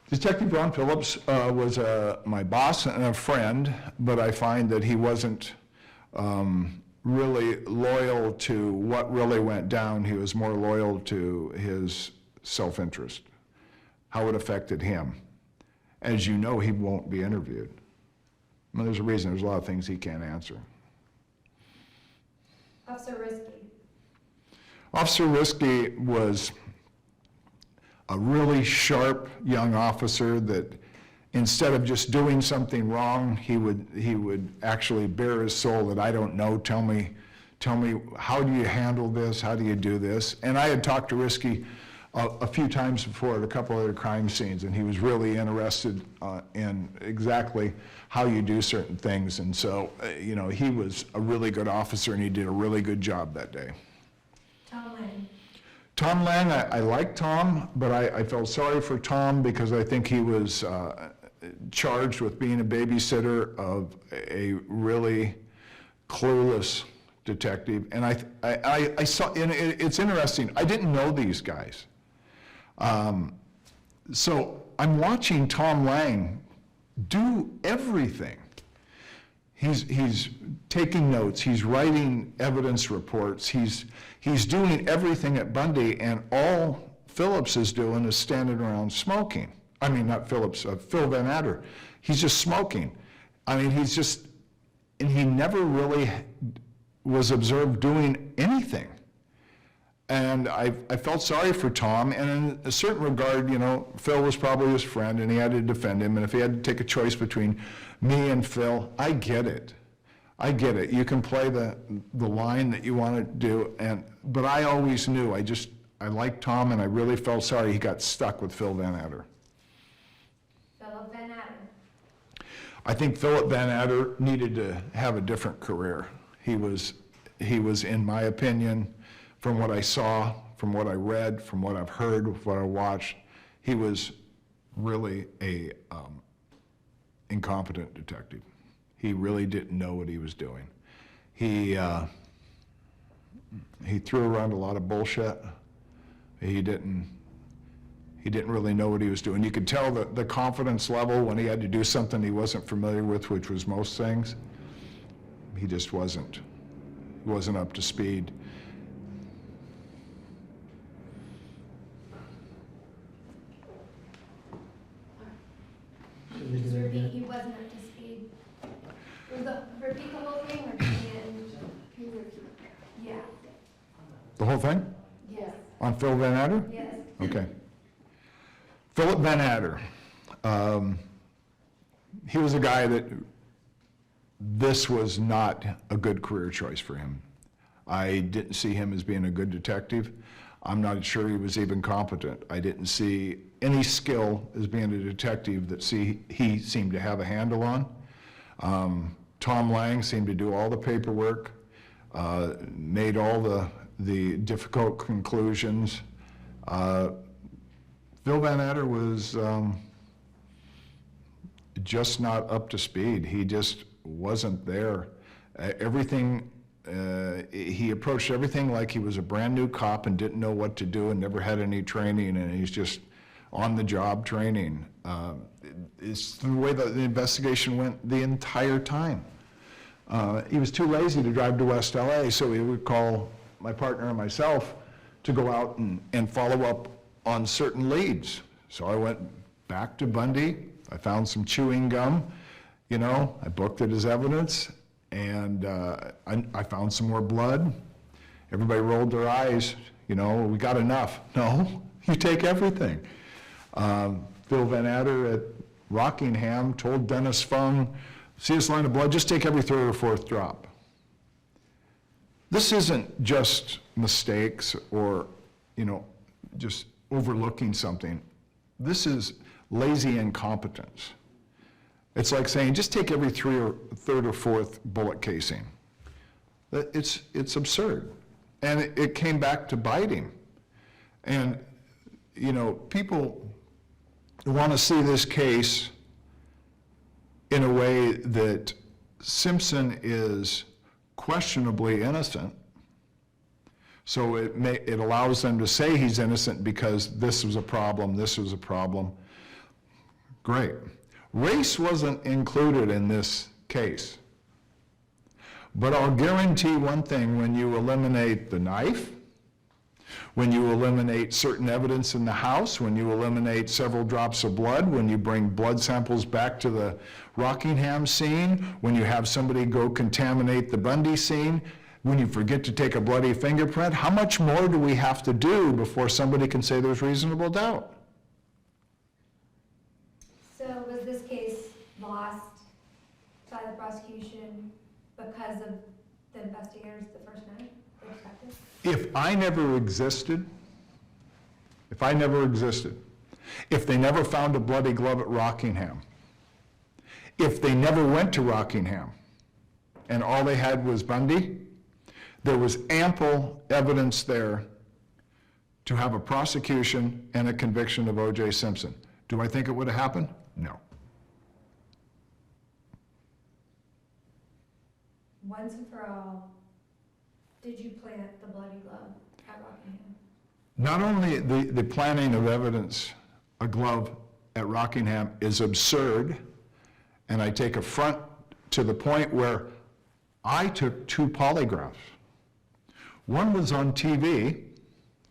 B: Detective Ron Phillips was my boss and a friend, but I find that he wasn't really loyal to what really went down. He was more loyal to his self-interest, how it affected him. As you know, he won't be interviewed. I mean, there's a reason, there's a lot of things he can't answer.
A: Officer Risky.
B: Officer Risky was a really sharp young officer that instead of just doing something wrong, he would actually bare his soul that I don't know, tell me, how do you handle this? How do you do this? And I had talked to Risky a few times before at a couple other crime scenes, and he was really interested in exactly how you do certain things. And so, you know, he was a really good officer, and he did a really good job that day.
A: Tom Lang.
B: Tom Lang, I like Tom, but I felt sorry for Tom because I think he was charged with being a babysitter of a really clueless detective. And I saw, and it's interesting, I didn't know these guys. So I'm watching Tom Lang do everything. He's taking notes, he's writing evidence reports, he's doing everything at Bundy, and all Phillips is doing is standing around smoking. I mean, not Phillips, Phil Van Adder. He's just smoking. I mean, and he never really was observed doing anything. And I felt sorry for Tom, and in a certain regard, you know, Phil was probably his friend, and he had to defend him, and if he had to take a choice between me and Phil, I get it. I get it. You can play the line that you want to do, but I always knew, I liked Tom, and I really felt sorry he got stuck with Phil Van Adder.
A: Philip Van Adder.
B: I think Philip Van Adder needed to have a different career. He was, in my opinion, from what I saw, from what I read, from what I've heard, what I watched, he was really a incompetent detective. He really didn't know what he was doing. He threw around a lot of bullshit. He didn't really know what he was doing. You could tell the confidence level when he had to do something he wasn't familiar with, which was most things. He just wasn't up to speed.
C: Should we do
A: Just
C: that
A: repeat,
C: again?
A: he wasn't up to speed. Repeat the whole thing, or can you, yeah,
B: The whole thing?
A: yes,
B: On Phil Van Adder?
A: yes.
B: Okay. Philip Van Adder. He was a guy that this was not a good career choice for him. I didn't see him as being a good detective. I'm not sure he was even competent. I didn't see any skill as being a detective that he seemed to have a handle on. Tom Lang seemed to do all the paperwork, made all the difficult conclusions. Phil Van Adder was just not up to speed. He just wasn't there. He approached everything like he was a brand new cop and didn't know what to do and never had any training, and he's just on the job training. It's the way that the investigation went the entire time. He was too lazy to drive to West LA, so he would call my partner and myself to go out and follow up on certain leads. So I went back to Bundy. I found some chewing gum, I booked it as evidence, and I found some more blood. Everybody rolled their eyes, we got enough. No, you take everything. Phil Van Adder at Rockingham told Dennis Fung, see this line of blood, just take every third or fourth drop. This isn't just mistakes or, just overlooking something. This is lazy incompetence. It's like saying, just take every third or fourth bullet casing. It's absurd. And it came back to bite him. And, people want to see this case in a way that Simpson is questionably innocent. So it allows them to say he's innocent because this was a problem, this was a problem. Great. Race wasn't included in this case. But I'll guarantee one thing, when you eliminate the knife, when you eliminate certain evidence in the house, when you eliminate several drops of blood, when you bring blood samples back to the Rockingham scene, when you have somebody go contaminate the Bundy scene, when you forget to take a bloody fingerprint, how much more do we have to do before somebody can say there's reasonable doubt?
A: So was this case lost by the prosecution because of the investigators the first night, the detectives?
B: If I never existed, if they never found a bloody glove at Rockingham, if they never went to Rockingham, and all they had was Bundy, there was ample evidence there to have a prosecution and a conviction of O.J. Simpson. Do I think it would have happened? No.
A: Once and for all, did you plant the bloody glove at Rockingham?
B: Not only the planting of evidence, a glove at Rockingham is absurd, and I take affront to the point where I took 2 polygraphs. One was on TV,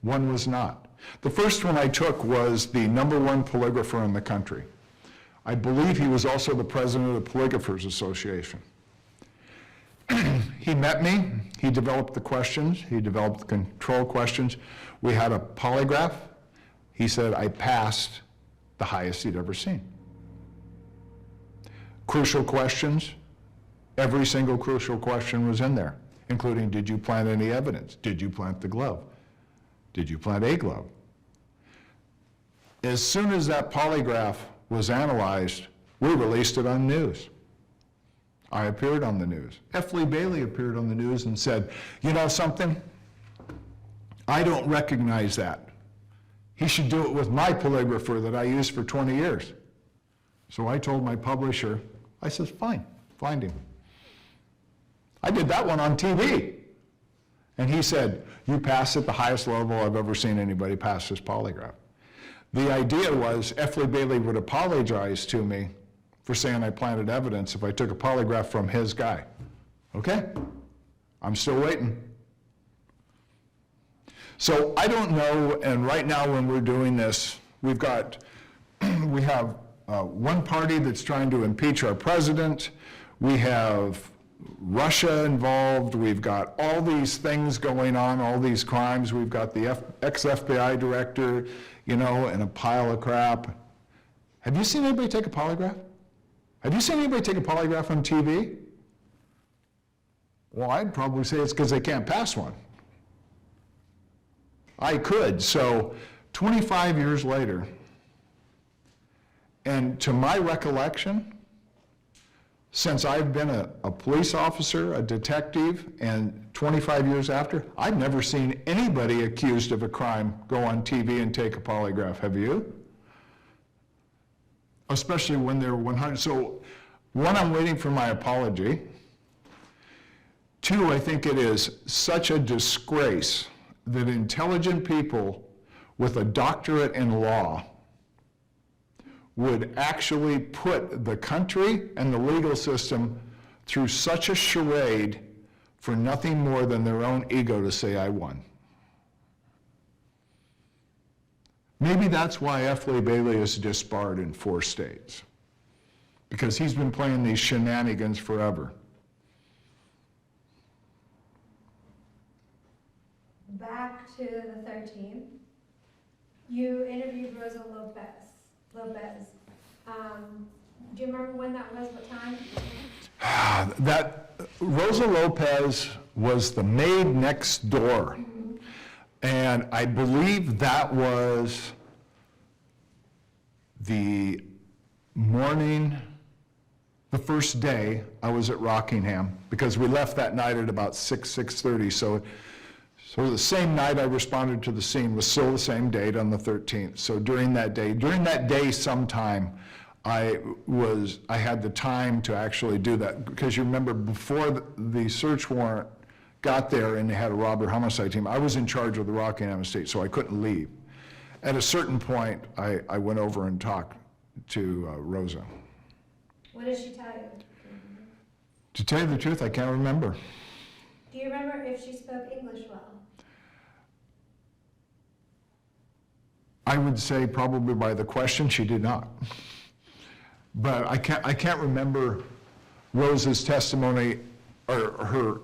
B: one was not. The first one I took was the #1 polygrapher in the country. I believe he was also the president of the Polygraphers Association. He met me, he developed the questions, he developed the control questions. We had a polygraph. He said I passed the highest he'd ever seen. Crucial questions, every single crucial question was in there, including, did you plant any evidence? Did you plant the glove? Did you plant a glove? As soon as that polygraph was analyzed, we released it on news. I appeared on the news. F. Lee Bailey appeared on the news and said, you know something? I don't recognize that. He should do it with my polygrapher that I used for 20 years. So I told my publisher, I says, fine, find him. I did that one on TV. And he said, you passed at the highest level I've ever seen anybody pass this polygraph. The idea was F. Lee Bailey would apologize to me for saying I planted evidence if I took a polygraph from his guy. Okay, I'm still waiting. So I don't know, and right now when we're doing this, we have one party that's trying to impeach our president. We have Russia involved. We've got all these things going on, all these crimes. We've got the ex-FBI director, you know, and a pile of crap. Have you seen anybody take a polygraph? Have you seen anybody take a polygraph on TV? Well, I'd probably say it's because they can't pass one. I could. So 25 years later, and to my recollection, since I've been a police officer, a detective, and 25 years after, I've never seen anybody accused of a crime go on TV and take a polygraph. Have you? Especially when they're 100. So, one, I'm waiting for my apology. Two, I think it is such a disgrace that intelligent people with a doctorate in law would actually put the country and the legal system through such a charade for nothing more than their own ego to say, I won. Maybe that's why F. Lee Bailey is disbarred in 4 states, because he's been playing these shenanigans forever.
A: Back to the 13th, you interviewed Rosa Lopez. Do you remember when that was, what time?
B: Rosa Lopez was the maid next door.
A: Mm-hmm.
B: And I believe that was the morning, the first day I was at Rockingham, because we left that night at about 6:30. So the same night I responded to the scene was still the same date on the 13th. So during that day sometime, I had the time to actually do that. Because you remember, before the search warrant got there and they had a robbery homicide team, I was in charge of the Rockingham estate, so I couldn't leave. At a certain point, I went over and talked to Rosa.
A: What did she tell you?
B: To tell you the truth, I can't remember.
A: Do you remember if she spoke English well?
B: I would say probably by the question, she did not. But I can't remember Rosa's testimony or her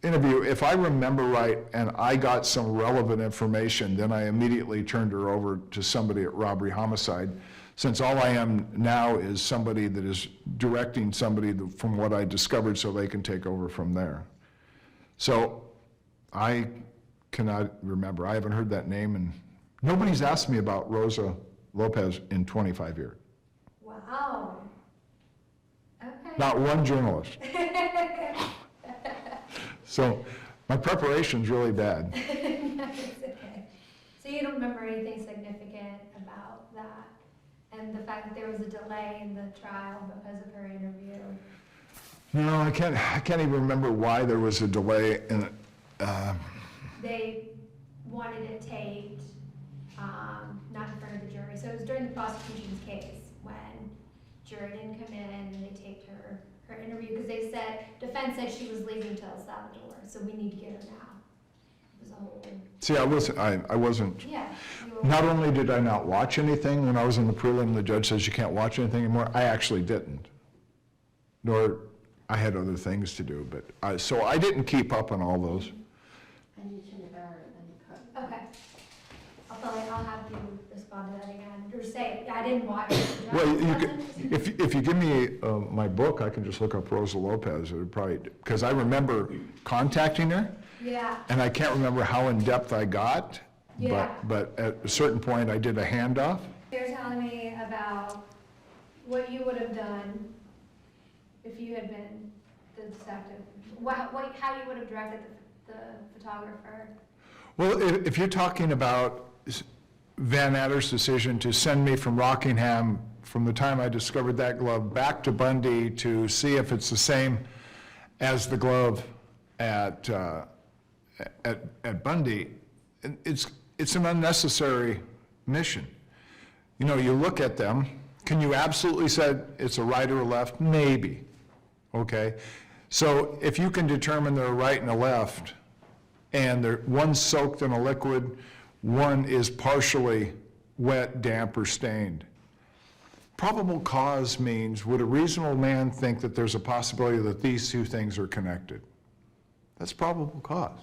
B: interview. If I remember right and I got some relevant information, then I immediately turned her over to somebody at robbery homicide, since all I am now is somebody that is directing somebody from what I discovered so they can take over from there. So I cannot remember. I haven't heard that name, and nobody's asked me about Rosa Lopez in 25 years.
A: Wow. Okay.
B: Not one journalist. So my preparation's really bad.
A: No, it's okay. So you don't remember anything significant about that? And the fact that there was a delay in the trial because of her interview?
B: No, I can't even remember why there was a delay in
A: They wanted it taped, not in front of the jury. So it was during the prosecution's case when jury didn't come in and they taped her interview, because they said, defense said she was leaving to El Salvador, so we need to get her now. It was a whole.
B: See, I wasn't.
A: Yeah.
B: Not only did I not watch anything when I was in the prelim, the judge says you can't watch anything anymore, I actually didn't. Nor, I had other things to do, but so I didn't keep up on all those.
D: And you should have heard it, then you cut.
A: Okay. I'll have you respond to that again, or say, I didn't watch it.
B: Well, if you give me my book, I can just look up Rosa Lopez. It would probably, because I remember contacting her,
A: Yeah,
B: and I can't remember how in depth I got.
A: Yeah.
B: But at a certain point, I did a handoff.
A: you're telling me about what you would have done if you had been the detective? How you would have directed the photographer?
B: Well, if you're talking about Van Adder's decision to send me from Rockingham, from the time I discovered that glove, back to Bundy to see if it's the same as the glove at Bundy, it's an unnecessary mission. You know, you look at them, can you absolutely say it's a right or a left? Maybe, okay? So if you can determine they're a right and a left, and one's soaked in a liquid, one is partially wet, damp, or stained. Probable cause means, would a reasonable man think that there's a possibility that these two things are connected? That's probable cause.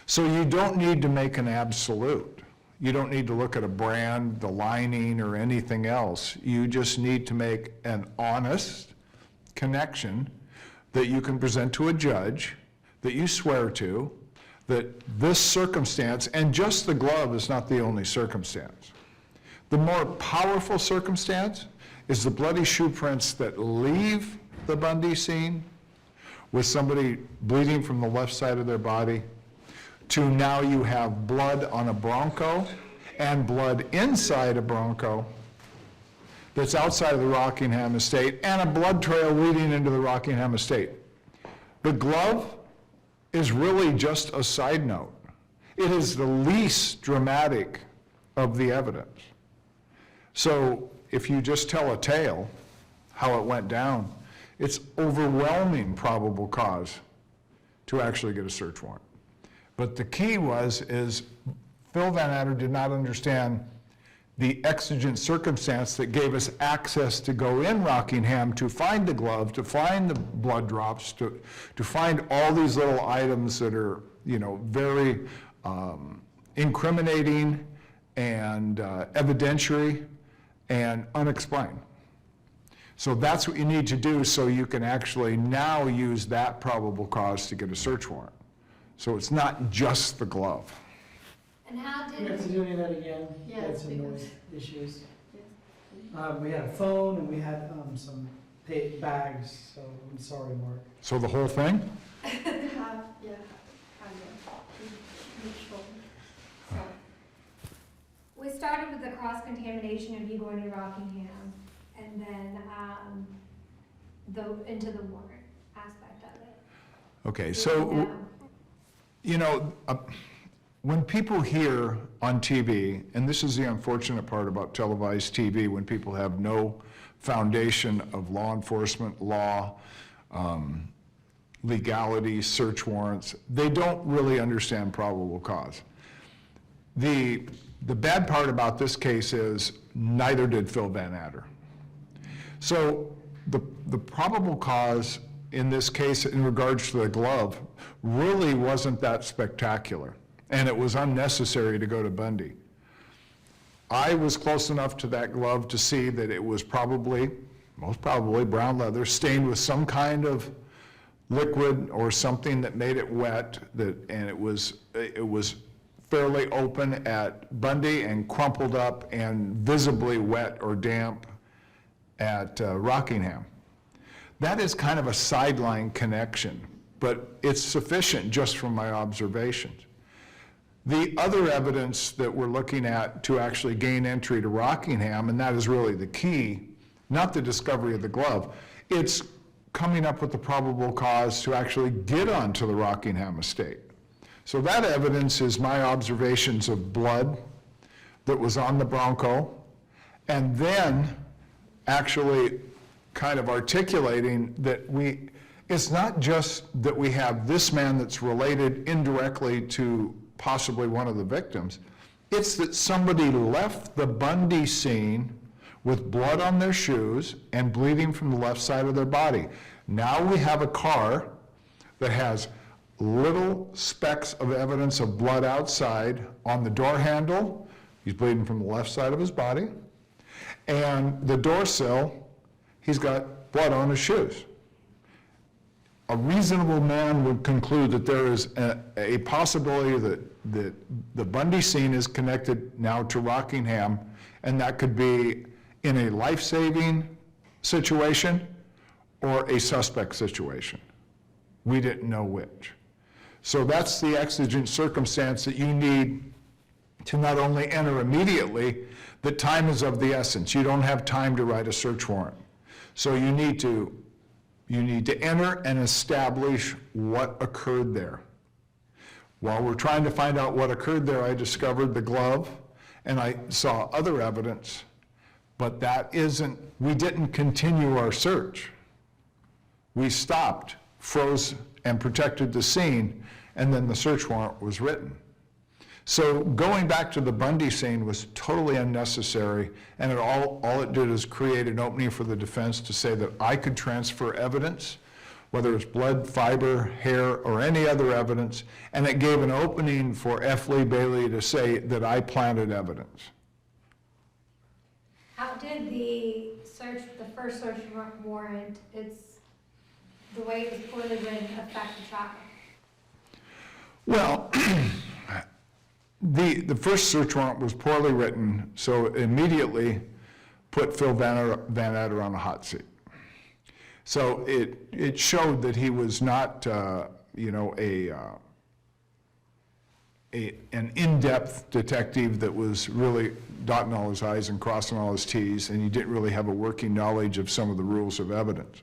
B: So you don't need to make an absolute. You don't need to look at a brand, the lining, or anything else. You just need to make an honest connection that you can present to a judge, that you swear to, that this circumstance, and just the glove is not the only circumstance. The more powerful circumstance is the bloody shoe prints that leave the Bundy scene with somebody bleeding from the left side of their body, to now you have blood on a Bronco and blood inside a Bronco that's outside of the Rockingham estate, and a blood trail leading into the Rockingham estate. The glove is really just a side note. It is the least dramatic of the evidence. So if you just tell a tale, how it went down, it's overwhelming probable cause to actually get a search warrant. But the key is Phil Van Adder did not understand the exigent circumstance that gave us access to go in Rockingham to find the glove, to find the blood drops, to find all these little items that are, you know, very incriminating and evidentiary and unexplained. So that's what you need to do so you can actually now use that probable cause to get a search warrant. So it's not just the glove.
A: And how
C: We have to
A: did,
C: do any of that again?
F: Yeah,
C: We had some
F: because-
C: noise issues. We had a phone and we had some bags, so I'm sorry, Mark.
B: So the whole thing?
F: Yeah, kind of, neutral. So,
A: we started with the cross-contamination of you going to Rockingham, and then into the warrant aspect of it.
B: Okay, so, you know, when people hear on TV, and this is the unfortunate part about televised TV, when people have no foundation of law enforcement, law, legality, search warrants, they don't really understand probable cause. The bad part about this case is neither did Phil Van Adder. So the probable cause in this case in regards to the glove really wasn't that spectacular, and it was unnecessary to go to Bundy. I was close enough to that glove to see that it was most probably brown leather stained with some kind of liquid or something that made it wet, and it was fairly open at Bundy and crumpled up and visibly wet or damp at Rockingham. That is kind of a sideline connection, but it's sufficient just from my observations. The other evidence that we're looking at to actually gain entry to Rockingham, and that is really the key, not the discovery of the glove, it's coming up with the probable cause to actually get onto the Rockingham estate. So that evidence is my observations of blood that was on the Bronco, and then actually kind of articulating that it's not just that we have this man that's related indirectly to possibly one of the victims, it's that somebody left the Bundy scene with blood on their shoes and bleeding from the left side of their body. Now we have a car that has little specks of evidence of blood outside on the door handle. He's bleeding from the left side of his body. And the door sill, he's got blood on his shoes. A reasonable man would conclude that there is a possibility that the Bundy scene is connected now to Rockingham, and that could be in a life-saving situation or a suspect situation. We didn't know which. So that's the exigent circumstance that you need to not only enter immediately, that time is of the essence. You don't have time to write a search warrant. So you need to enter and establish what occurred there. While we're trying to find out what occurred there, I discovered the glove, and I saw other evidence, but we didn't continue our search. We stopped, froze, and protected the scene, and then the search warrant was written. So going back to the Bundy scene was totally unnecessary, and all it did is create an opening for the defense to say that I could transfer evidence, whether it's blood, fiber, hair, or any other evidence, and it gave an opening for F. Lee Bailey to say that I planted evidence.
A: How did the first search warrant, the way it was poorly written, affect the trial?
B: Well, the first search warrant was poorly written, so it immediately put Phil Van Adder on the hot seat. So it showed that he was not, an in-depth detective that was really dotting all his I's and crossing all his T's, and he didn't really have a working knowledge of some of the rules of evidence.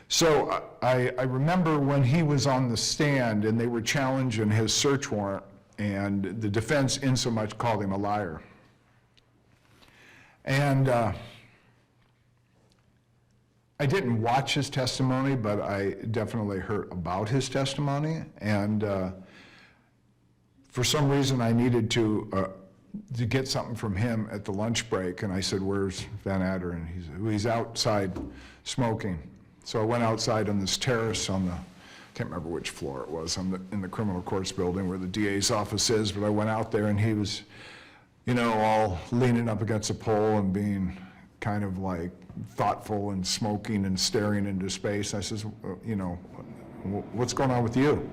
B: So I remember when he was on the stand and they were challenging his search warrant, and the defense in so much called him a liar. And I didn't watch his testimony, but I definitely heard about his testimony, and for some reason I needed to get something from him at the lunch break, and I said, "Where's Van Adder?" And he said, "He's outside smoking." So I went outside on this terrace on the, I can't remember which floor it was, in the criminal courts building where the DA's office is, but I went out there and he was, all leaning up against a pole and being kind of like thoughtful and smoking and staring into space. I says, "What's going on with you?"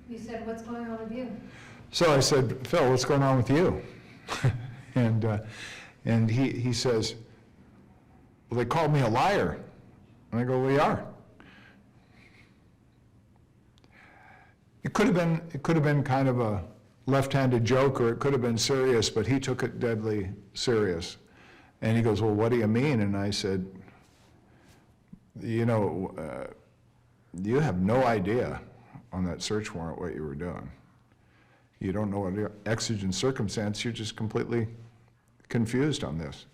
A: You said, "What's going on with you?"
B: So I said, "Phil, what's going on with you?" and he says, "Well, they called me a liar." And I go, "We are." It could have been kind of a left-handed joke, or it could have been serious, but he took it deadly serious. And he goes, "Well, what do you mean?" And I said, you have no idea on that search warrant what you were doing. You don't know what exigent circumstance, you're just completely confused on this.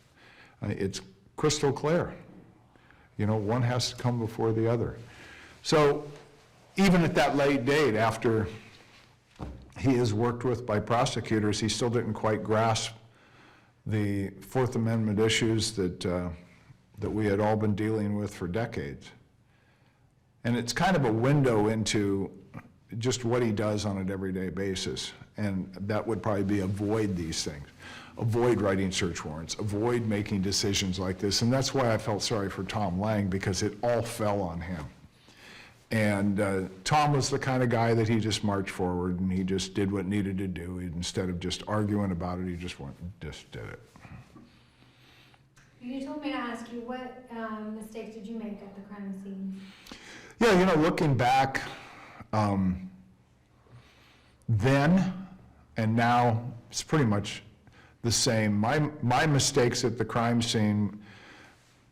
B: It's crystal clear. One has to come before the other. So even at that late date, after he is worked with by prosecutors, he still didn't quite grasp the Fourth Amendment issues that we had all been dealing with for decades. And it's kind of a window into just what he does on an everyday basis. And that would probably be avoid these things. Avoid writing search warrants, avoid making decisions like this. And that's why I felt sorry for Tom Lang, because it all fell on him. And Tom was the kind of guy that he just marched forward and he just did what needed to do. Instead of just arguing about it, he just did it.
A: You told me to ask you, what mistakes did you make at the crime scene?
B: Yeah, looking back, then and now, it's pretty much the same. My mistakes at the crime scene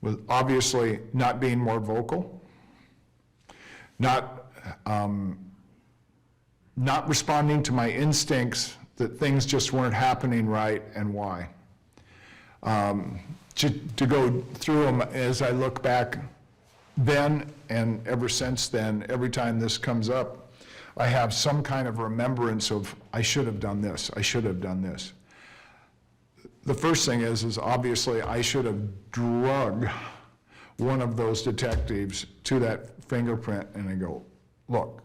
B: was obviously not being more vocal, not responding to my instincts that things just weren't happening right and why. To go through them as I look back then and ever since then, every time this comes up, I have some kind of remembrance of, I should have done this, I should have done this. The first thing is obviously I should have drugged one of those detectives to that fingerprint and I go, "Look,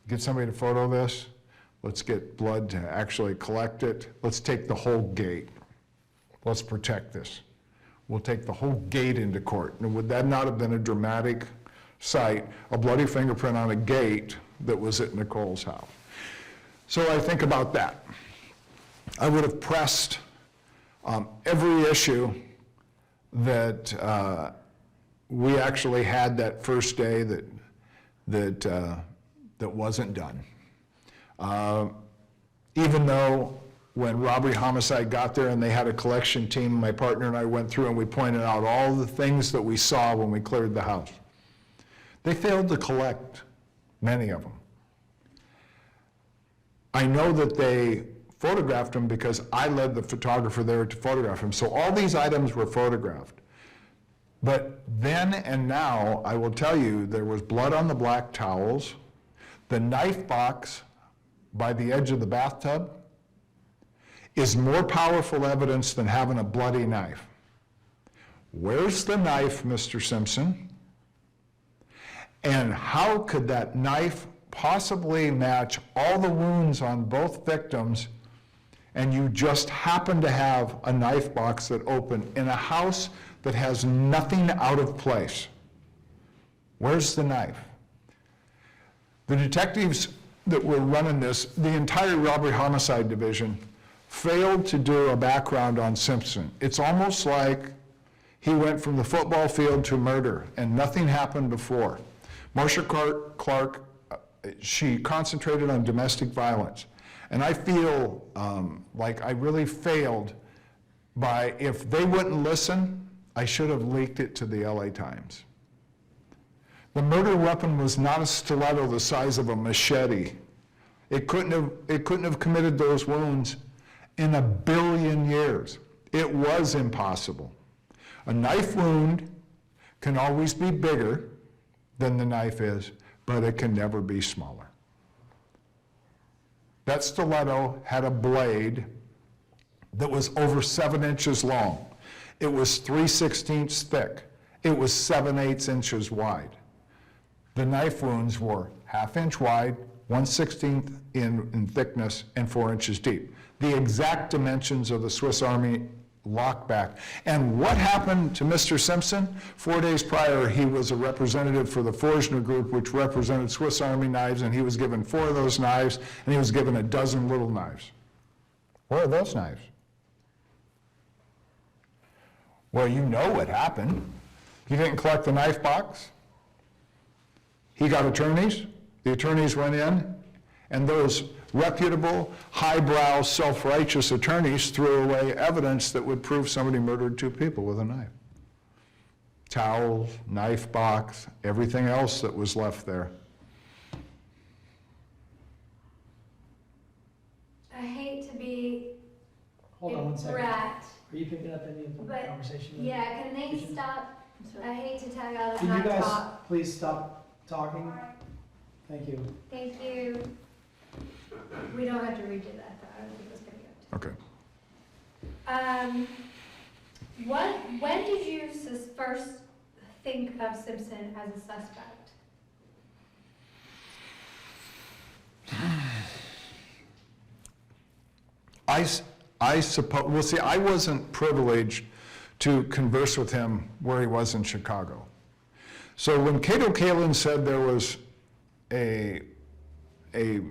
B: get somebody to photo this, let's get blood to actually collect it, let's take the whole gate, let's protect this. we'll take the whole gate into court. And would that not have been a dramatic sight, a bloody fingerprint on a gate that was at Nicole's house? So I think about that. I would have pressed every issue that we actually had that first day that wasn't done. Even though when robbery homicide got there and they had a collection team, my partner and I went through and we pointed out all the things that we saw when we cleared the house. They failed to collect many of them. I know that they photographed them because I led the photographer there to photograph them. So all these items were photographed. But then and now, I will tell you, there was blood on the black towels. The knife box by the edge of the bathtub is more powerful evidence than having a bloody knife. Where's the knife, Mr. Simpson? And how could that knife possibly match all the wounds on both victims, and you just happen to have a knife box that opened in a house that has nothing out of place? Where's the knife? The detectives that were running this, the entire robbery homicide division, failed to do a background on Simpson. It's almost like he went from the football field to murder and nothing happened before. Marsha Clark, she concentrated on domestic violence. And I feel like I really failed by, if they wouldn't listen, I should have leaked it to the LA Times. The murder weapon was not a stiletto the size of a machete. It couldn't have committed those wounds in 1 billion years. It was impossible. A knife wound can always be bigger than the knife is, but it can never be smaller. That stiletto had a blade that was over 7 inches long. It was 3/16 thick. It was 7/8 inches wide. The knife wounds were 1/2 inch wide, 1/16 in thickness, and 4 inches deep. The exact dimensions of the Swiss Army lockback. And what happened to Mr. Simpson? 4 days prior, he was a representative for the Forstner Group, which represented Swiss Army knives, and he was given 4 of those knives, and he was given a dozen little knives. Where are those knives? Well, you know what happened. He didn't collect the knife box. He got attorneys. The attorneys went in, and those reputable, highbrow, self-righteous attorneys threw away evidence that would prove somebody murdered 2 people with a knife. Towels, knife box, everything else that was left there.
A: I hate to be
C: Hold on one
A: a
C: second.
A: brat,
C: Are you picking up any of the
A: but
C: conversation?
A: yeah, can they stop? I hate to tell y'all to
C: Can you
A: not
C: guys
A: talk.
C: please stop talking? Thank you.
A: Thank you. We don't have to redo that, though. I don't think it's gonna be
B: Okay.
A: when did you first think of Simpson as a suspect?
B: I suppose, well, see, I wasn't privileged to converse with him where he was in Chicago. So when Cato Kalin said there was a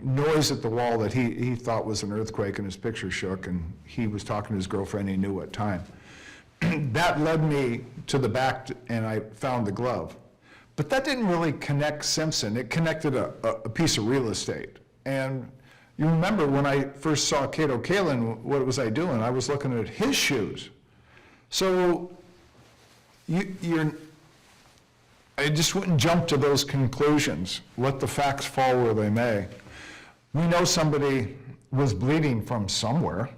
B: noise at the wall that he thought was an earthquake and his picture shook, and he was talking to his girlfriend, he knew what time. That led me to the back and I found the glove. But that didn't really connect Simpson. It connected a piece of real estate. And you remember when I first saw Cato Kalin, what was I doing? I was looking at his shoes. So I just wouldn't jump to those conclusions. Let the facts fall where they may. We know somebody was bleeding from somewhere.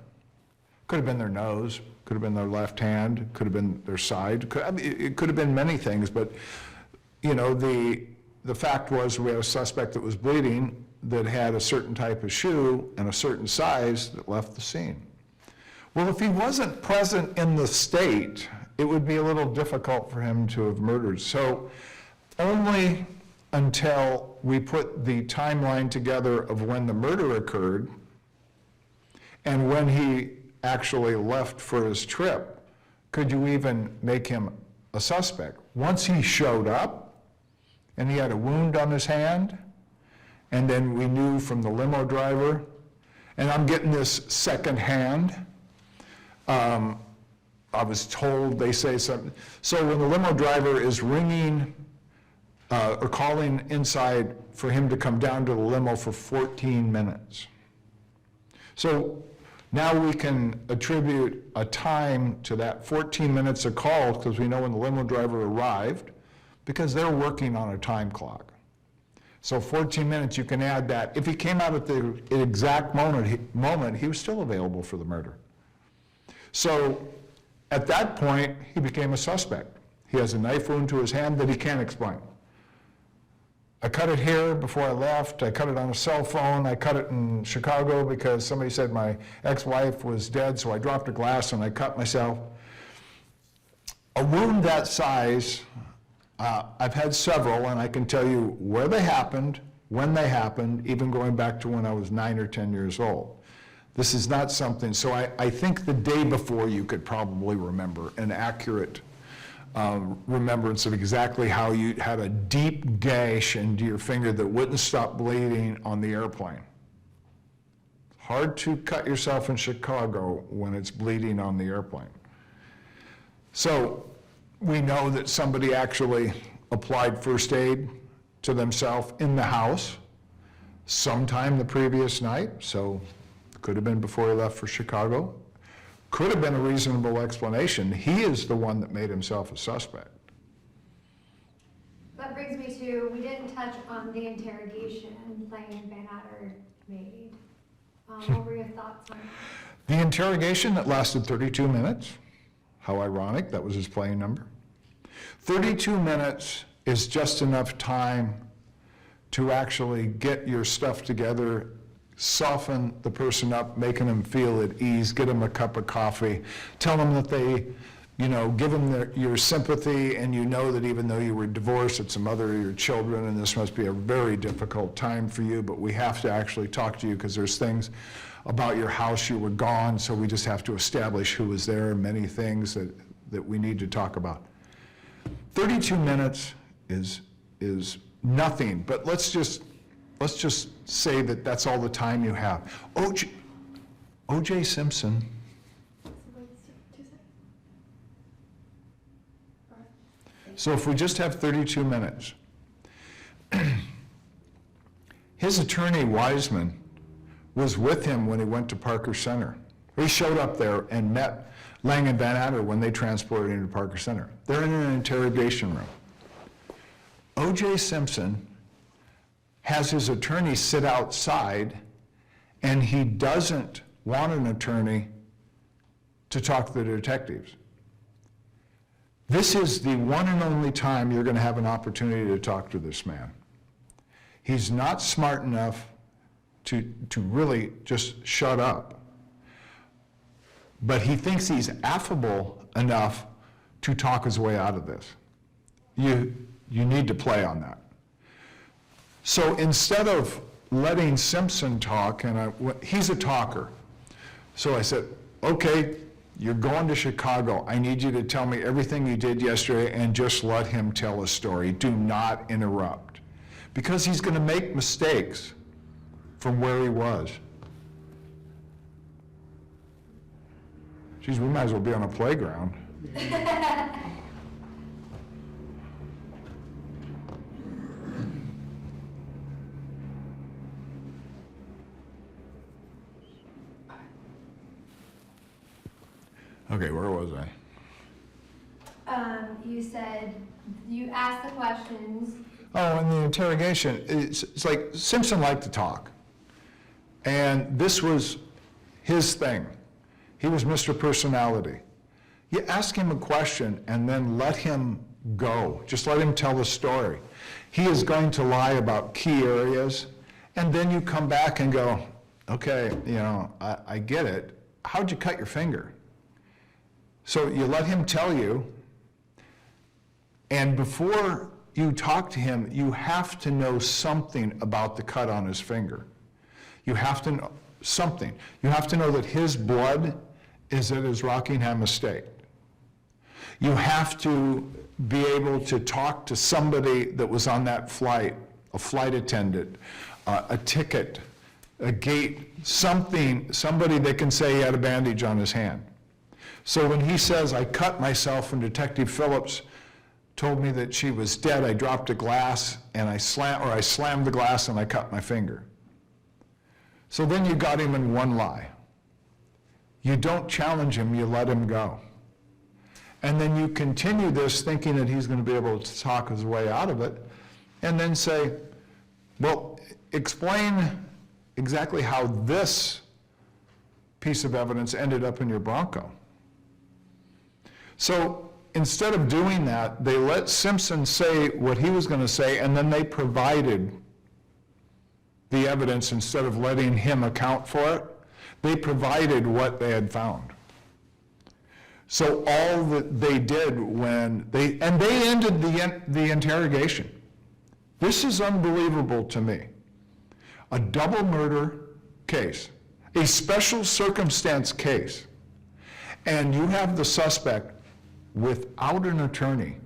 B: Could have been their nose, could have been their left hand, could have been their side. It could have been many things, but you know, the fact was we had a suspect that was bleeding that had a certain type of shoe and a certain size that left the scene. Well, if he wasn't present in the state, it would be a little difficult for him to have murdered. So only until we put the timeline together of when the murder occurred and when he actually left for his trip could you even make him a suspect? Once he showed up and he had a wound on his hand, and then we knew from the limo driver, and I'm getting this secondhand, I was told, they say something. So when the limo driver is ringing or calling inside for him to come down to the limo for 14 minutes. So now we can attribute a time to that 14 minutes of calls because we know when the limo driver arrived because they're working on a time clock. So 14 minutes, you can add that. If he came out at the exact moment, he was still available for the murder. So at that point, he became a suspect. He has a knife wound to his hand that he can't explain. I cut it here before I left. I cut it on a cell phone. I cut it in Chicago because somebody said my ex-wife was dead, so I dropped a glass and I cut myself. A wound that size, I've had several, and I can tell you where they happened, when they happened, even going back to when I was 9 or 10 years old. This is not something, so I think the day before you could probably remember an accurate remembrance of exactly how you had a deep gash into your finger that wouldn't stop bleeding on the airplane. Hard to cut yourself in Chicago when it's bleeding on the airplane. So we know that somebody actually applied first aid to themselves in the house sometime the previous night, so could have been before he left for Chicago. Could have been a reasonable explanation. He is the one that made himself a suspect.
A: That brings me to, we didn't touch on the interrogation Lane Van Adder made. What were your thoughts on that?
B: The interrogation that lasted 32 minutes, how ironic, that was his plane number. 32 minutes is just enough time to actually get your stuff together, soften the person up, making them feel at ease, get them a cup of coffee, tell them that they, give them your sympathy, and you know that even though you were divorced, it's the mother of your children, and this must be a very difficult time for you, but we have to actually talk to you because there's things about your house, you were gone, so we just have to establish who was there, and many things that we need to talk about. 32 minutes is nothing, but let's just say that that's all the time you have. O.J. Simpson. So if we just have 32 minutes, his attorney, Wiseman, was with him when he went to Parker Center. He showed up there and met Lang and Van Adder when they transported him to Parker Center. They're in an interrogation room. O.J. Simpson has his attorney sit outside, and he doesn't want an attorney to talk to the detectives. This is the one and only time you're going to have an opportunity to talk to this man. He's not smart enough to really just shut up, but he thinks he's affable enough to talk his way out of this. You need to play on that. So instead of letting Simpson talk, and he's a talker, so I said, okay, you're going to Chicago. I need you to tell me everything you did yesterday and just let him tell a story. Do not interrupt. Because he's going to make mistakes from where he was. Geez, we might as well be on a playground. Okay, where was I?
A: You said, you asked the questions.
B: Oh, in the interrogation, it's like Simpson liked to talk. And this was his thing. He was Mr. Personality. You ask him a question and then let him go. Just let him tell the story. He is going to lie about key areas, and then you come back and go, okay, I get it. How'd you cut your finger? So you let him tell you, and before you talk to him, you have to know something about the cut on his finger. You have to know something. You have to know that his blood is at his Rockingham estate. You have to be able to talk to somebody that was on that flight, a flight attendant, a ticket, a gate, somebody that can say he had a bandage on his hand. So when he says, I cut myself and Detective Phillips told me that she was dead, I dropped a glass and I slammed the glass and I cut my finger. So then you got him in one lie. You don't challenge him, you let him go. And then you continue this thinking that he's going to be able to talk his way out of it, and then say, well, explain exactly how this piece of evidence ended up in your Bronco. So instead of doing that, they let Simpson say what he was going to say, and then they provided the evidence instead of letting him account for it. They provided what they had found. So all that they did they ended the interrogation. This is unbelievable to me. A double murder case, a special circumstance case, and you have the suspect without an attorney,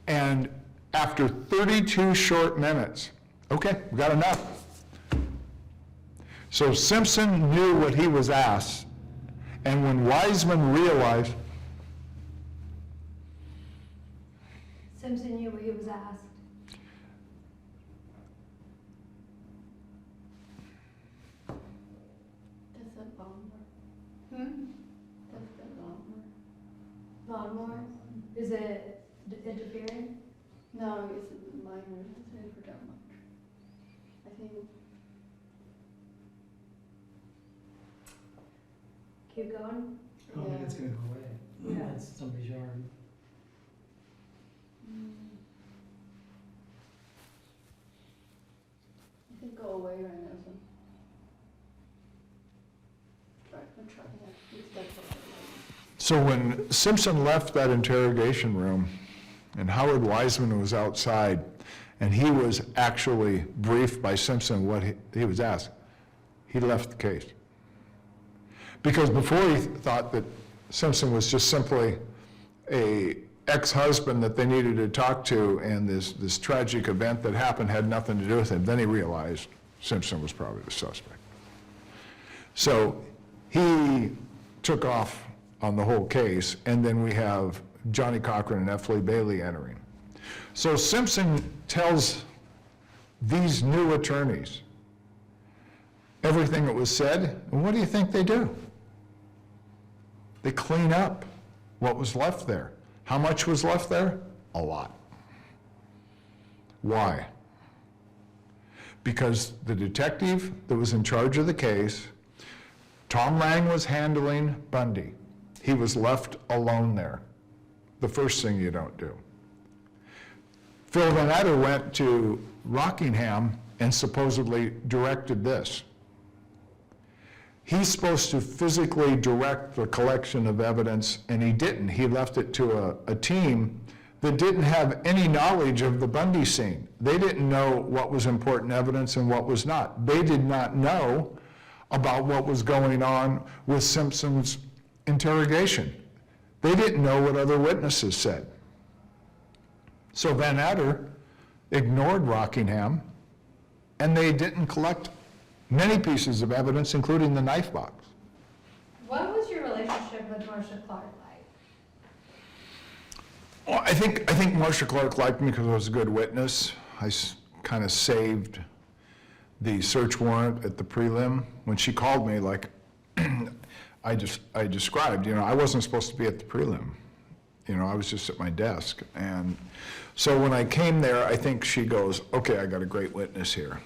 B: and after 32 short minutes, okay, we got enough. So Simpson knew what he was asked, and when Wiseman realized,
A: Simpson knew what he was asked.
F: That's a lawnmower.
A: Hmm?
F: That's the lawnmower.
A: Lawnmower? Is it interfering?
F: No, it's a minor. It's never done much. I think.
A: Keep going?
C: I don't think it's gonna go away.
A: Yeah.
C: That's somebody's yard.
F: I think go away right now, so. I'm trying to, it's definitely.
B: so when Simpson left that interrogation room, and Howard Wiseman was outside, and he was actually briefed by Simpson what he was asked, he left the case. Because before he thought that Simpson was just simply a ex-husband that they needed to talk to, and this tragic event that happened had nothing to do with him. Then he realized Simpson was probably the suspect. So he took off on the whole case, and then we have Johnny Cochran and F. Lee Bailey entering. So Simpson tells these new attorneys everything that was said, and what do you think they do? They clean up what was left there. How much was left there? A lot. Why? Because the detective that was in charge of the case, Tom Lang, was handling Bundy. He was left alone there. The first thing you don't do. Phil Van Etter went to Rockingham and supposedly directed this. He's supposed to physically direct the collection of evidence, and he didn't. He left it to a team that didn't have any knowledge of the Bundy scene. They didn't know what was important evidence and what was not. They did not know about what was going on with Simpson's interrogation. They didn't know what other witnesses said. So Van Etter ignored Rockingham, and they didn't collect many pieces of evidence, including the knife box.
A: What was your relationship with Marsha Clark like?
B: Well, I think Marsha Clark liked me because I was a good witness. I kind of saved the search warrant at the prelim. When she called me, like I described, I wasn't supposed to be at the prelim. I was just at my desk. And so when I came there, I think she goes, okay, I got a great witness here.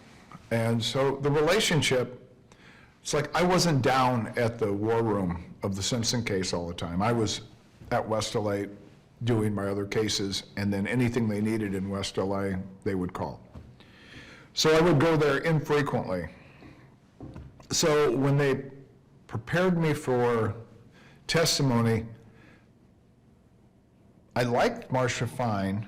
B: And so the relationship, it's like I wasn't down at the war room of the Simpson case all the time. I was at West LA doing my other cases, and then anything they needed in West LA, they would call. So I would go there infrequently. So when they prepared me for testimony, I liked Marsha fine,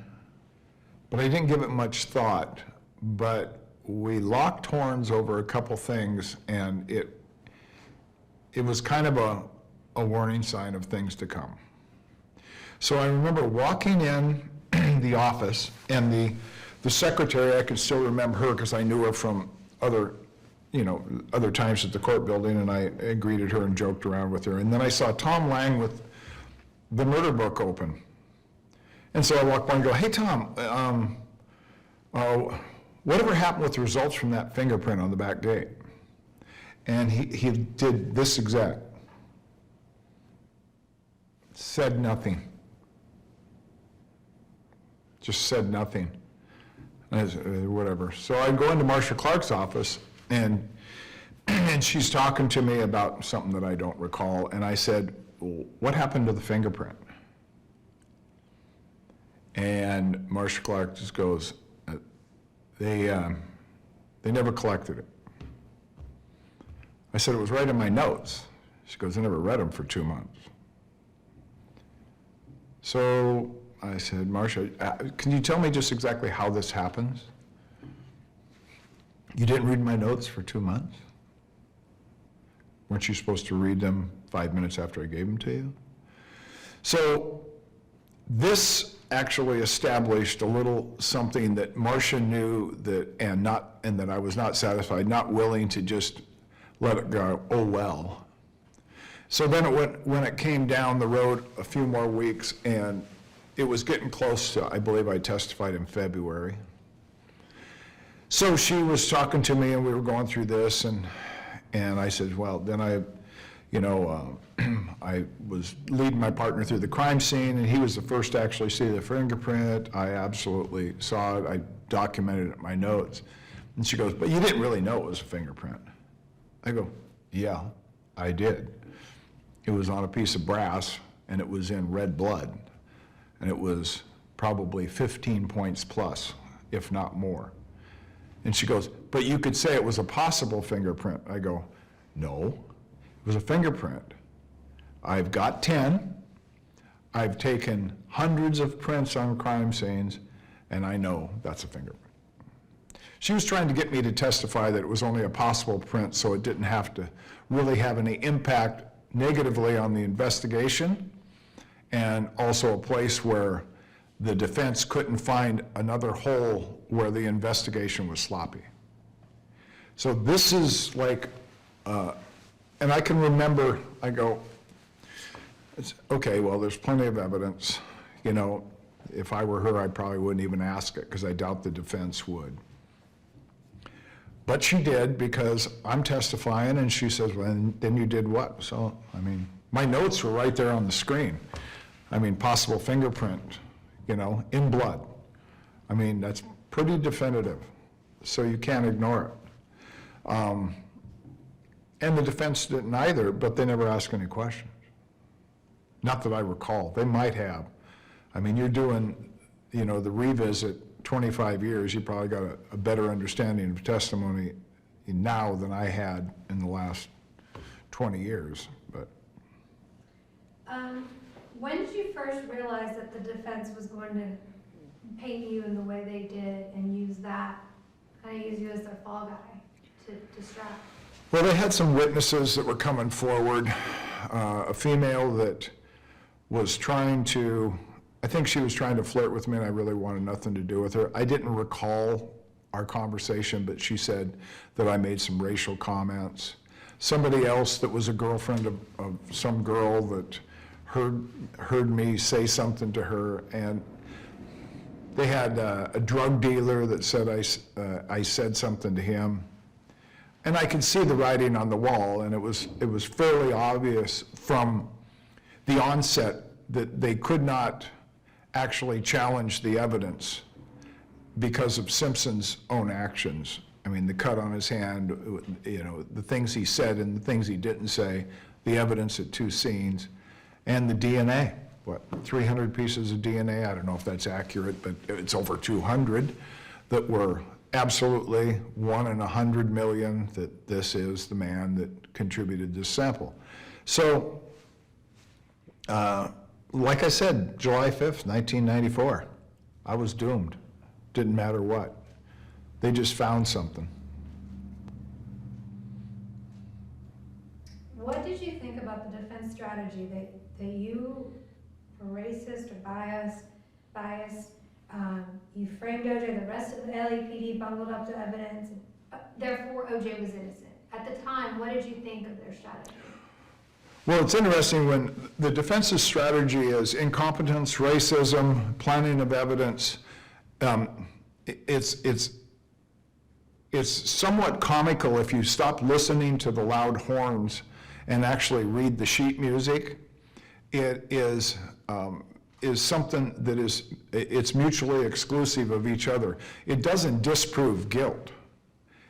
B: but I didn't give it much thought. But we locked horns over a couple things, and it was kind of a warning sign of things to come. So I remember walking in the office, and the secretary, I could still remember her because I knew her from other times at the court building, and I greeted her and joked around with her. And then I saw Tom Lang with the murder book open. And so I walked by and go, "Hey, Tom, whatever happened with the results from that fingerprint on the back gate?" And he did this exact. Said nothing. Just said nothing. Whatever. So I go into Marsha Clark's office, and she's talking to me about something that I don't recall, and I said, "What happened to the fingerprint?" And Marsha Clark just goes, they never collected it." I said, "It was right in my notes." She goes, "I never read them for 2 months." So I said, "Marsha, can you tell me just exactly how this happens? You didn't read my notes for 2 months? Weren't you supposed to read them 5 minutes after I gave them to you?" So this actually established a little something that Marsha knew and that I was not satisfied, not willing to just let it go, "Oh, well." So then when it came down the road a few more weeks, and it was getting close to, I believe I testified in February. So she was talking to me, and we were going through this, and I said, well, then I was leading my partner through the crime scene, and he was the first to actually see the fingerprint. I absolutely saw it. I documented it in my notes. And she goes, "But you didn't really know it was a fingerprint." I go, "Yeah, I did. It was on a piece of brass, and it was in red blood, and it was probably 15 points plus, if not more." And she goes, "But you could say it was a possible fingerprint." I go, "No, it was a fingerprint. I've got 10. I've taken hundreds of prints on crime scenes, and I know that's a fingerprint." She was trying to get me to testify that it was only a possible print, so it didn't have to really have any impact negatively on the investigation, and also a place where the defense couldn't find another hole where the investigation was sloppy. So this is like, and I can remember, I go, okay, well, there's plenty of evidence. If I were her, I probably wouldn't even ask it, because I doubt the defense would. But she did, because I'm testifying, and she says, "Well, then you did what?" So, my notes were right there on the screen. Possible fingerprint, in blood. That's pretty definitive, so you can't ignore it. And the defense didn't either, but they never asked any questions. Not that I recall. They might have. You're doing, the revisit 25 years, you probably got a better understanding of testimony now than I had in the last 20 years, but.
A: When did you first realize that the defense was going to paint you in the way they did and use you as their fall guy to distract?
B: Well, they had some witnesses that were coming forward. A female that was I think she was trying to flirt with me, and I really wanted nothing to do with her. I didn't recall our conversation, but she said that I made some racial comments. Somebody else that was a girlfriend of some girl that heard me say something to her, and they had a drug dealer that said I said something to him. And I could see the writing on the wall, and it was fairly obvious from the onset that they could not actually challenge the evidence because of Simpson's own actions. The cut on his hand, the things he said and the things he didn't say, the evidence at 2 scenes, and the DNA. 300 pieces of DNA? I don't know if that's accurate, but it's over 200 that were absolutely 1 in 100 million that this is the man that contributed this sample. So, like I said, July 5th, 1994, I was doomed. Didn't matter what. They just found something.
A: What did you think about the defense strategy that you racist or biased. You framed OJ, the rest of the LAPD bungled up the evidence, therefore OJ was innocent. At the time, what did you think of their strategy?
B: Well, it's interesting when the defense's strategy is incompetence, racism, planning of evidence. It's somewhat comical if you stop listening to the loud horns and actually read the sheet music. It is something that it's mutually exclusive of each other. It doesn't disprove guilt.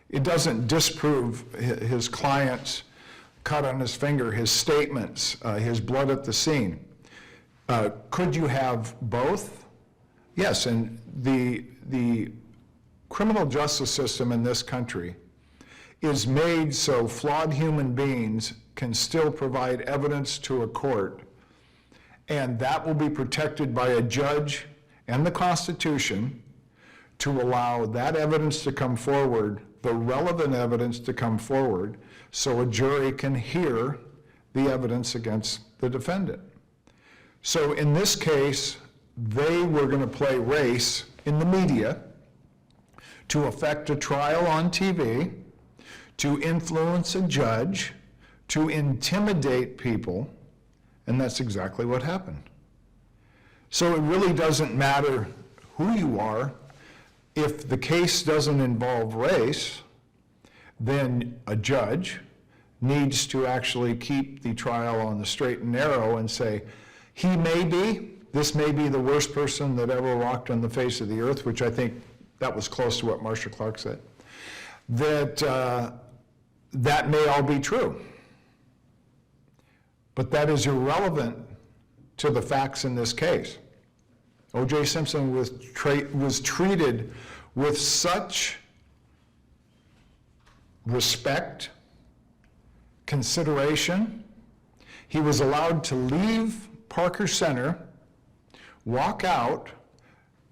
B: It doesn't disprove his client's cut on his finger, his statements, his blood at the scene. Could you have both? Yes, and the criminal justice system in this country is made so flawed human beings can still provide evidence to a court, and that will be protected by a judge and the Constitution to allow that evidence to come forward, the relevant evidence to come forward, so a jury can hear the evidence against the defendant. So in this case, they were going to play race in the media to affect a trial on TV, to influence a judge, to intimidate people, and that's exactly what happened. So it really doesn't matter who you are. If the case doesn't involve race, then a judge needs to actually keep the trial on the straight and narrow and say, this may be the worst person that ever walked on the face of the earth, which I think that was close to what Marsha Clark said, that may all be true. But that is irrelevant to the facts in this case. O.J. Simpson was treated with such respect, consideration. He was allowed to leave Parker Center, walk out,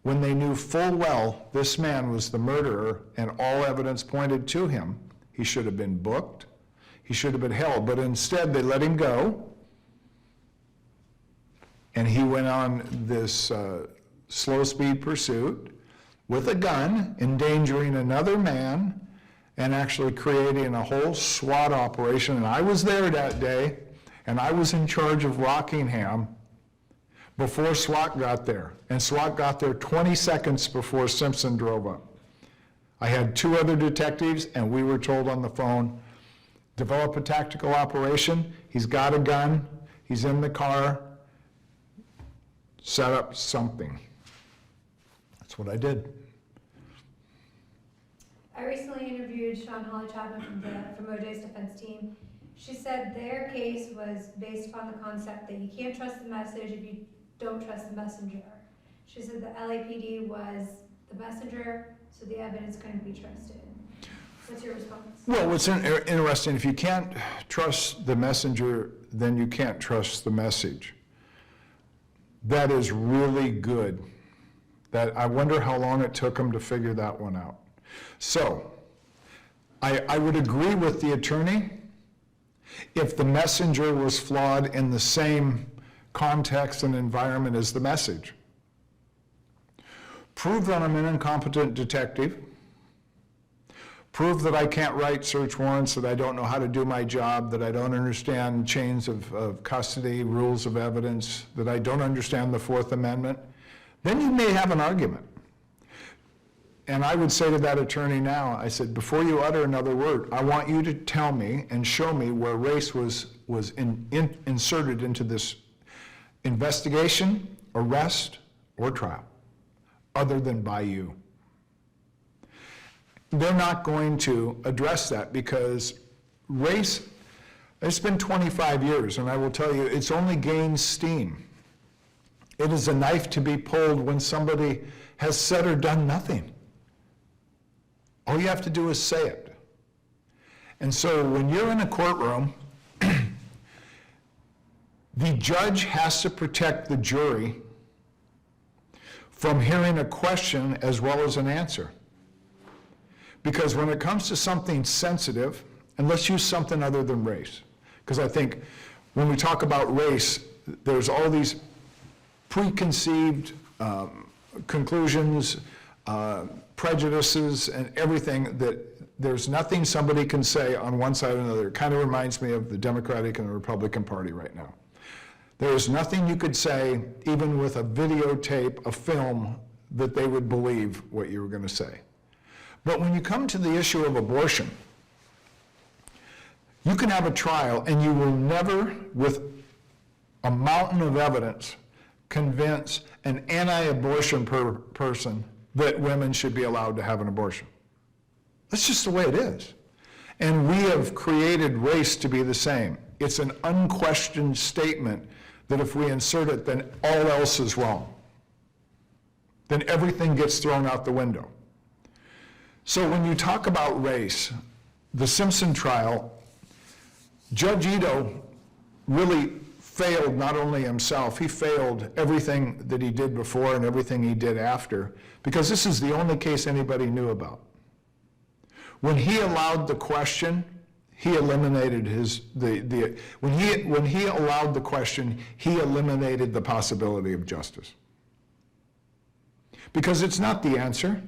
B: when they knew full well this man was the murderer and all evidence pointed to him. He should have been booked. He should have been held, but instead they let him go. And he went on this slow speed pursuit with a gun, endangering another man, and actually creating a whole SWAT operation. And I was there that day, and I was in charge of Rockingham before SWAT got there. And SWAT got there 20 seconds before Simpson drove up. I had 2 other detectives, and we were told on the phone, develop a tactical operation. He's got a gun. He's in the car. Set up something. That's what I did.
A: I recently interviewed Sean Holly Chapman from OJ's defense team. She said their case was based upon the concept that you can't trust the message if you don't trust the messenger. She said the LAPD was the messenger, so the evidence couldn't be trusted. What's your response?
B: Well, what's interesting, if you can't trust the messenger, then you can't trust the message. That is really good. That I wonder how long it took them to figure that one out. So, I would agree with the attorney if the messenger was flawed in the same context and environment as the message. Prove that I'm an incompetent detective. Prove that I can't write search warrants, that I don't know how to do my job, that I don't understand chains of custody, rules of evidence, that I don't understand the Fourth Amendment. Then you may have an argument. And I would say to that attorney now, I said, before you utter another word, I want you to tell me and show me where race was inserted into this investigation, arrest, or trial, other than by you. They're not going to address that because race, it's been 25 years, and I will tell you, it's only gained steam. It is a knife to be pulled when somebody has said or done nothing. All you have to do is say it. And so when you're in a courtroom, the judge has to protect the jury from hearing a question as well as an answer. Because when it comes to something sensitive, and let's use something other than race, because I think when we talk about race, there's all these preconceived conclusions, prejudices, and everything, that there's nothing somebody can say on one side or another. It kind of reminds me of the Democratic and the Republican Party right now. There is nothing you could say, even with a videotape, a film, that they would believe what you were going to say. But when you come to the issue of abortion, you can have a trial and you will never, with a mountain of evidence, convince an anti-abortion person that women should be allowed to have an abortion. That's just the way it is. And we have created race to be the same. It's an unquestioned statement that if we insert it, then all else is wrong. Then everything gets thrown out the window. So when you talk about race, the Simpson trial, Judge Ito really failed not only himself, he failed everything that he did before and everything he did after, because this is the only case anybody knew about. When he allowed the question, he eliminated when he allowed the question, he eliminated the possibility of justice. Because it's not the answer.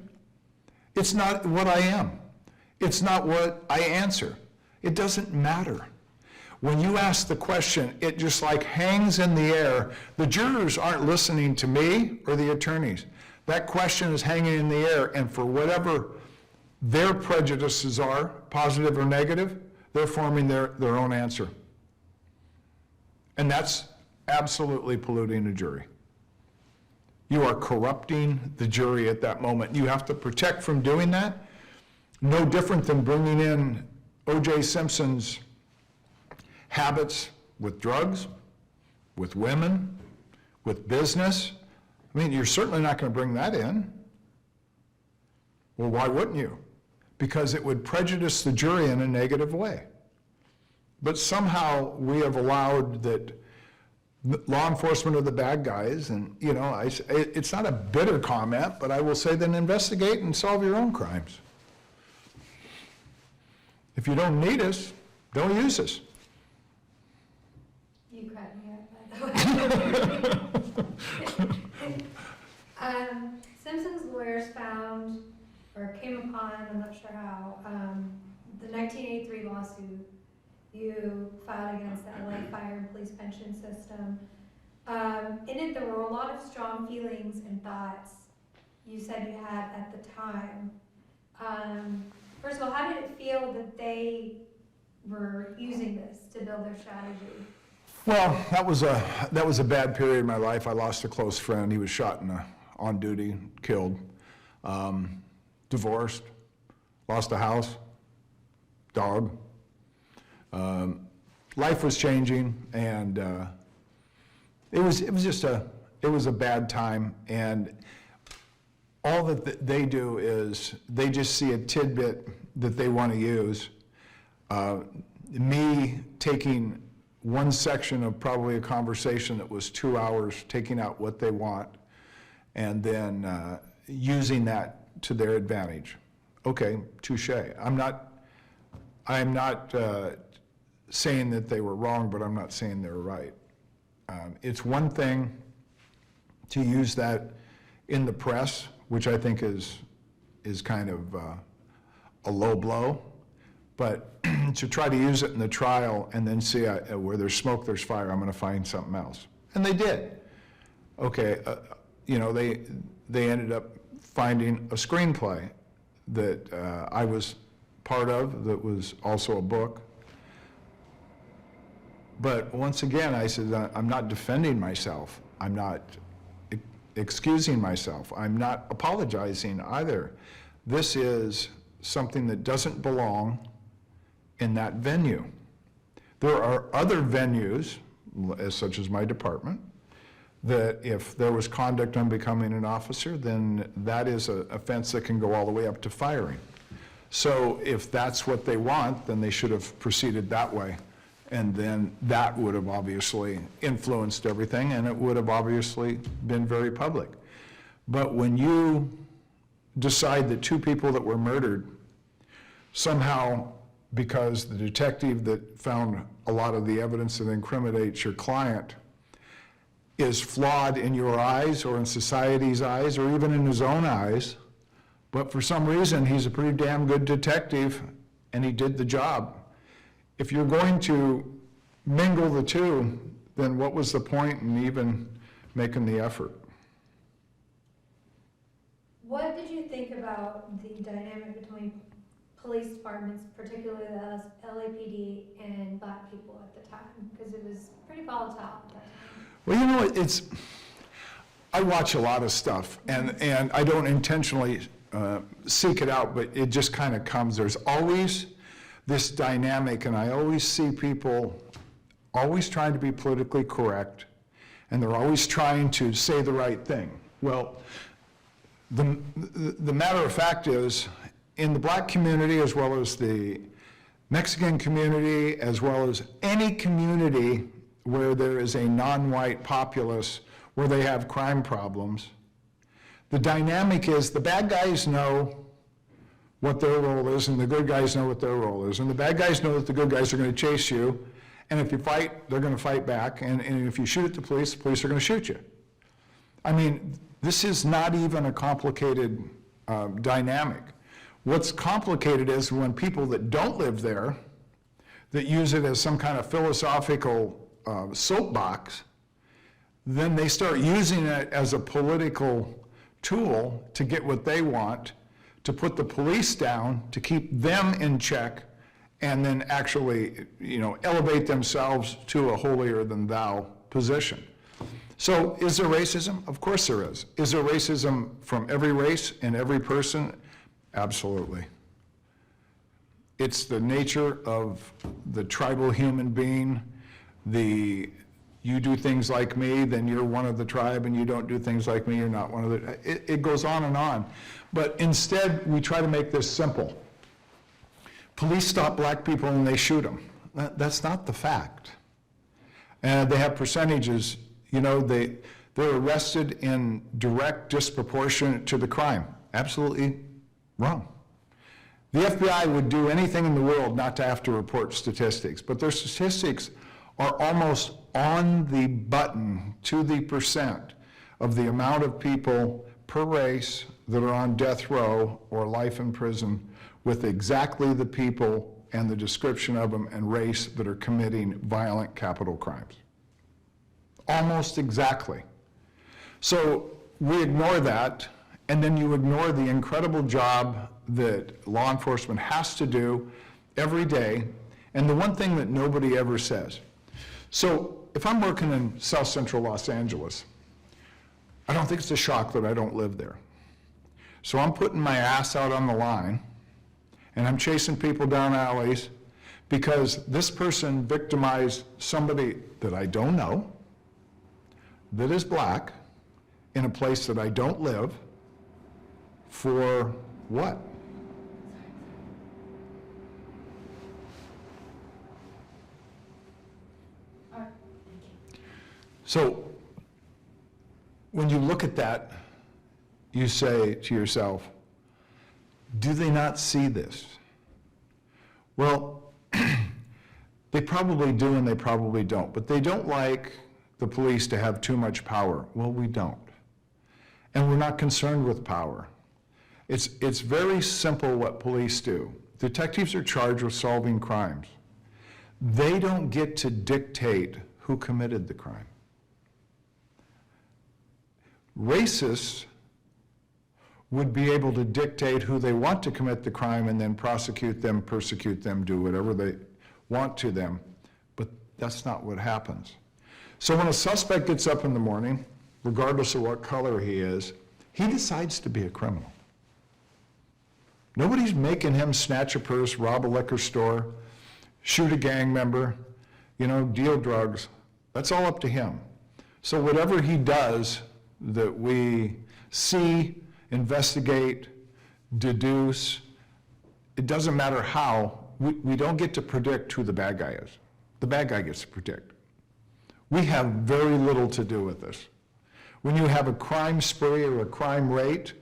B: It's not what I am. It's not what I answer. It doesn't matter. When you ask the question, it just like hangs in the air. The jurors aren't listening to me or the attorneys. That question is hanging in the air, and for whatever their prejudices are, positive or negative, they're forming their own answer. And that's absolutely polluting the jury. You are corrupting the jury at that moment. You have to protect from doing that. No different than bringing in O.J. Simpson's habits with drugs, with women, with business. I mean, you're certainly not going to bring that in. Well, why wouldn't you? Because it would prejudice the jury in a negative way. But somehow we have allowed that law enforcement are the bad guys, and you know, it's not a bitter comment, but I will say then investigate and solve your own crimes. If you don't need us, don't use us.
A: You cracked me up, by the way. Simpson's lawyers found, or came upon, I'm not sure how, the 1983 lawsuit you filed against the LA Fire and Police Pension System. In it, there were a lot of strong feelings and thoughts you said you had at the time. First of all, how did it feel that they were using this to build their strategy?
B: Well, that was a bad period in my life. I lost a close friend. He was shot on duty, killed. Divorced, lost a house, dog. Life was changing, and it was a bad time. And all that they do is they just see a tidbit that they want to use. Me taking one section of probably a conversation that was 2 hours, taking out what they want, and then using that to their advantage. Okay, touche. I'm not saying that they were wrong, but I'm not saying they were right. It's one thing to use that in the press, which I think is kind of a low blow, but to try to use it in the trial and then see where there's smoke, there's fire, I'm going to find something else. And they did. Okay, you know, they ended up finding a screenplay that I was part of that was also a book. But once again, I said, I'm not defending myself. I'm not excusing myself. I'm not apologizing either. This is something that doesn't belong in that venue. There are other venues, such as my department, that if there was conduct unbecoming an officer, then that is an offense that can go all the way up to firing. So if that's what they want, then they should have proceeded that way. And then that would have obviously influenced everything, and it would have obviously been very public. But when you decide that two people that were murdered, somehow, because the detective that found a lot of the evidence that incriminates your client is flawed in your eyes or in society's eyes or even in his own eyes, but for some reason he's a pretty damn good detective and he did the job. If you're going to mingle the two, then what was the point in even making the effort?
A: What did you think about the dynamic between police departments, particularly the LAPD and black people at the time? Because it was pretty volatile at that time.
B: Well, you know, I watch a lot of stuff, and I don't intentionally seek it out, but it just kind of comes. There's always this dynamic, and I always see people always trying to be politically correct, and they're always trying to say the right thing. Well, the matter of fact is, in the black community, as well as the Mexican community, as well as any community where there is a non-white populace, where they have crime problems, the dynamic is the bad guys know what their role is, and the good guys know what their role is. And the bad guys know that the good guys are going to chase you, and if you fight, they're going to fight back, and if you shoot at the police are going to shoot you. I mean, this is not even a complicated dynamic. What's complicated is when people that don't live there, that use it as some kind of philosophical soapbox, then they start using it as a political tool to get what they want, to put the police down, to keep them in check, and then actually, elevate themselves to a holier than thou position. So is there racism? Of course there is. Is there racism from every race and every person? Absolutely. It's the nature of the tribal human being. You do things like me, then you're one of the tribe, and you don't do things like me, you're not one of the, it goes on and on. But instead, we try to make this simple. Police stop black people and they shoot them. That's not the fact. And they have percentages, they're arrested in direct disproportionate to the crime. Absolutely wrong. The FBI would do anything in the world not to have to report statistics, but their statistics are almost on the button to the percent of the amount of people per race that are on death row or life in prison, with exactly the people and the description of them and race that are committing violent capital crimes. Almost exactly. So we ignore that, and then you ignore the incredible job that law enforcement has to do every day, and the one thing that nobody ever says. So if I'm working in South Central Los Angeles, I don't think it's a shock that I don't live there. So I'm putting my ass out on the line, and I'm chasing people down alleys because this person victimized somebody that I don't know, that is black, in a place that I don't live, for what? So when you look at that, you say to yourself, do they not see this? Well, they probably do and they probably don't, but they don't like the police to have too much power. Well, we don't. And we're not concerned with power. It's very simple what police do. Detectives are charged with solving crimes. They don't get to dictate who committed the crime. Racists would be able to dictate who they want to commit the crime and then prosecute them, persecute them, do whatever they want to them, but that's not what happens. So when a suspect gets up in the morning, regardless of what color he is, he decides to be a criminal. Nobody's making him snatch a purse, rob a liquor store, shoot a gang member, deal drugs. That's all up to him. So whatever he does that we see, investigate, deduce, it doesn't matter how, we don't get to predict who the bad guy is. The bad guy gets to predict. We have very little to do with this. When you have a crime spree or a crime rate,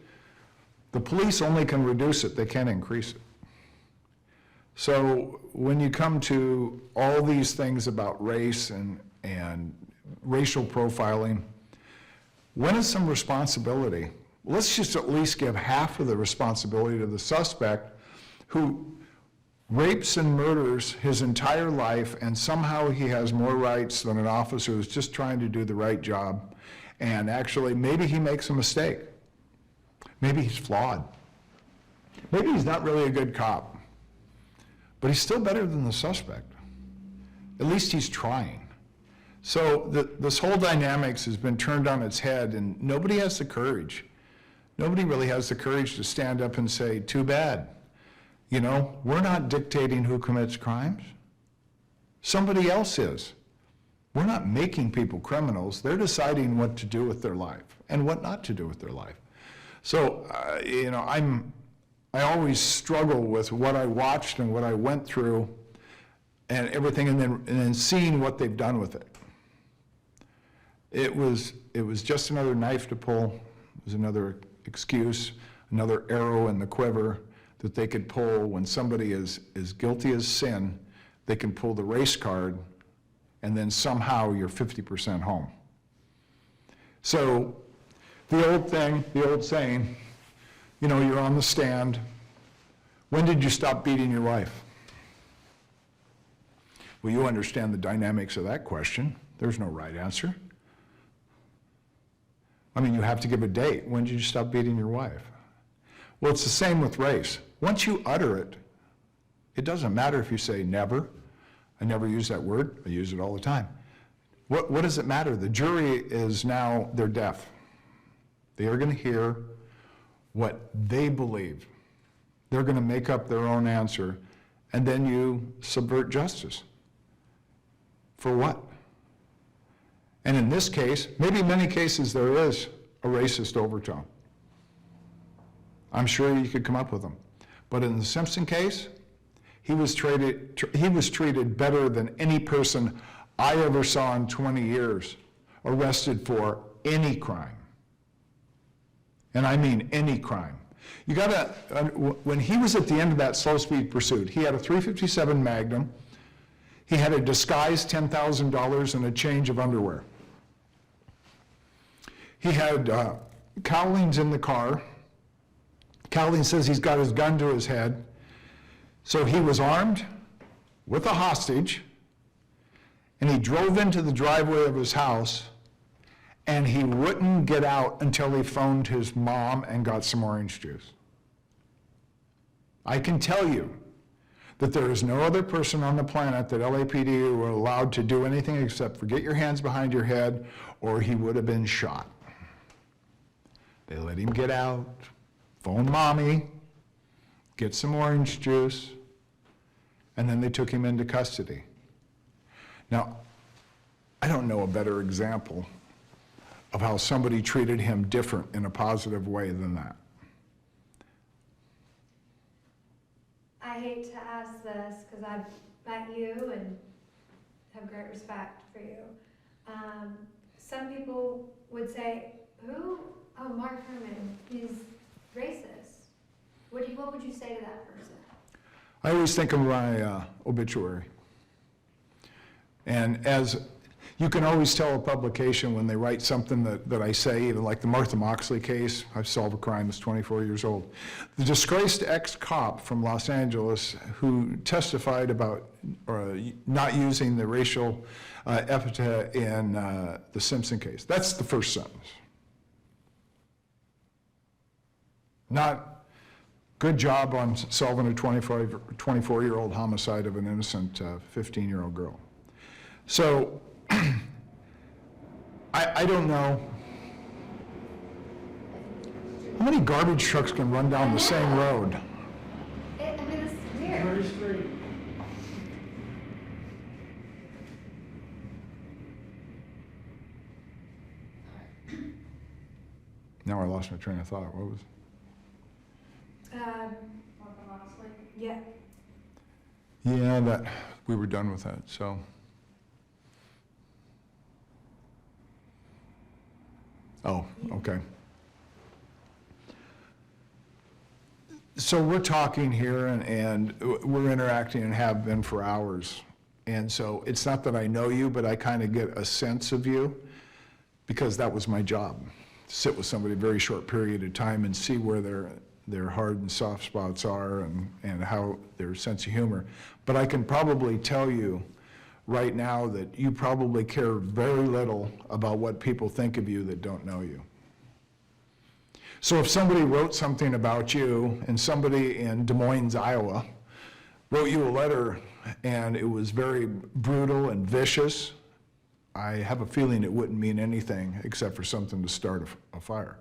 B: the police only can reduce it, they can't increase it. So when you come to all these things about race and racial profiling, when is some responsibility? Let's just at least give half of the responsibility to the suspect who rapes and murders his entire life, and somehow he has more rights than an officer who's just trying to do the right job. And actually, maybe he makes a mistake. Maybe he's flawed. Maybe he's not really a good cop. But he's still better than the suspect. At least he's trying. So this whole dynamics has been turned on its head, and nobody has the courage. Nobody really has the courage to stand up and say, too bad. You know, we're not dictating who commits crimes. Somebody else is. We're not making people criminals. They're deciding what to do with their life and what not to do with their life. So, you know, I always struggle with what I watched and what I went through and everything, and then seeing what they've done with it. It was just another knife to pull. It was another excuse, another arrow in the quiver that they could pull when somebody is guilty as sin. They can pull the race card, and then somehow you're 50% home. So the old saying, you know, you're on the stand. When did you stop beating your wife? Well, you understand the dynamics of that question. There's no right answer. I mean, you have to give a date. When did you stop beating your wife? Well, it's the same with race. Once you utter it, it doesn't matter if you say never. I never use that word. I use it all the time. What does it matter? The jury is now, they're deaf. They are going to hear what they believe. They're going to make up their own answer, and then you subvert justice. For what? And in this case, maybe many cases there is a racist overtone. I'm sure you could come up with them. But in the Simpson case, he was treated better than any person I ever saw in 20 years arrested for any crime. And I mean any crime. You gotta, when he was at the end of that slow speed pursuit, he had a .357 Magnum, he had a disguised $10,000 and a change of underwear. He had Cowlings in the car. Cowling says he's got his gun to his head. So he was armed with a hostage, and he drove into the driveway of his house, and he wouldn't get out until he phoned his mom and got some orange juice. I can tell you that there is no other person on the planet that LAPD were allowed to do anything except for get your hands behind your head, or he would have been shot. They let him get out, phone mommy, get some orange juice, and then they took him into custody. Now, I don't know a better example of how somebody treated him different in a positive way than that.
A: I hate to ask this because I've met you and have great respect for you. Some people would say, who? Oh, Mark Fuhrman, he's racist. What would you say to that person?
B: I always think of my obituary. And as you can always tell a publication when they write something that I say, even like the Martha Moxley case, I've solved a crime that's 24 years old. The disgraced ex-cop from Los Angeles who testified about not using the racial epithet in the Simpson case. That's the first sentence. Not good job on solving a 24-year-old homicide of an innocent 15-year-old girl. So, I don't know. How many garbage trucks can run down the same road?
A: I mean, it's weird.
C: Very straight.
B: Now I lost my train of thought. What was?
A: Yeah.
B: Yeah, that we were done with that. So. Oh, okay. So we're talking here and we're interacting and have been for hours. And so it's not that I know you, but I kind of get a sense of you, because that was my job. Sit with somebody a very short period of time and see where their hard and soft spots are and how their sense of humor. But I can probably tell you right now that you probably care very little about what people think of you that don't know you. So if somebody wrote something about you, and somebody in Des Moines, Iowa, wrote you a letter and it was very brutal and vicious, I have a feeling it wouldn't mean anything except for something to start a fire.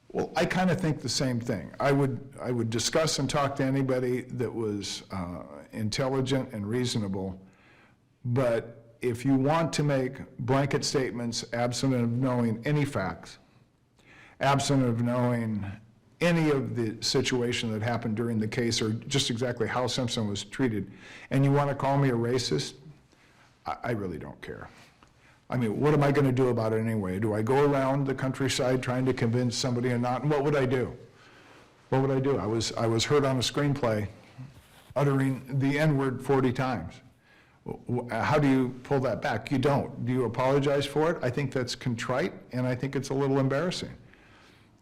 B: Well, I kind of think the same thing. I would discuss and talk to anybody that was intelligent and reasonable, but if you want to make blanket statements absent of knowing any facts, absent of knowing any of the situation that happened during the case or just exactly how Simpson was treated, and you want to call me a racist, I really don't care. I mean, what am I going to do about it anyway? Do I go around the countryside trying to convince somebody or not? And what would I do? What would I do? I was heard on a screenplay uttering the N-word 40 times. How do you pull that back? You don't. Do you apologize for it? I think that's contrite, and I think it's a little embarrassing.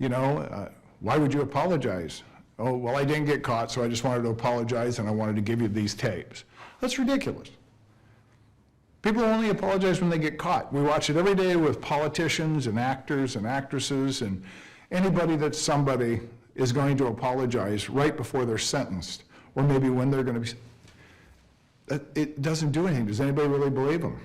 B: You know, why would you apologize? Oh, well, I didn't get caught, so I just wanted to apologize, and I wanted to give you these tapes. That's ridiculous. People only apologize when they get caught. We watch it every day with politicians and actors and actresses, and anybody that's somebody is going to apologize right before they're sentenced, or maybe when they're going to be. It doesn't do anything. Does anybody really believe him?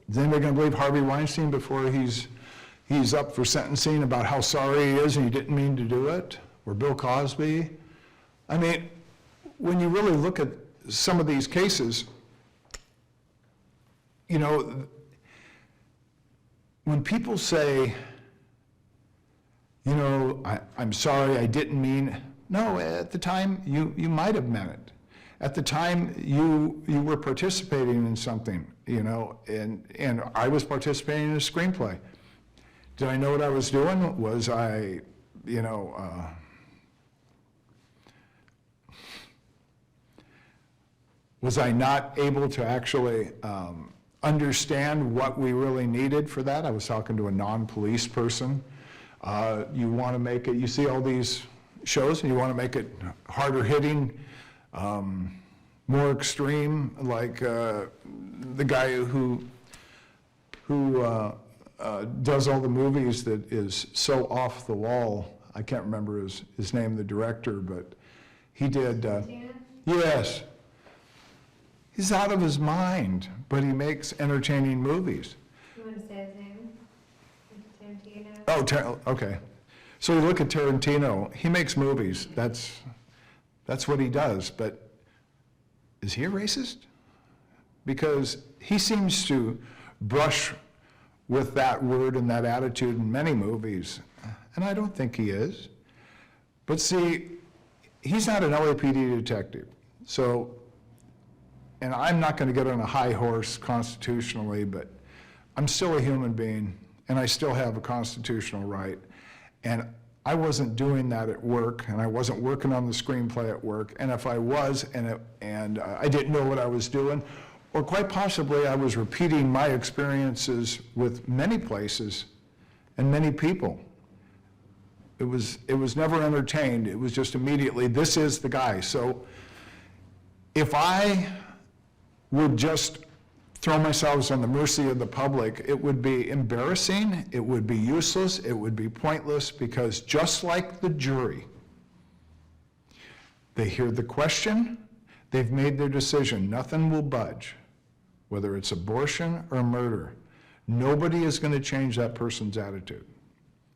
B: Is anybody going to believe Harvey Weinstein before he's up for sentencing about how sorry he is and he didn't mean to do it? Or Bill Cosby? I mean, when you really look at some of these cases, you know, when people say, you know, I'm sorry, I didn't mean, no, at the time you might have meant it. At the time you were participating in something, you know, and I was participating in a screenplay. Did I know what I was doing? Was I, you know, was I not able to actually understand what we really needed for that? I was talking to a non-police person. You want to make it, you see all these shows and you want to make it harder hitting, more extreme, like the guy who does all the movies that is so off the wall. I can't remember his name, the director, but he did, yes. He's out of his mind, but he makes entertaining movies.
A: You want to say his name? Tarantino?
B: Oh, okay. So you look at Tarantino, he makes movies. That's what he does, but is he a racist? Because he seems to brush with that word and that attitude in many movies, and I don't think he is. But see, he's not an LAPD detective, so, and I'm not going to get on a high horse constitutionally, but I'm still a human being, and I still have a constitutional right, and I wasn't doing that at work, and I wasn't working on the screenplay at work, and if I was, and I didn't know what I was doing, or quite possibly I was repeating my experiences with many places and many people. It was never entertained. It was just immediately, this is the guy. So if I would just throw myself on the mercy of the public, it would be embarrassing, it would be useless, it would be pointless, because just like the jury, they hear the question, they've made their decision, nothing will budge, whether it's abortion or murder. Nobody is going to change that person's attitude.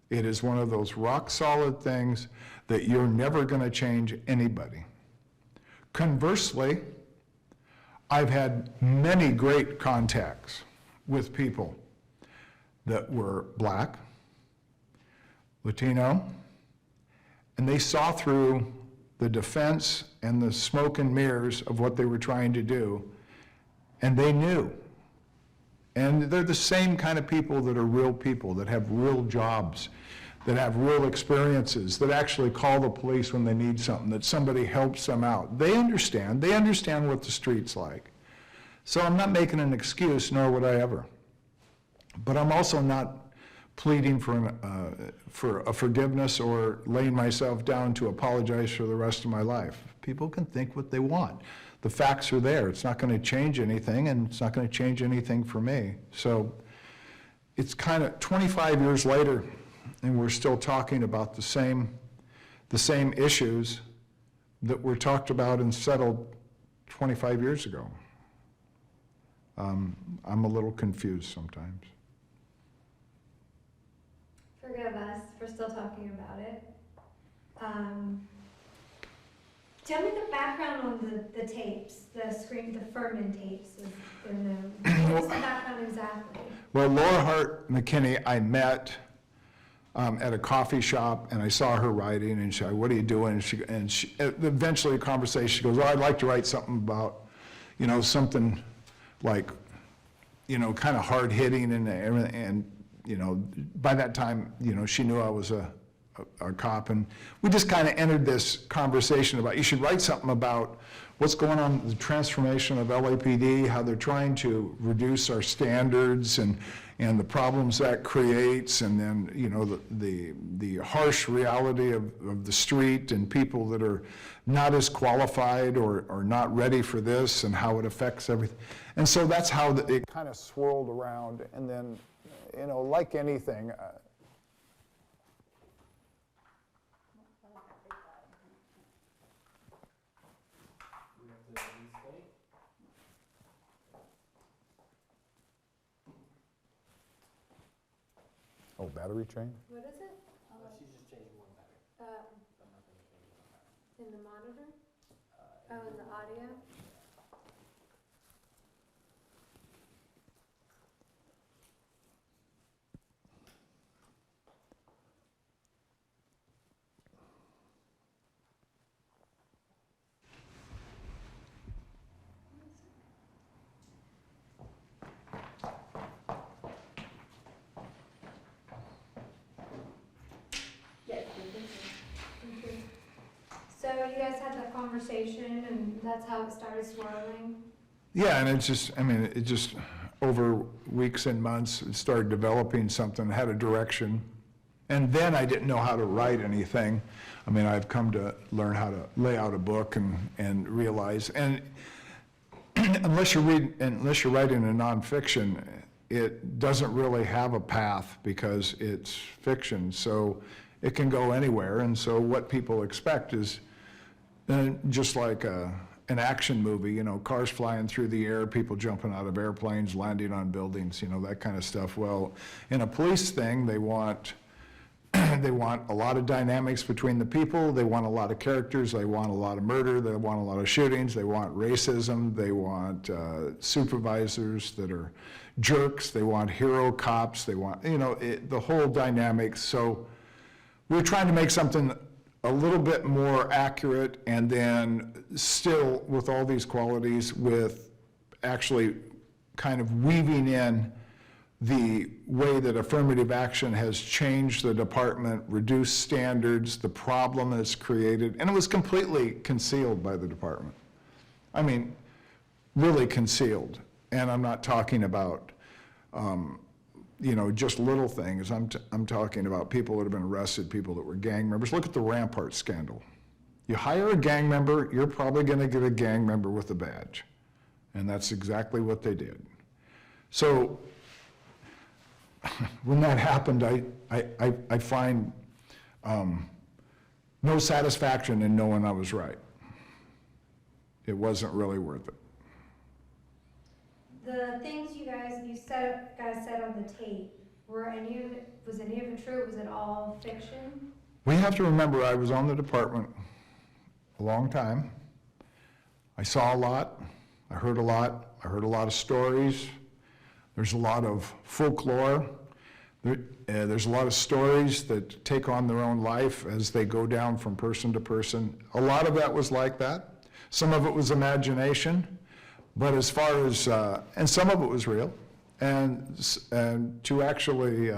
B: It is one of those rock solid things that you're never going to change anybody. Conversely, I've had many great contacts with people that were black, Latino, and they saw through the defense and the smoke and mirrors of what they were trying to do, and they knew. And they're the same kind of people that are real people, that have real jobs, that have real experiences, that actually call the police when they need something, that somebody helps them out. They understand what the street's like. So I'm not making an excuse, nor would I ever. But I'm also not pleading for a forgiveness or laying myself down to apologize for the rest of my life. People can think what they want. The facts are there. It's not going to change anything, and it's not going to change anything for me. So it's kind of 25 years later, and we're still talking about the same issues that were talked about and settled 25 years ago. I'm a little confused sometimes.
A: Forgive us for still talking about it. Tell me the background on the tapes, the Fuhrman tapes, as they're known. What's the background exactly?
B: Well, Laura Hart McKinney, I met at a coffee shop, and I saw her writing, and she said, "What are you doing?" And she eventually a conversation, she goes, "Oh, I'd like to write something about, something like, kind of hard-hitting and by that time, she knew I was a cop, and we just kind of entered this conversation about, you should write something about what's going on, the transformation of LAPD, how they're trying to reduce our standards and the problems that creates, and then, the harsh reality of the street and people that are not as qualified or not ready for this, and how it affects everything. And so that's how it kind of swirled around, and then, like anything, oh, battery chain?
A: What is it?
E: She's just changing one battery.
A: In the monitor? Oh, in the audio? So you guys had that conversation, and that's how it started swirling?
B: Yeah, and it just, over weeks and months, it started developing something, had a direction. And then I didn't know how to write anything. I've come to learn how to lay out a book and realize, and unless you're writing a nonfiction, it doesn't really have a path because it's fiction. So it can go anywhere. And so what people expect is just like an action movie, cars flying through the air, people jumping out of airplanes, landing on buildings, that kind of stuff. Well, in a police thing, they want a lot of dynamics between the people, they want a lot of characters, they want a lot of murder, they want a lot of shootings, they want racism, they want supervisors that are jerks, they want hero cops, they want, the whole dynamic. So we're trying to make something a little bit more accurate, and then still with all these qualities, with actually kind of weaving in the way that affirmative action has changed the department, reduced standards, the problem that's created, and it was completely concealed by the department. Really concealed. And I'm not talking about, just little things. I'm talking about people that have been arrested, people that were gang members. Look at the Rampart scandal. You hire a gang member, you're probably going to get a gang member with a badge. And that's exactly what they did. So when that happened, I find no satisfaction in knowing I was right. It wasn't really worth it.
A: The things you guys said on the tape, was any of it true? Was it all fiction?
B: We have to remember I was on the department a long time. I saw a lot, I heard a lot of stories. There's a lot of folklore. There's a lot of stories that take on their own life as they go down from person to person. A lot of that was like that. Some of it was imagination, but as far as, and some of it was real. And to actually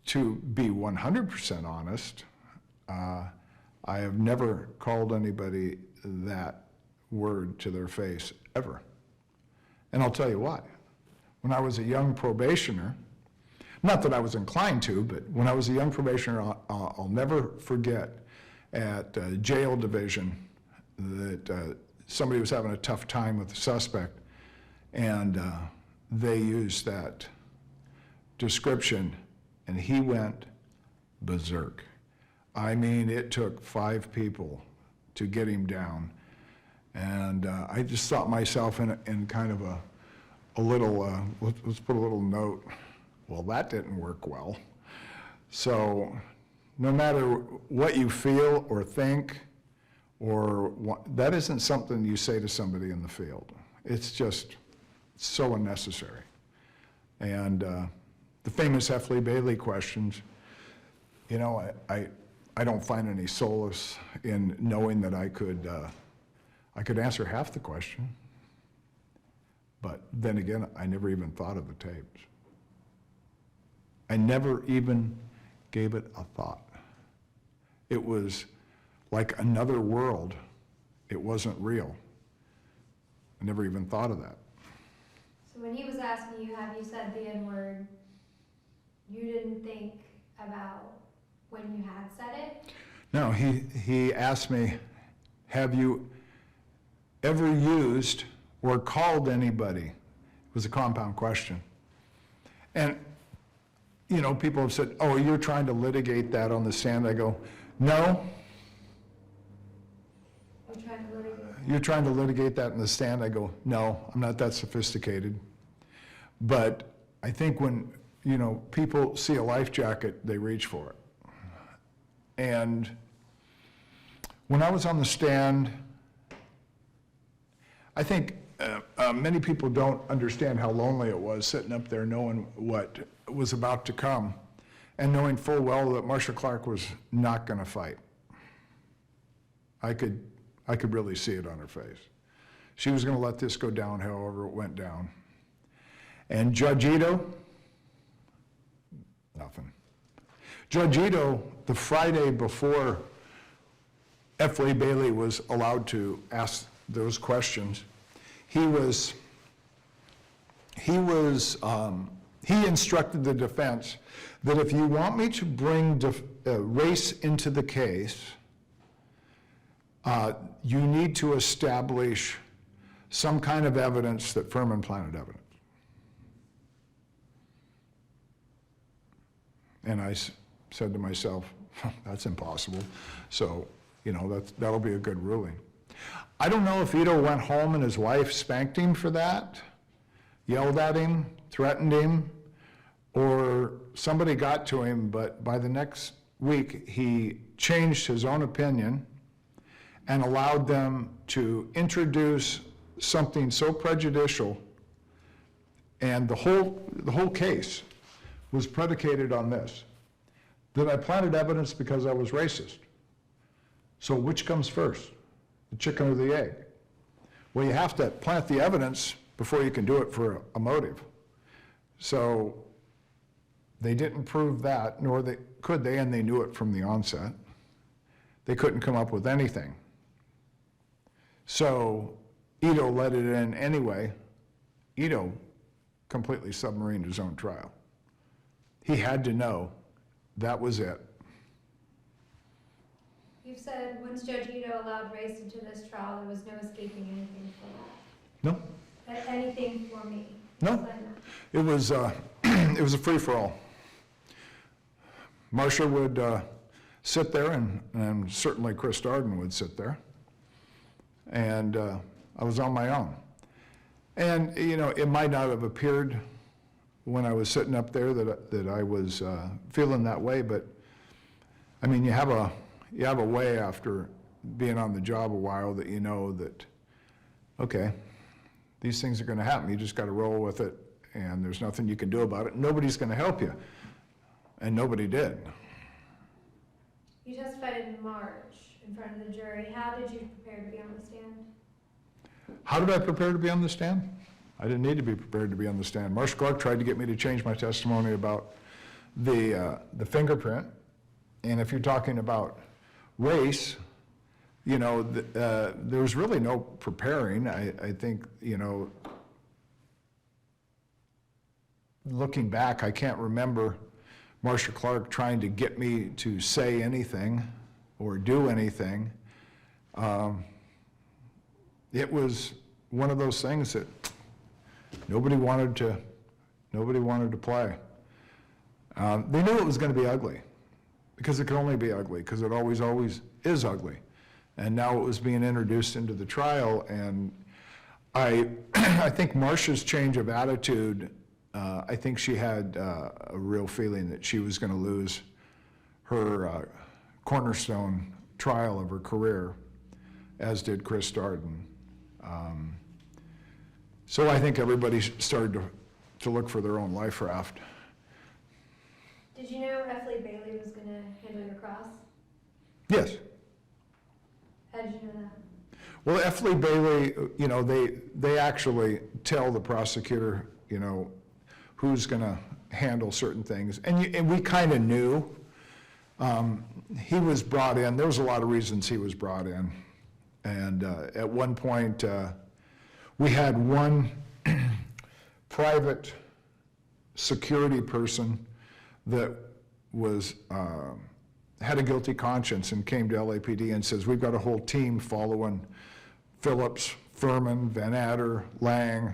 B: to be 100% honest, I have never called anybody that word to their face, ever. And I'll tell you why. When I was a young probationer, not that I was inclined to, but when I was a young probationer, I'll never forget at jail division that somebody was having a tough time with the suspect, and they used that description, and he went berserk. I mean, it took 5 people to get him down. And I just thought myself in kind of a little, let's put a little note, well, that didn't work well. So no matter what you feel or think, that isn't something you say to somebody in the field. It's just so unnecessary. And the famous Heffley Bailey questions, you know, I don't find any solace in knowing that I could answer half the question, but then again, I never even thought of the tapes. I never even gave it a thought. It was like another world. It wasn't real. I never even thought of that.
A: So when he was asking you, have you said the N-word, you didn't think about when you had said it?
B: No, he asked me, have you ever used or called anybody? It was a compound question. And, you know, people have said, oh, you're trying to litigate that on the stand. I go, no.
A: I'm trying to litigate.
B: You're trying to litigate that in the stand? I go, no, I'm not that sophisticated. But I think when, you know, people see a life jacket, they reach for it. And when I was on the stand, I think many people don't understand how lonely it was sitting up there knowing what was about to come and knowing full well that Marsha Clark was not going to fight. I could really see it on her face. She was going to let this go down however it went down. And Judge Ito, nothing. Judge Ito, the Friday before Heffley Bailey was allowed to ask those questions, he instructed the defense that if you want me to bring race into the case, you need to establish some kind of evidence that Fuhrman planted evidence. And I said to myself, that's impossible. So, you know, that'll be a good ruling. I don't know if Ito went home and his wife spanked him for that, yelled at him, threatened him, or somebody got to him, but by the next week, he changed his own opinion and allowed them to introduce something so prejudicial, and the whole case was predicated on this, that I planted evidence because I was racist. So which comes first, the chicken or the egg? Well, you have to plant the evidence before you can do it for a motive. So they didn't prove that, nor could they, and they knew it from the onset. They couldn't come up with anything. So Ito let it in anyway. Ito completely submarined his own trial. He had to know that was it.
A: You've said once Judge Ito allowed race into this trial, there was no escaping anything for that.
B: No,
A: Anything for me.
B: no. It was it was a free-for-all. Marsha would sit there, and certainly Chris Darden would sit there, and I was on my own. And you know, it might not have appeared when I was sitting up there that I was feeling that way, but I mean, you have a way after being on the job a while that you know that, okay, these things are going to happen. You just got to roll with it, and there's nothing you can do about it. Nobody's going to help you, and nobody did.
A: You testified in March in front of the jury. How did you prepare to be on the stand?
B: How did I prepare to be on the stand? I didn't need to be prepared to be on the stand. Marsha Clark tried to get me to change my testimony about the fingerprint. And if you're talking about race, you know, there was really no preparing. I think, you know, looking back, I can't remember Marsha Clark trying to get me to say anything or do anything. It was one of those things that nobody wanted to play. They knew it was going to be ugly, because it could only be ugly, because it always is ugly. And now it was being introduced into the trial, and I think Marsha's change of attitude, I think she had a real feeling that she was going to lose her cornerstone trial of her career, as did Chris Darden. So I think everybody started to look for their own life raft.
A: Did you know F. Lee Bailey was going to handle your cross?
B: Yes.
A: How did you know that?
B: Well, F. Lee Bailey, you know, they actually tell the prosecutor, you know, who's going to handle certain things. And we kind of knew. He was brought in. There was a lot of reasons he was brought in. And at one point, we had one private security person that was had a guilty conscience and came to LAPD and says, we've got a whole team following Phillips, Fuhrman, Van Adder, Lang,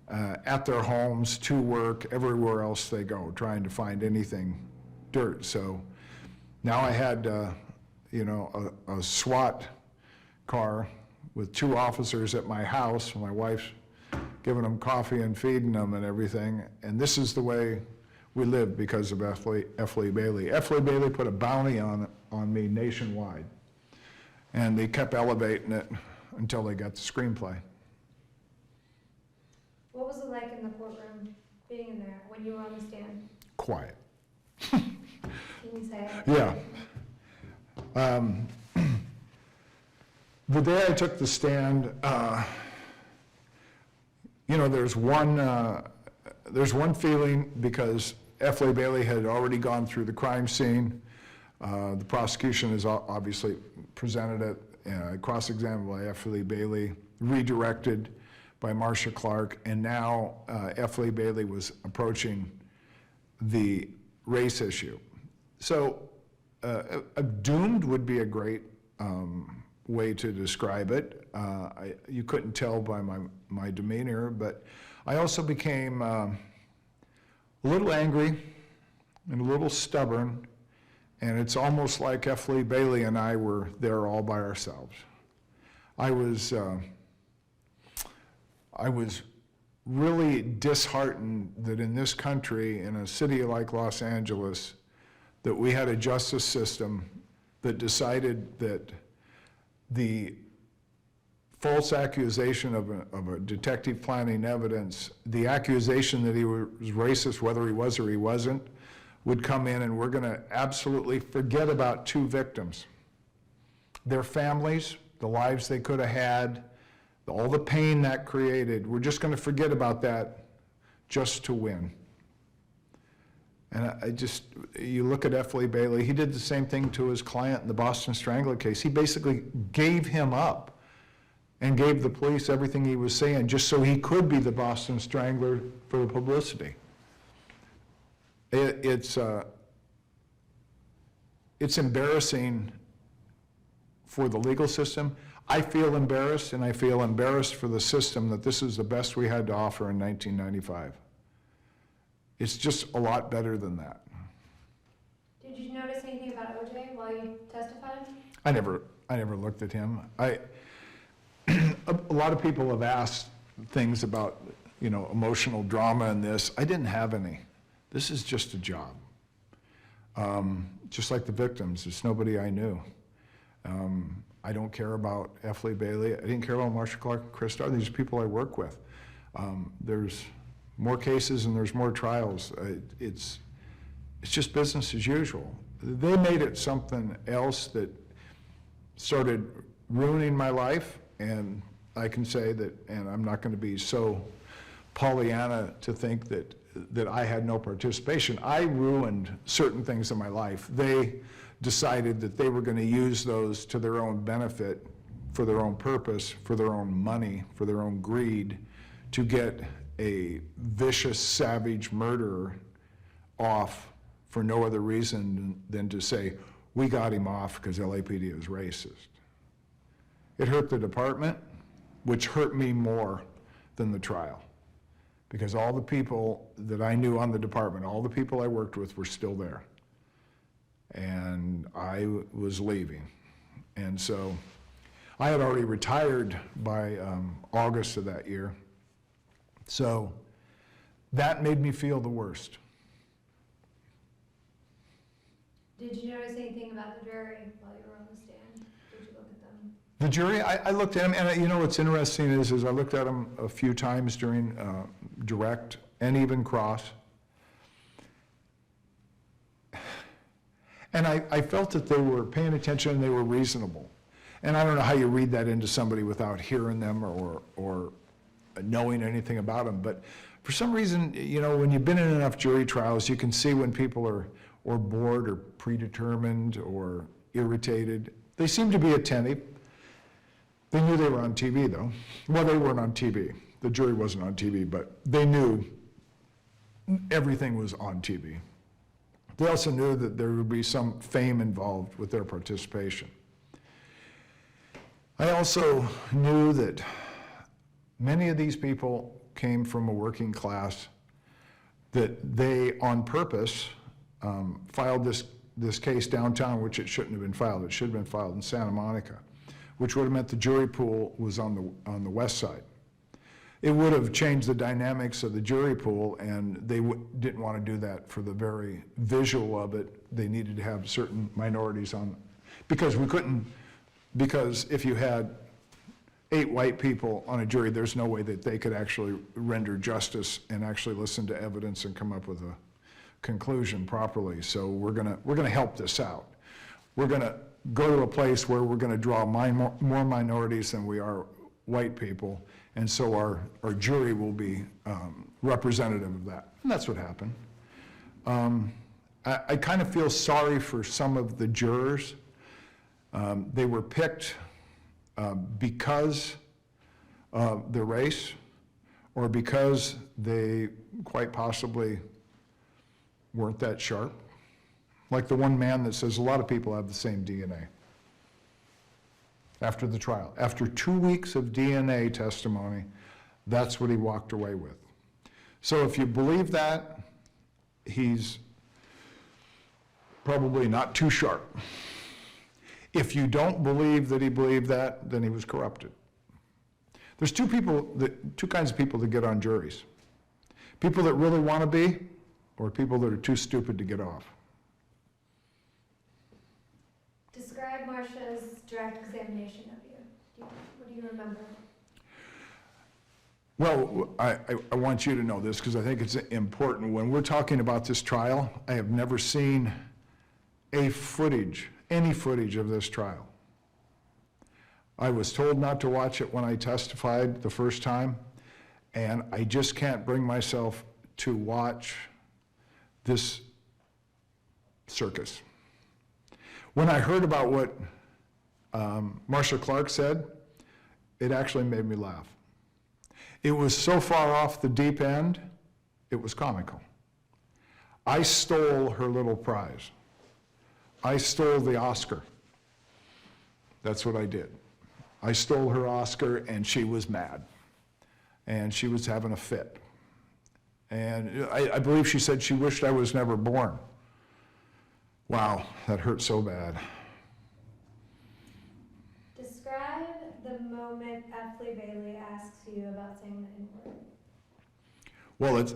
B: at their homes, to work, everywhere else they go, trying to find anything dirt. So now I had, you know, a SWAT car with 2 officers at my house. My wife's giving them coffee and feeding them and everything. And this is the way we lived because of F. Lee Bailey. F. Lee Bailey put a bounty on me nationwide. And they kept elevating it until they got the screenplay.
A: What was it like in the courtroom, being in there, when you were on the stand?
B: Quiet.
A: Can you say it?
B: Yeah. The day I took the stand, you know, there's one feeling, because F. Lee Bailey had already gone through the crime scene. The prosecution has obviously presented it, cross-examined by F. Lee Bailey, redirected by Marsha Clark, and now F. Lee Bailey was approaching the race issue. So doomed would be a great way to describe it. You couldn't tell by my demeanor, but I also became a little angry and a little stubborn, and it's almost like F. Lee Bailey and I were there all by ourselves. I was really disheartened that in this country, in a city like Los Angeles, that we had a justice system that decided that the false accusation of a detective planting evidence, the accusation that he was racist, whether he was or he wasn't, would come in, and we're going to absolutely forget about 2 victims. Their families, the lives they could have had, all the pain that created, we're just going to forget about that just to win. And you look at F. Lee Bailey, he did the same thing to his client in the Boston Strangler case. He basically gave him up and gave the police everything he was saying just so he could be the Boston Strangler for the publicity. It's embarrassing for the legal system. I feel embarrassed, and I feel embarrassed for the system that this is the best we had to offer in 1995. It's just a lot better than that.
A: Did you notice anything about OJ while you testified?
B: I never looked at him. A lot of people have asked things about, you know, emotional drama in this. I didn't have any. This is just a job. Just like the victims, it's nobody I knew. I don't care about F. Lee Bailey. I didn't care about Marsha Clark and Chris Darden. These are people I work with. There's more cases and there's more trials. It's just business as usual. They made it something else that started ruining my life, and I can say that, and I'm not going to be so Pollyanna to think that that I had no participation. I ruined certain things in my life. They decided that they were going to use those to their own benefit, for their own purpose, for their own money, for their own greed, to get a vicious, savage murderer off for no other reason than to say, we got him off because LAPD is racist. It hurt the department, which hurt me more than the trial, because all the people that I knew on the department, all the people I worked with were still there. And I was leaving. And so I had already retired by August of that year. So that made me feel the worst.
A: Did you notice anything about the jury while you were on the stand? Did you look at them?
B: The jury, I looked at them, and you know what's interesting is I looked at them a few times during direct and even cross. And I felt that they were paying attention and they were reasonable. And I don't know how you read that into somebody without hearing them or knowing anything about them, but for some reason, you know, when you've been in enough jury trials, you can see when people are or bored or predetermined or irritated. They seem to be attentive. They knew they were on TV though. Well, they weren't on TV. The jury wasn't on TV, but they knew everything was on TV. They also knew that there would be some fame involved with their participation. I also knew that many of these people came from a working class, that they, on purpose, filed this case downtown, which it shouldn't have been filed. It should have been filed in Santa Monica, which would have meant the jury pool was on the west side. It would have changed the dynamics of the jury pool, and they didn't want to do that for the very visual of it. They needed to have certain minorities on, because we couldn't, because if you had 8 white people on a jury, there's no way that they could actually render justice and actually listen to evidence and come up with a conclusion properly. So we're gonna help this out. We're gonna go to a place where we're gonna draw more minorities than we are white people, and so our jury will be representative of that. And that's what happened. I kind of feel sorry for some of the jurors. They were picked because of their race, or because they quite possibly weren't that sharp. Like the one man that says a lot of people have the same DNA. After the trial, after 2 weeks of DNA testimony, that's what he walked away with. So if you believe that, he's probably not too sharp. If you don't believe that he believed that, then he was corrupted. There's two kinds of people that get on juries. People that really want to be, or people that are too stupid to get off.
A: Describe Marsha's direct examination of you. What do you remember?
B: Well, I want you to know this because I think it's important. When we're talking about this trial, I have never seen any footage of this trial. I was told not to watch it when I testified the first time, and I just can't bring myself to watch this circus. When I heard about what Marsha Clark said, it actually made me laugh. It was so far off the deep end, it was comical. I stole her little prize. I stole the Oscar. That's what I did. I stole her Oscar, and she was mad. And she was having a fit. And I believe she said she wished I was never born. Wow, that hurt so bad.
A: Describe the moment Effley Bailey asks you about saying the N-word.
B: Well, it's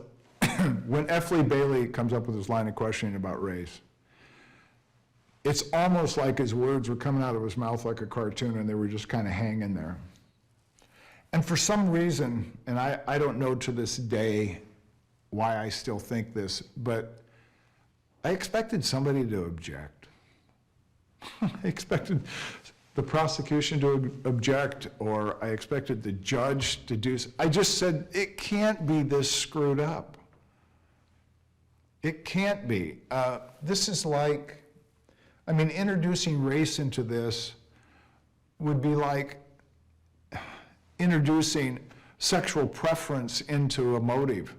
B: when Effley Bailey comes up with his line of questioning about race, it's almost like his words were coming out of his mouth like a cartoon, and they were just kind of hanging there. And for some reason, and I don't know to this day why I still think this, but I expected somebody to object. I expected the prosecution to object, or I expected the judge to do. I just said, it can't be this screwed up. It can't be. This is like, I mean, introducing race into this would be like introducing sexual preference into a motive.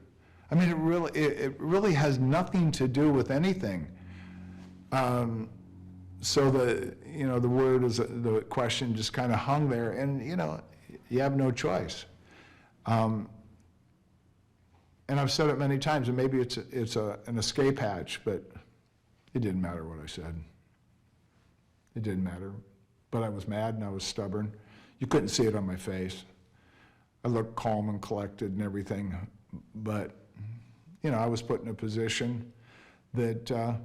B: I mean, it really has nothing to do with anything. So the word is, the question just kind of hung there, and you have no choice. And I've said it many times, and maybe it's an escape hatch, but it didn't matter what I said. It didn't matter. But I was mad and I was stubborn. You couldn't see it on my face. I looked calm and collected and everything, but I was put in a position that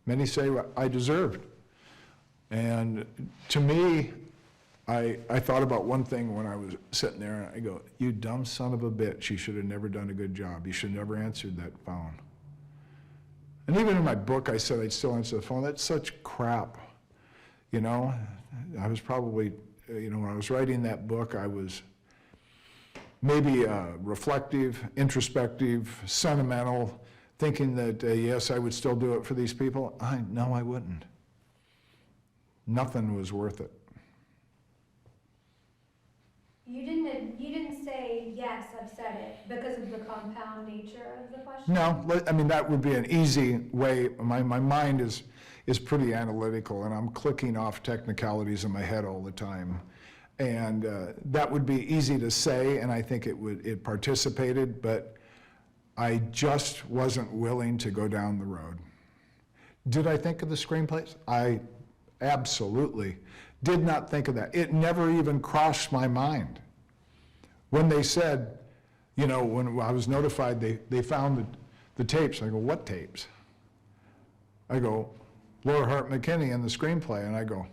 B: many say I deserved. And to me, I thought about one thing when I was sitting there, and I go, you dumb son of a bitch, you should have never done a good job. You should have never answered that phone. And even in my book, I said I'd still answer the phone. That's such crap. I was probably, when I was writing that book, I was maybe reflective, introspective, sentimental, thinking that, yes, I would still do it for these people. No, I wouldn't. Nothing was worth it.
A: You didn't say, yes, I've said it, because of the compound nature of the question?
B: No, I mean, that would be an easy way. My mind is pretty analytical, and I'm clicking off technicalities in my head all the time. And that would be easy to say, and I think it participated, but I just wasn't willing to go down the road. Did I think of the screenplays? I absolutely did not think of that. It never even crossed my mind. When they said, when I was notified they found the tapes, I go, what tapes? I go, Laura Hart McKinney in the screenplay, and I go,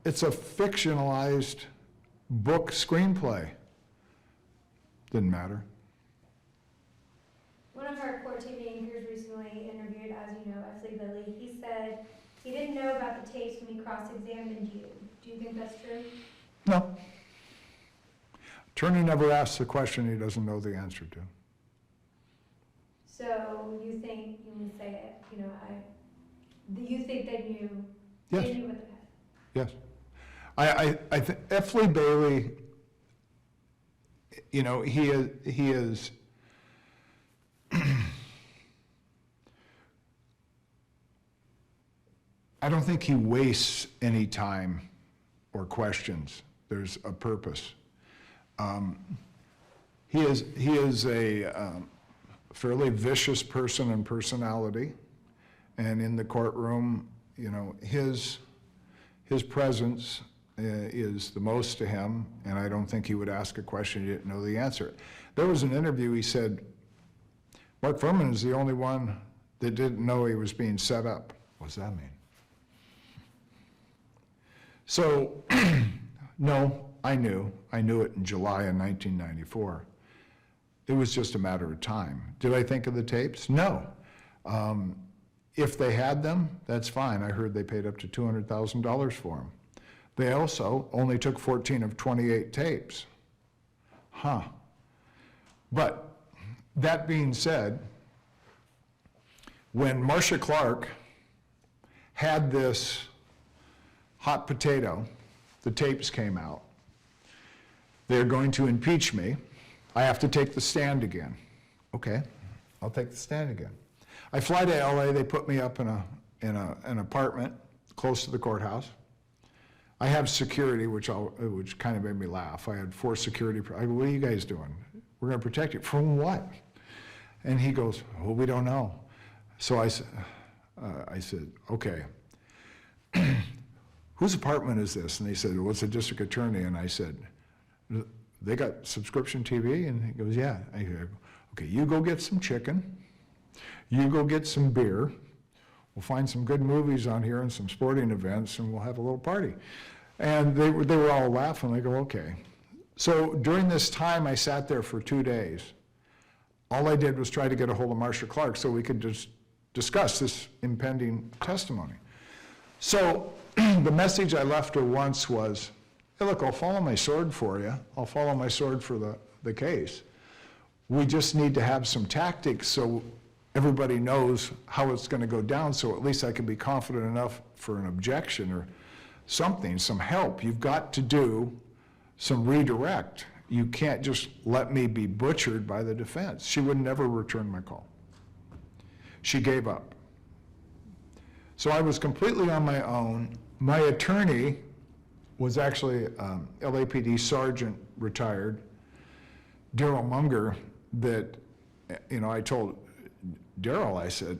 B: it's a fictionalized book screenplay. Didn't matter.
A: One of our court TV anchors recently interviewed, as you know, F. Lee Billy. He said he didn't know about the tapes when he cross-examined you. Do you think that's true?
B: No. Attorney never asks a question he doesn't know the answer to.
A: So you think, you would say it, you think that you
B: Yes.
A: knew what the
B: Yes. I think F. Lee Bailey, he is I don't think he wastes any time or questions. There's a purpose. He is a fairly vicious person in personality, and in the courtroom, his presence is the most to him, and I don't think he would ask a question he didn't know the answer. There was an interview, he said, Mark Fuhrman is the only one that didn't know he was being set up. What does that mean? So, no, I knew it in July of 1994. It was just a matter of time. Did I think of the tapes? No. If they had them, that's fine. I heard they paid up to $200,000 for them. They also only took 14 of 28 tapes. But that being said, when Marsha Clark had this hot potato, the tapes came out. They're going to impeach me. I have to take the stand again. Okay, I'll take the stand again. I fly to LA, they put me up in an apartment close to the courthouse. I have security, which kind of made me laugh. I had 4 security. I go, what are you guys doing? We're going to protect you. From what? And he goes, well, we don't know. So I said, okay. Whose apartment is this? And they said, well, it's a district attorney. And I said, they got subscription TV? And he goes, yeah. I go, okay, you go get some chicken. You go get some beer. We'll find some good movies on here and some sporting events, and we'll have a little party. And they were all laughing. I go, okay. So during this time, I sat there for 2 days. All I did was try to get a hold of Marsha Clark so we could just discuss this impending testimony. So the message I left her once was, hey, look, I'll follow my sword for you. I'll follow my sword for the case. We just need to have some tactics so everybody knows how it's going to go down, so at least I can be confident enough for an objection or something, some help. You've got to do some redirect. You can't just let me be butchered by the defense. She would never return my call. She gave up. So I was completely on my own. My attorney was actually LAPD sergeant, retired, Daryl Munger, that, I told Daryl, I said,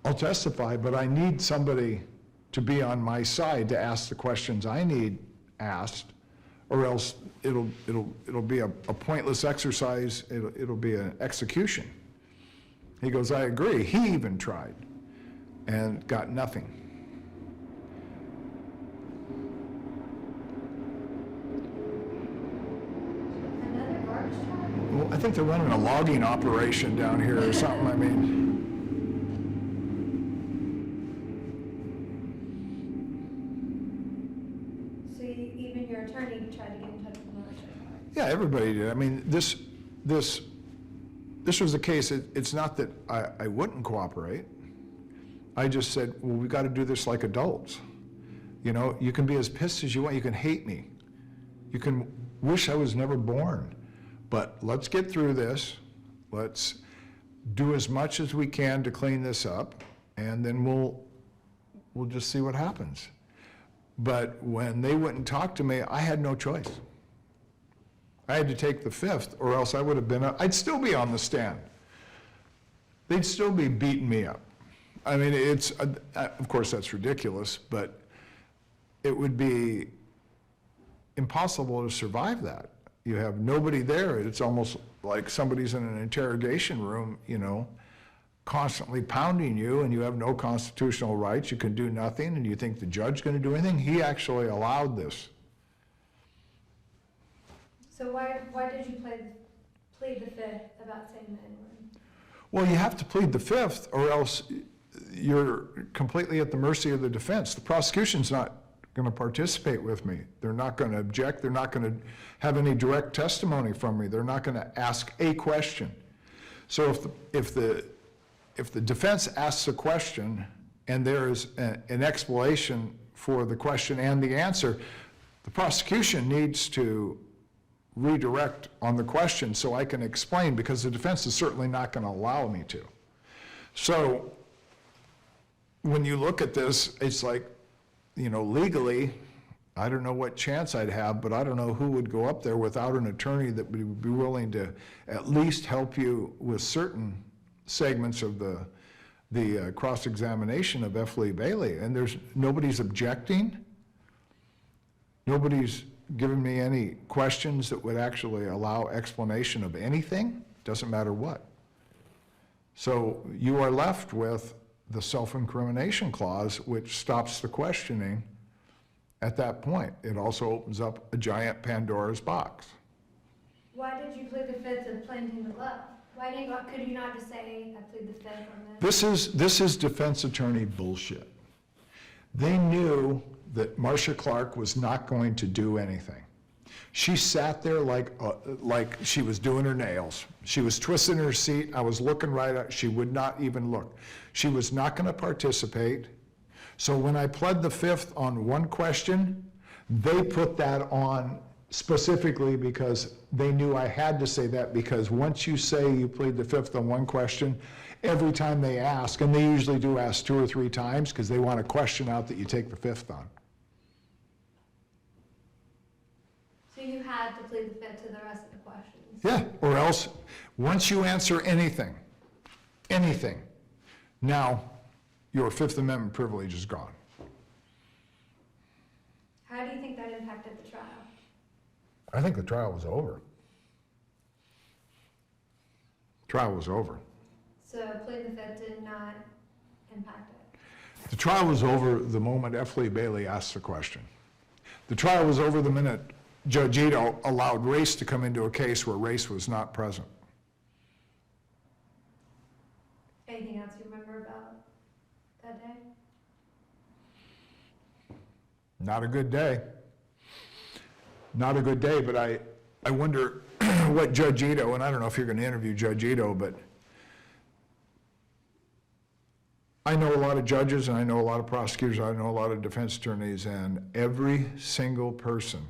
B: I'll testify, but I need somebody to be on my side to ask the questions I need asked, or else it'll be a pointless exercise. It'll be an execution. He goes, I agree. He even tried and got nothing.
A: Another garbage truck?
B: Well, I think they're running a logging operation down here or something, I mean.
A: So even your attorney tried to get in touch with Marsha Clark?
B: Yeah, everybody did. I mean, this was a case, it's not that I wouldn't cooperate. I just said, well, we got to do this like adults. You can be as pissed as you want, you can hate me. You can wish I was never born. But let's get through this. Let's do as much as we can to clean this up, and then we'll just see what happens. But when they wouldn't talk to me, I had no choice. I had to take the fifth, or else I would have I'd still be on the stand. They'd still be beating me up. I mean, of course that's ridiculous, but it would be impossible to survive that. You have nobody there. It's almost like somebody's in an interrogation room, constantly pounding you, and you have no constitutional rights. You can do nothing, and you think the judge's going to do anything. He actually allowed this.
A: So why did you plead the fifth about saying the N-word?
B: Well, you have to plead the fifth, or else you're completely at the mercy of the defense. The prosecution's not going to participate with me. They're not going to object. They're not going to have any direct testimony from me. They're not going to ask a question. So if the defense asks a question and there is an explanation for the question and the answer, the prosecution needs to redirect on the question so I can explain, because the defense is certainly not going to allow me to. So when you look at this, it's like, legally, I don't know what chance I'd have, but I don't know who would go up there without an attorney that would be willing to at least help you with certain segments of the cross-examination of F. Lee Bailey. And nobody's objecting. Nobody's given me any questions that would actually allow explanation of anything. Doesn't matter what. So you are left with the self-incrimination clause, which stops the questioning at that point. It also opens up a giant Pandora's box.
A: Why did you plead the fifth of planting the glove? Could you not just say, I plead the fifth on this?
B: This is defense attorney bullshit. They knew that Marsha Clark was not going to do anything. She sat there like she was doing her nails. She was twisting her seat. I was looking right at her. She would not even look. She was not going to participate. So when I pled the fifth on one question, they put that on specifically because they knew I had to say that, because once you say you plead the fifth on one question, every time they ask, and they usually do ask 2 or 3 times because they want a question out that you take the fifth on.
A: So you had to plead the fifth to the rest of the questions?
B: Yeah, or else, once you answer anything, now your Fifth Amendment privilege is gone.
A: How do you think that impacted the trial?
B: I think the trial was over. Trial was over.
A: So plead the fifth did not impact it?
B: The trial was over the moment F. Lee Bailey asked the question. The trial was over the minute Judge Ito allowed race to come into a case where race was not present.
A: Anything else you remember about that day?
B: Not a good day. Not a good day, but I wonder what Judge Ito, and I don't know if you're going to interview Judge Ito, but I know a lot of judges, and I know a lot of prosecutors, I know a lot of defense attorneys, and every single person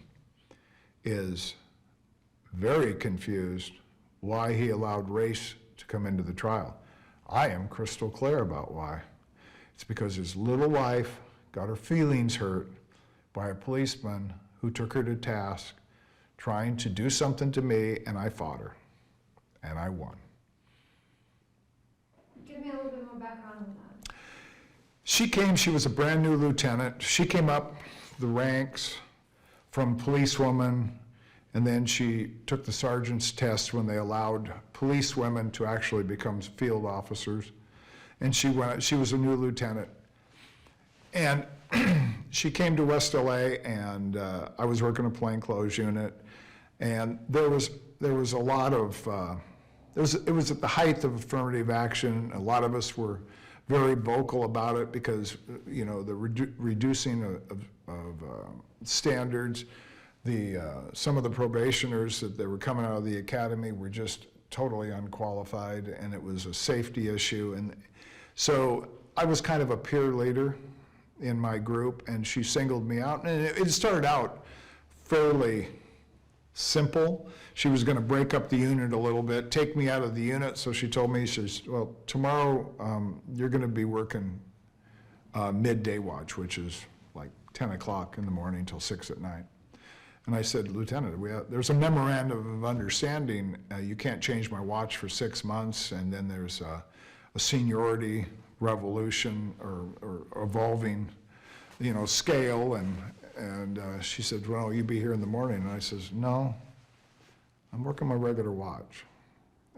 B: is very confused why he allowed race to come into the trial. I am crystal clear about why. It's because his little wife got her feelings hurt by a policeman who took her to task, trying to do something to me, and I fought her, and I won.
A: Give me a little bit more background on that.
B: She was a brand new lieutenant. She came up the ranks from policewoman, and then she took the sergeant's test when they allowed police women to actually become field officers. And she was a new lieutenant. And she came to West LA, and I was working a plainclothes unit, and there was a lot of, it was at the height of affirmative action. A lot of us were very vocal about it because, you know, the reducing of standards, some of the probationers that they were coming out of the academy were just totally unqualified, and it was a safety issue. And so I was kind of a peer leader in my group, and she singled me out. And it started out fairly simple. She was going to break up the unit a little bit, take me out of the unit. So she told me, she says, well, tomorrow you're going to be working midday watch, which is like 10 o'clock in the morning till 6 at night. And I said, Lieutenant, there's a memorandum of understanding. You can't change my watch for 6 months, and then there's a seniority revolution or evolving, you know, scale. And she said, well, you be here in the morning. And I says, no, I'm working my regular watch.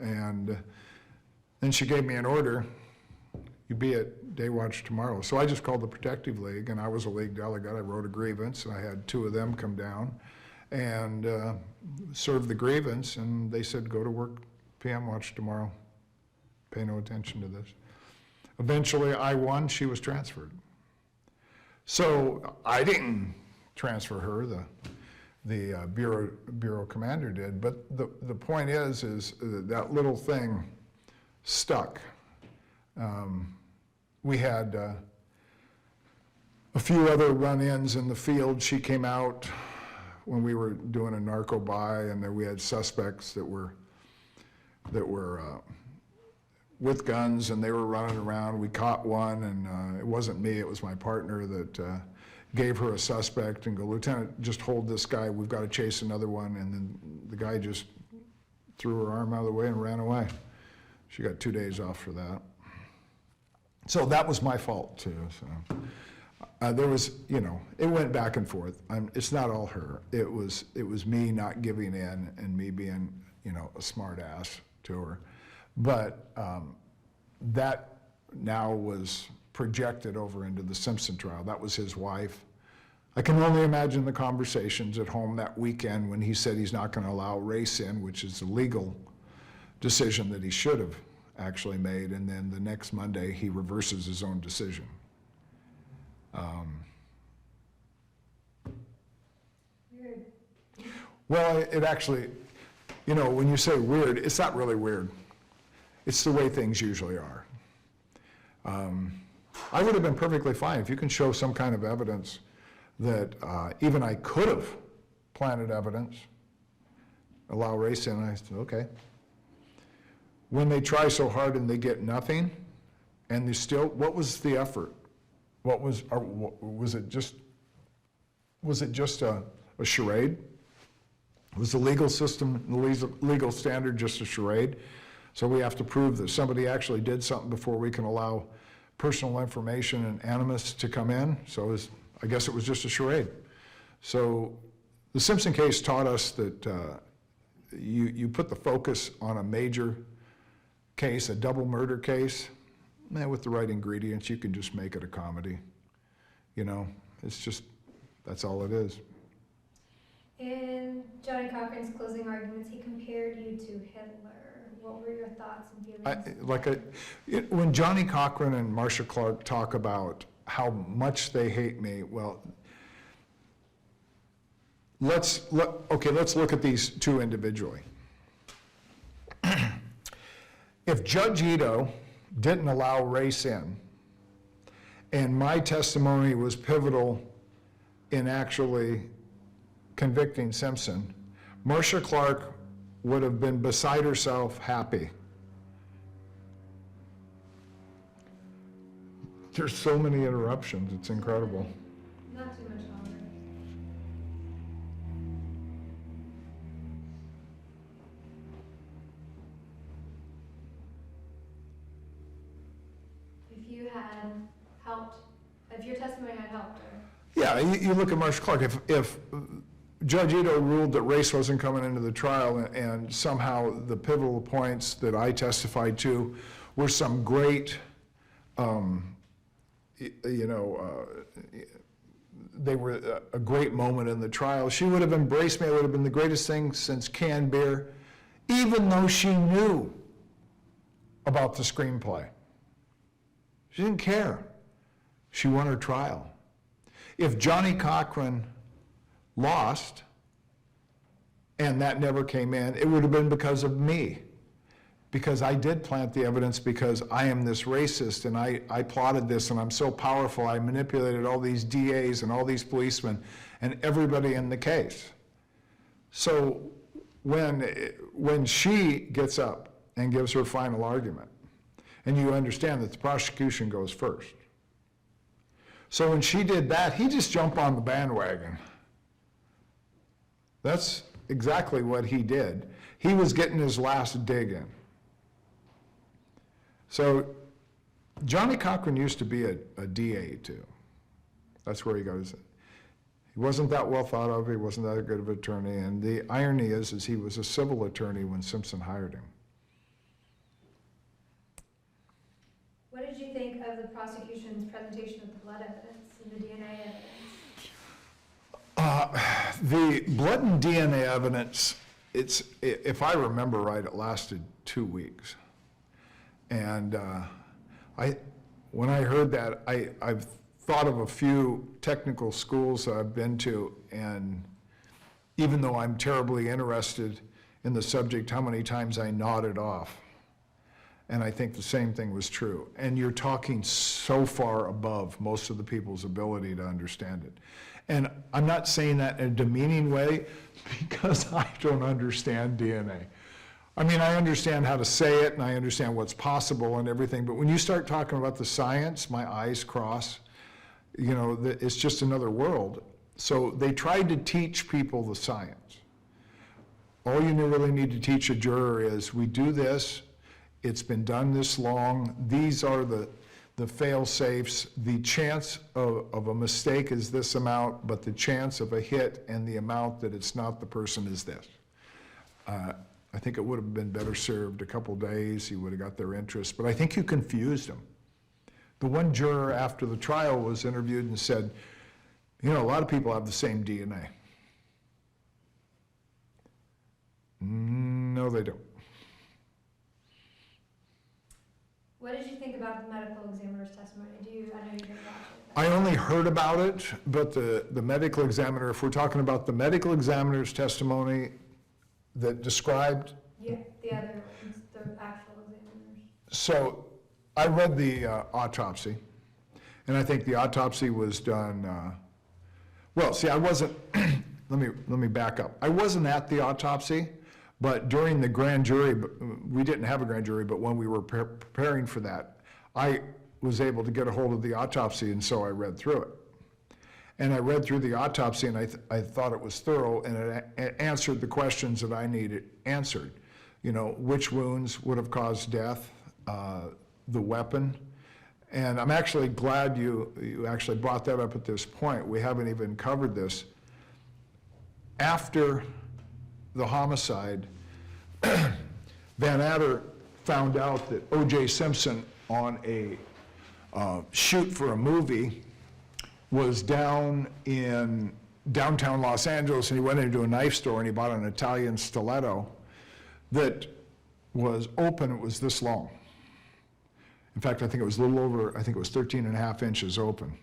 B: And then she gave me an order, you be at day watch tomorrow. So I just called the Protective League, and I was a league delegate. I wrote a grievance, and I had 2 of them come down and serve the grievance, and they said, go to work PM watch tomorrow. Pay no attention to this. Eventually, I won. She was transferred. So I didn't transfer her. The bureau commander did. But the point is that little thing stuck. We had a few other run-ins in the field. She came out when we were doing a narco buy, and then we had suspects that were with guns, and they were running around. We caught one, and it wasn't me, it was my partner that gave her a suspect and go, Lieutenant, just hold this guy, we've got to chase another one. And then the guy just threw her arm out of the way and ran away. She got 2 days off for that. So that was my fault too. So there was, you know, it went back and forth. It's not all her. It was me not giving in and me being, you know, a smart ass to her. But that now was projected over into the Simpson trial. That was his wife. I can only imagine the conversations at home that weekend when he said he's not going to allow race in, which is a legal decision that he should have actually made, and then the next Monday he reverses his own decision.
A: Weird.
B: Well, it actually, you know, when you say weird, it's not really weird. It's the way things usually are. I would have been perfectly fine if you can show some kind of evidence that even I could have planted evidence, allow race in. I said, okay. When they try so hard and they get nothing, and they still, what was the effort? What was it just a charade? Was the legal system, the legal standard just a charade? So we have to prove that somebody actually did something before we can allow personal information and animus to come in. So I guess it was just a charade. So the Simpson case taught us that you put the focus on a major case, a double murder case, with the right ingredients, you can just make it a comedy. You know, it's just, that's all it is.
A: In Johnny Cochran's closing arguments, he compared you to Hitler. What were your thoughts and feelings?
B: When Johnny Cochran and Marsha Clark talk about how much they hate me, well, let's look at these two individually. If Judge Ito didn't allow race in, And my testimony was pivotal in actually convicting Simpson. Marsha Clark would have been beside herself happy. There's so many interruptions, it's incredible.
A: Not too much longer. If you had helped, if your testimony had helped her,
B: Yeah, you look at Marsha Clark, if Judge Ito ruled that race wasn't coming into the trial and somehow the pivotal points that I testified to were some great, they were a great moment in the trial, she would have embraced me. It would have been the greatest thing since canned beer, even though she knew about the screenplay. She didn't care. She won her trial. If Johnny Cochran lost, and that never came in, it would have been because of me. Because I did plant the evidence, because I am this racist, and I plotted this, and I'm so powerful, I manipulated all these DAs and all these policemen and everybody in the case. So when she gets up and gives her final argument, and you understand that the prosecution goes first. So when she did that, he just jumped on the bandwagon. That's exactly what he did. He was getting his last dig in. So Johnny Cochran used to be a DA too. That's where he got his, he wasn't that well thought of, he wasn't that good of an attorney, and the irony is he was a civil attorney when Simpson hired him.
A: what did you think of the prosecution's presentation of the blood evidence and the DNA evidence?
B: The blood and DNA evidence, if I remember right, it lasted 2 weeks. And when I heard that, I've thought of a few technical schools that I've been to, and even though I'm terribly interested in the subject, how many times I nodded off. And I think the same thing was true. And you're talking so far above most of the people's ability to understand it. And I'm not saying that in a demeaning way, because I don't understand DNA. I mean, I understand how to say it, and I understand what's possible and everything, but when you start talking about the science, my eyes cross. You know, it's just another world. So they tried to teach people the science. All you really need to teach a juror is, we do this, it's been done this long, these are the fail-safes, the chance of a mistake is this amount, but the chance of a hit and the amount that it's not the person is this. I think it would have been better served a couple days, you would have got their interest, but I think you confused them. The one juror after the trial was interviewed and said, you know, a lot of people have the same DNA. No, they don't.
A: What did you think about the medical examiner's testimony? I know you didn't watch it.
B: I only heard about it, but the medical examiner, if we're talking about the medical examiner's testimony that described...
A: Yeah, the other ones, the actual examiners.
B: So I read the autopsy, and I think the autopsy was done, well, see, I wasn't, let me back up. I wasn't at the autopsy, but during the grand jury, we didn't have a grand jury, but when we were preparing for that, I was able to get a hold of the autopsy, and so I read through it. And I read through the autopsy, and I thought it was thorough, and it answered the questions that I needed answered. You know, which wounds would have caused death, the weapon. And I'm actually glad you actually brought that up at this point. We haven't even covered this. After the homicide, Van Adder found out that O.J. Simpson, on a shoot for a movie, was down in downtown Los Angeles, and he went into a knife store and he bought an Italian stiletto that was open. It was this long. In fact, I think it was a little over, I think it was 13.5 inches open.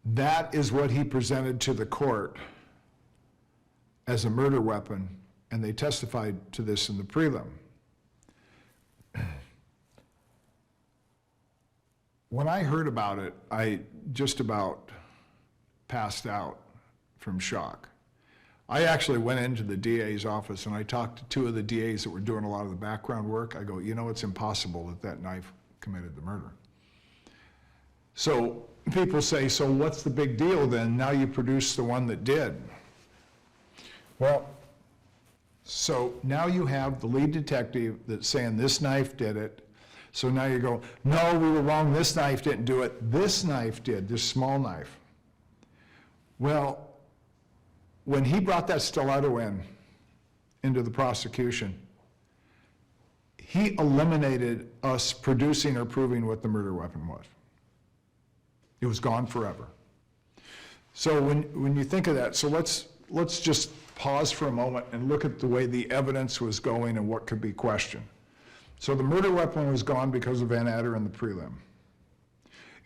B: That is what he presented to the court as a murder weapon, and they testified to this in the prelim. When I heard about it, I just about passed out from shock. I actually went into the DA's office and I talked to two of the DAs that were doing a lot of the background work. I go, you know, it's impossible that that knife committed the murder. So people say, so what's the big deal then? Now you produced the one that did. Well, so now you have the lead detective that's saying this knife did it. So now you go, no, we were wrong, this knife didn't do it. This knife did, this small knife. Well, when he brought that stiletto into the prosecution, he eliminated us producing or proving what the murder weapon was. It was gone forever. So when you think of that, so let's just pause for a moment and look at the way the evidence was going and what could be questioned. So the murder weapon was gone because of Van Adder and the prelim.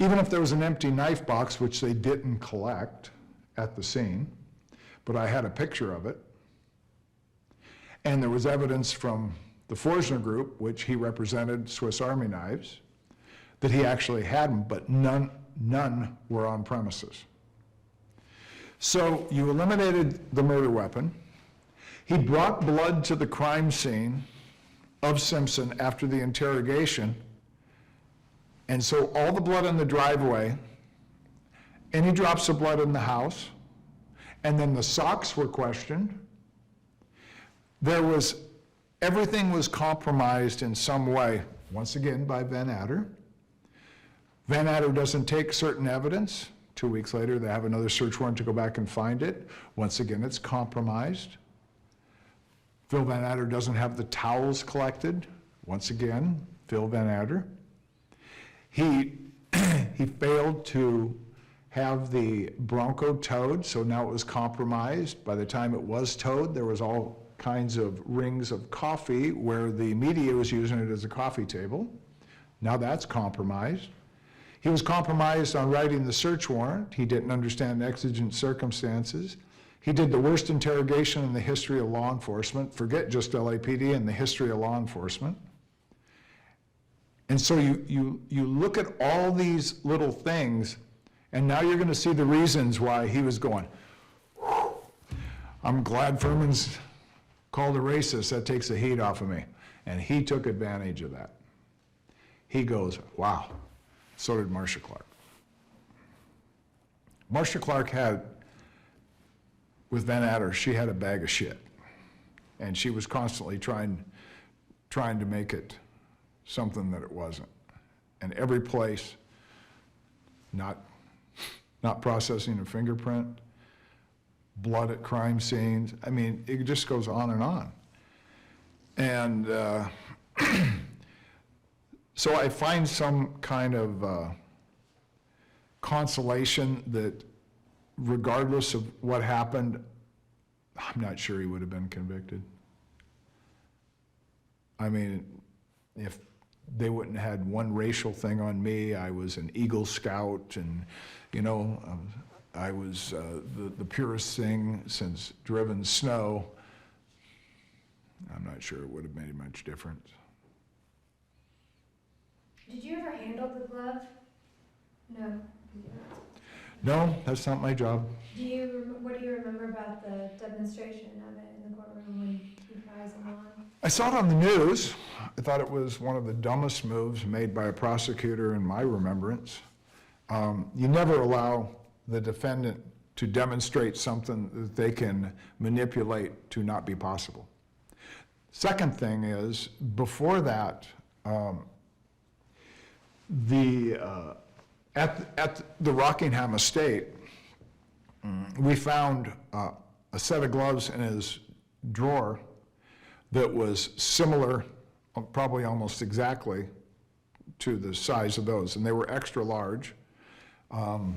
B: Even if there was an empty knife box, which they didn't collect at the scene, but I had a picture of it, and there was evidence from the Forsner group, which he represented, Swiss Army knives, that he actually had them, but none were on premises. So you eliminated the murder weapon. He brought blood to the crime scene of Simpson after the interrogation, and so all the blood in the driveway, any drops of blood in the house, and then the socks were questioned. Everything was compromised in some way, once again by Van Adder. Van Adder doesn't take certain evidence. 2 weeks later, they have another search warrant to go back and find it. Once again, it's compromised. Phil Van Adder doesn't have the towels collected. Once again, Phil Van Adder. He failed to have the Bronco towed, so now it was compromised. By the time it was towed, there was all kinds of rings of coffee where the media was using it as a coffee table. Now that's compromised. He was compromised on writing the search warrant. He didn't understand exigent circumstances. He did the worst interrogation in the history of law enforcement. Forget just LAPD, in the history of law enforcement. And so you look at all these little things, and now you're going to see the reasons why he was going, I'm glad Fuhrman's called a racist. That takes the heat off of me. And he took advantage of that. He goes, wow. So did Marsha Clark. Marsha Clark had, with Van Adder, she had a bag of shit. And she was constantly trying to make it something that it wasn't. And every place, not processing a fingerprint, blood at crime scenes. I mean, it just goes on and on. And so I find some kind of consolation that regardless of what happened, I'm not sure he would have been convicted. I mean, if they wouldn't have had one racial thing on me, I was an Eagle Scout, and, you know, I was the purest thing since driven snow. I'm not sure it would have made much difference.
A: Did you ever handle the glove? No.
B: No, that's not my job.
A: What do you remember about the demonstration of it in the courtroom when he tries them on?
B: I saw it on the news. I thought it was one of the dumbest moves made by a prosecutor in my remembrance. You never allow the defendant to demonstrate something that they can manipulate to not be possible. Second thing is, before that, at the Rockingham estate, we found a set of gloves in his drawer that was similar, probably almost exactly, to the size of those, and they were extra large, kind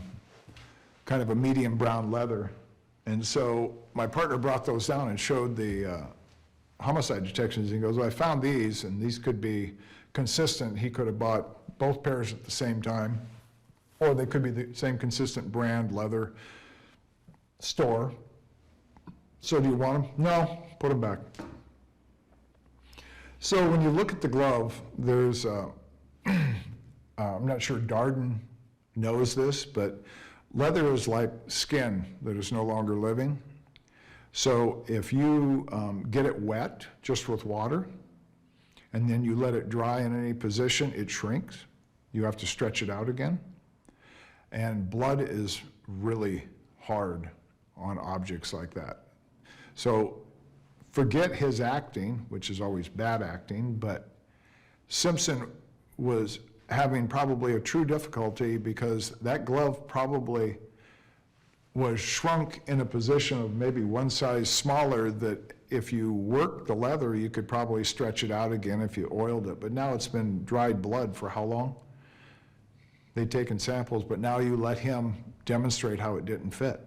B: of a medium brown leather. And so my partner brought those down and showed the homicide detectives. He goes, well, I found these, and these could be consistent. He could have bought both pairs at the same time, or they could be the same consistent brand, leather, store. So do you want them? No, put them back. So when you look at the glove, there's I'm not sure Darden knows this, but leather is like skin that is no longer living. So if you get it wet just with water, and then you let it dry in any position, it shrinks. You have to stretch it out again. And blood is really hard on objects like that. So forget his acting, which is always bad acting, but Simpson was having probably a true difficulty because that glove probably was shrunk in a position of maybe one size smaller that if you worked the leather, you could probably stretch it out again if you oiled it. But now it's been dried blood for how long? They'd taken samples, but now you let him demonstrate how it didn't fit.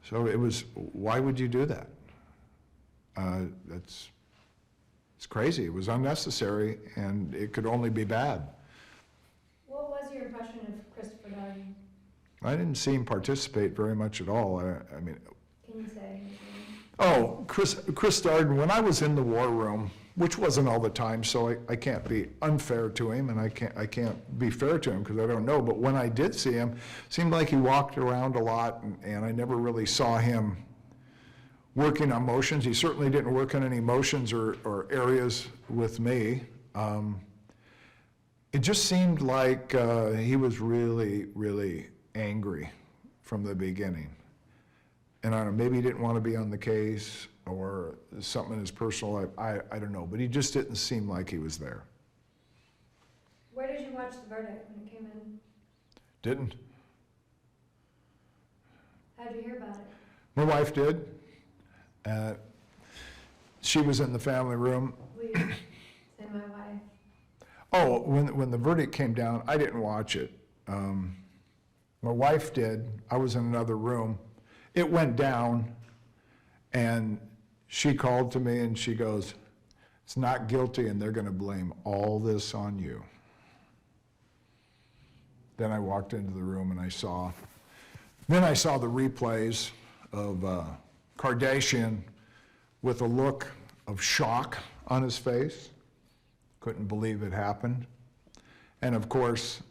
B: So it was, why would you do that? It's crazy. It was unnecessary, and it could only be bad.
A: What was your impression of Christopher Darden?
B: I didn't see him participate very much at all. I mean,
A: Can you say his name?
B: oh, Chris Darden, when I was in the war room, which wasn't all the time, so I can't be unfair to him, and I can't be fair to him because I don't know, but when I did see him, it seemed like he walked around a lot, and I never really saw him working on motions. He certainly didn't work on any motions or areas with me. It just seemed like he was really, really angry from the beginning. And I don't know, maybe he didn't want to be on the case or something in his personal life, I don't know, but he just didn't seem like he was there.
A: Where did you watch the verdict when it came in?
B: Didn't.
A: How'd you hear about it?
B: My wife did. She was in the family room.
A: Will you say my wife?
B: Oh, when the verdict came down, I didn't watch it. My wife did. I was in another room. It went down, and she called to me and she goes, "It's not guilty, and they're going to blame all this on you." Then I walked into the room and I saw the replays of Kardashian with a look of shock on his face. Couldn't believe it happened. And of course,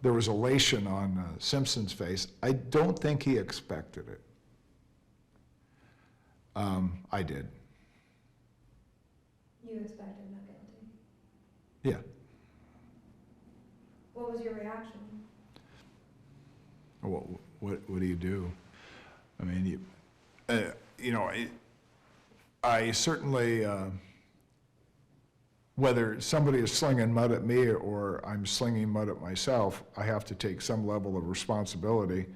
B: there was elation on Simpson's face. I don't think he expected it. I did.
A: You expected not guilty.
B: Yeah.
A: What was your reaction?
B: What do you do? I mean, I certainly, whether somebody is slinging mud at me or I'm slinging mud at myself, I have to take some level of responsibility.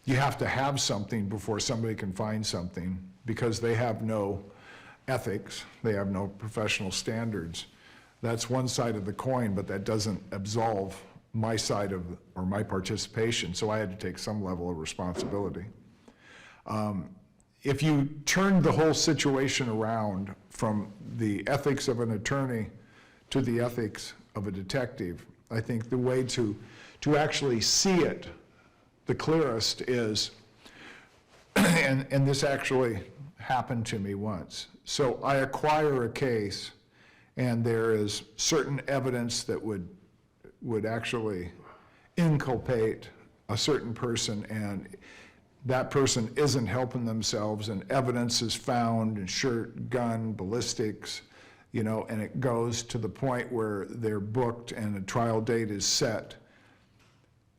B: You have to have something before somebody can find something because they have no ethics, they have no professional standards. That's one side of the coin, but that doesn't absolve my side of, or my participation, so I had to take some level of responsibility. If you turn the whole situation around from the ethics of an attorney to the ethics of a detective, I think the way to actually see it the clearest is, and this actually happened to me once. So I acquire a case, and there is certain evidence that would actually inculpate a certain person, and that person isn't helping themselves, and evidence is found, and shirt, gun, ballistics, and it goes to the point where they're booked and a trial date is set.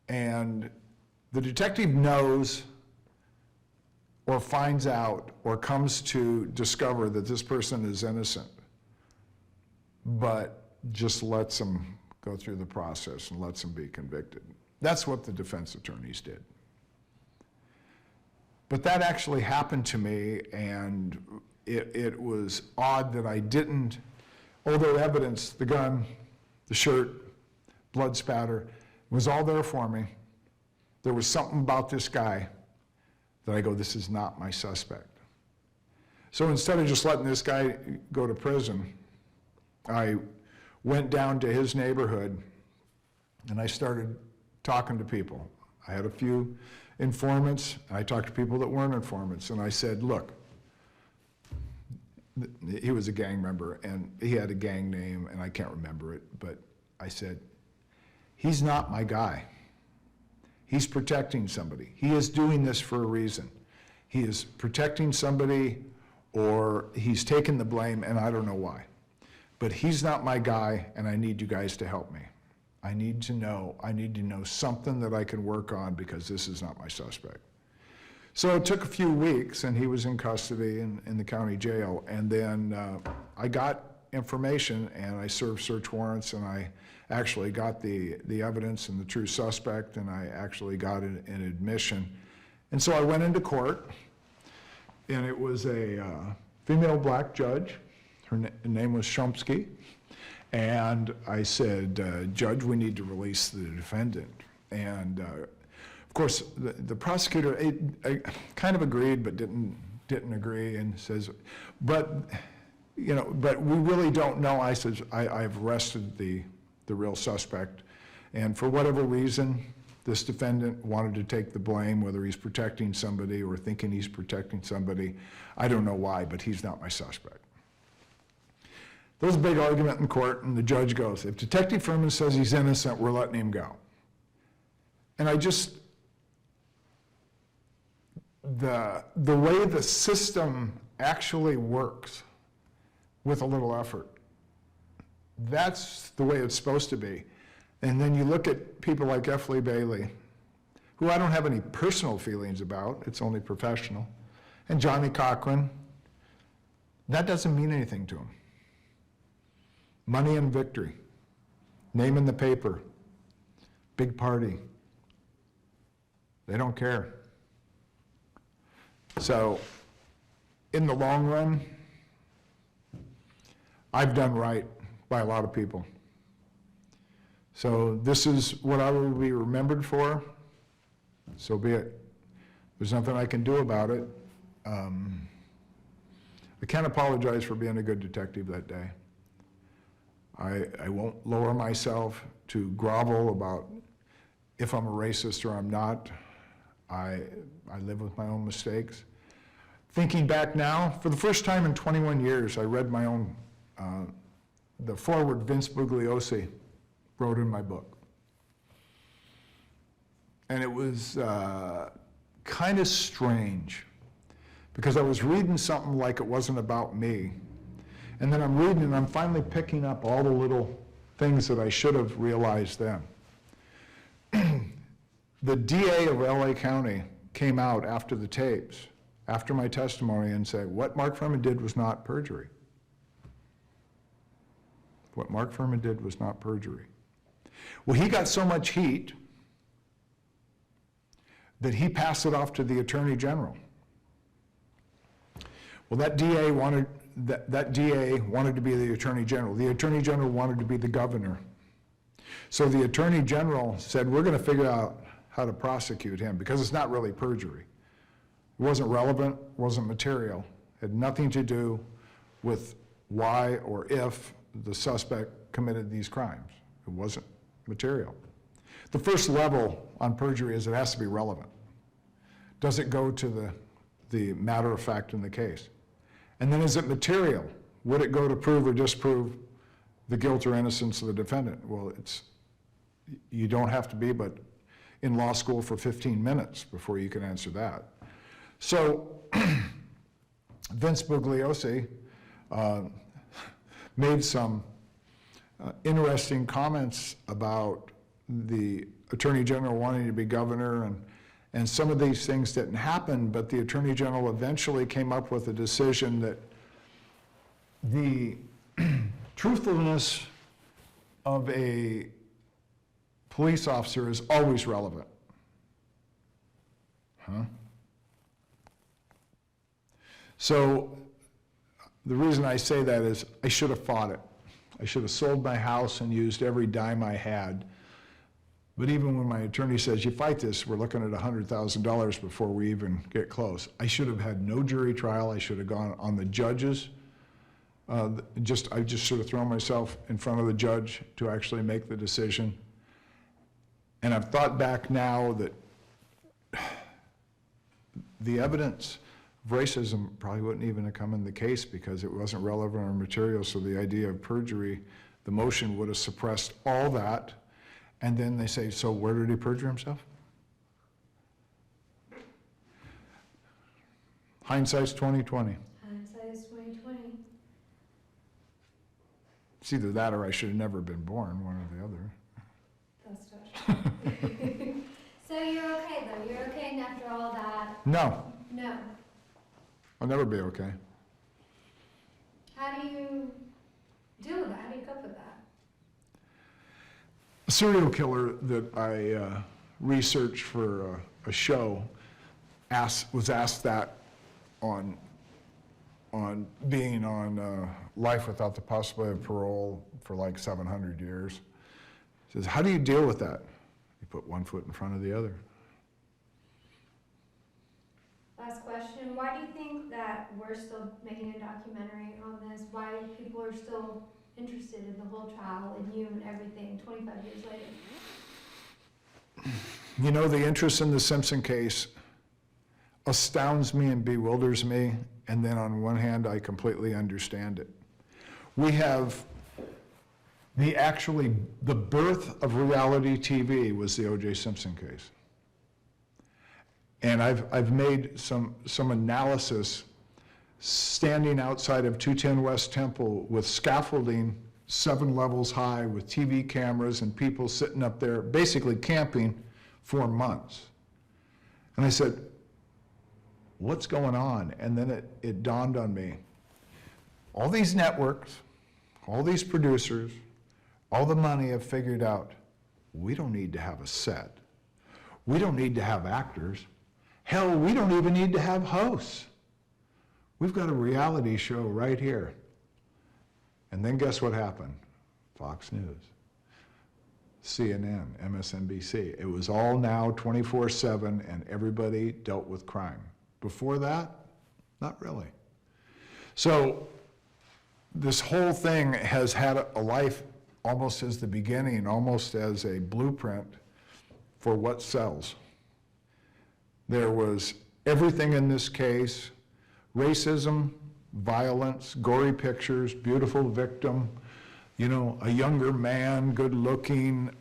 B: And the detective knows or finds out or comes to discover that this person is innocent, but just lets them go through the process and lets them be convicted. That's what the defense attorneys did. But that actually happened to me, and it was odd that I didn't, although evidence, the gun, the shirt, blood spatter, was all there for me. There was something about this guy that I go, this is not my suspect. So instead of just letting this guy go to prison, I went down to his neighborhood and I started talking to people. I had a few informants, and I talked to people that weren't informants, and I said, look, he was a gang member, and he had a gang name, and I can't remember it, but I said, he's not my guy. He's protecting somebody. He is doing this for a reason. He is protecting somebody, or he's taking the blame, and I don't know why. But he's not my guy, and I need you guys to help me. I need to know something that I can work on, because this is not my suspect. So it took a few weeks, and he was in custody in the county jail, and then I got information, and I served search warrants, and I actually got the evidence and the true suspect, and I actually got an admission. And so I went into court, and it was a female black judge. Her name was Shumsky. And I said, Judge, we need to release the defendant. And of course, the prosecutor kind of agreed, but didn't agree, and says, but we really don't know. I said, I've arrested the real suspect, and for whatever reason, this defendant wanted to take the blame, whether he's protecting somebody or thinking he's protecting somebody. I don't know why, but he's not my suspect. There was a big argument in court, and the judge goes, if Detective Fuhrman says he's innocent, we're letting him go. And I just, the way the system actually works with a little effort, that's the way it's supposed to be. And then you look at people like F. Lee Bailey, who I don't have any personal feelings about, it's only professional, and Johnny Cochran, that doesn't mean anything to him. Money and victory, name in the paper, big party. They don't care. So, in the long run, I've done right by a lot of people. So this is what I will be remembered for, so be it. There's nothing I can do about it. I can't apologize for being a good detective that day. I won't lower myself to grovel about if I'm a racist or I'm not. I live with my own mistakes. Thinking back now, for the first time in 21 years, I read my own, the foreword Vince Bugliosi wrote in my book. And it was kind of strange, because I was reading something like it wasn't about me. And then I'm reading and I'm finally picking up all the little things that I should have realized then. The DA of LA County came out after the tapes, after my testimony, and said, what Mark Fuhrman did was not perjury. What Mark Fuhrman did was not perjury. Well, he got so much heat that he passed it off to the Attorney General. Well, that DA wanted to be the Attorney General. The Attorney General wanted to be the governor. So the Attorney General said, we're going to figure out how to prosecute him, because it's not really perjury. It wasn't relevant, wasn't material, had nothing to do with why or if the suspect committed these crimes. It wasn't material. The first level on perjury is it has to be relevant. Does it go to the matter of fact in the case? And then is it material? Would it go to prove or disprove the guilt or innocence of the defendant? Well, you don't have to be but in law school for 15 minutes before you can answer that. So Vince Bugliosi made some interesting comments about the Attorney General wanting to be governor, and some of these things didn't happen, but the Attorney General eventually came up with a decision that the truthfulness of a police officer is always relevant. So the reason I say that is I should have fought it. I should have sold my house and used every dime I had. But even when my attorney says, you fight this, we're looking at $100,000 before we even get close. I should have had no jury trial. I should have gone on the judges. I just should have thrown myself in front of the judge to actually make the decision. And I've thought back now that the evidence racism probably wouldn't even have come in the case because it wasn't relevant or material, so the idea of perjury, the motion would have suppressed all that, and then they say, so where did he perjure himself? Hindsight's 20/20.
A: Hindsight is 20/20.
B: It's either that or I should have never been born, one or the other.
A: That's what. So you're okay though, you're okay after all that?
B: No,
A: No.
B: I'll never be okay.
A: How do you deal with that? How do you cope with that?
B: A serial killer that I researched for a show was asked that on being on life without the possibility of parole for like 700 years. He says, how do you deal with that? You put one foot in front of the other.
A: Last question, why do you think that we're still making a documentary on this? Why people are still interested in the whole trial and you and everything 25 years later?
B: You know, the interest in the Simpson case astounds me and bewilders me, and then on one hand, I completely understand it. We have the birth of reality TV was the O.J. Simpson case. And I've made some analysis standing outside of 210 West Temple with scaffolding 7 levels high with TV cameras and people sitting up there basically camping for months. And I said, what's going on? And then it dawned on me. All these networks, all these producers, all the money have figured out, we don't need to have a set. We don't need to have actors. Hell, we don't even need to have hosts. We've got a reality show right here. And then guess what happened? Fox News, CNN, MSNBC. It was all now 24/7 and everybody dealt with crime. Before that, not really. So this whole thing has had a life almost as the beginning, almost as a blueprint for what sells. There was everything in this case: racism, violence, gory pictures, beautiful victim, you know, a younger man, good looking,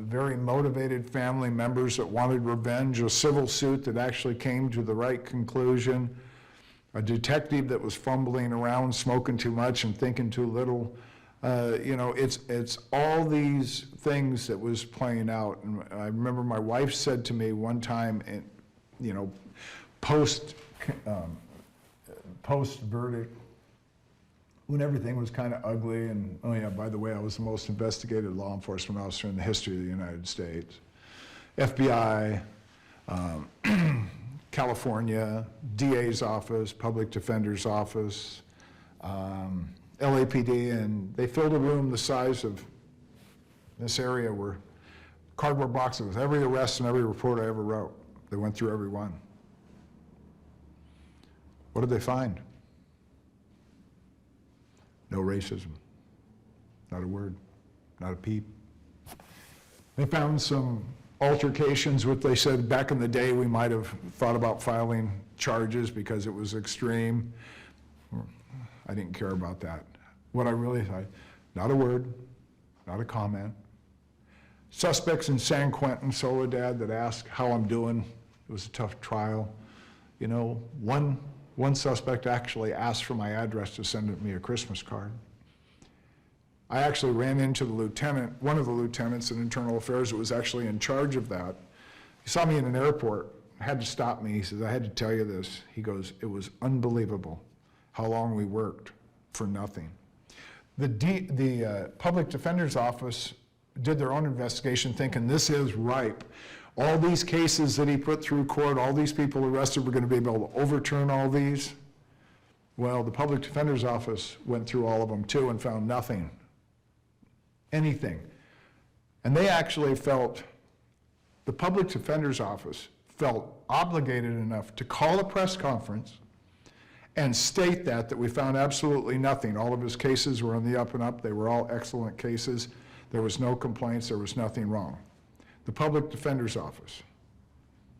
B: very motivated family members that wanted revenge, a civil suit that actually came to the right conclusion, a detective that was fumbling around, smoking too much and thinking too little. You know, it's all these things that was playing out. And I remember my wife said to me one time, you know, post verdict, when everything was kind of ugly, and oh yeah, by the way, I was the most investigated law enforcement officer in the history of the United States. FBI, California, DA's office, public defender's office, LAPD, and they filled a room the size of this area were cardboard boxes with every arrest and every report I ever wrote. They went through every one. What did they find? No racism. Not a word. Not a peep. They found some altercations, which they said back in the day we might have thought about filing charges because it was extreme. I didn't care about that. What I really thought, not a word, not a comment. Suspects in San Quentin, Soledad, that asked how I'm doing. It was a tough trial. You know, one suspect actually asked for my address to send me a Christmas card. I actually ran into the lieutenant, one of the lieutenants in Internal Affairs that was actually in charge of that. He saw me in an airport, had to stop me. He says, I had to tell you this. He goes, it was unbelievable how long we worked for nothing. The public defender's office did their own investigation thinking this is ripe. All these cases that he put through court, all these people arrested, were going to be able to overturn all these. Well, the public defender's office went through all of them too and found nothing, anything. And they actually felt, the public defender's office felt obligated enough to call a press conference and state that we found absolutely nothing. All of his cases were on the up and up. They were all excellent cases. There was no complaints. There was nothing wrong. The public defender's office.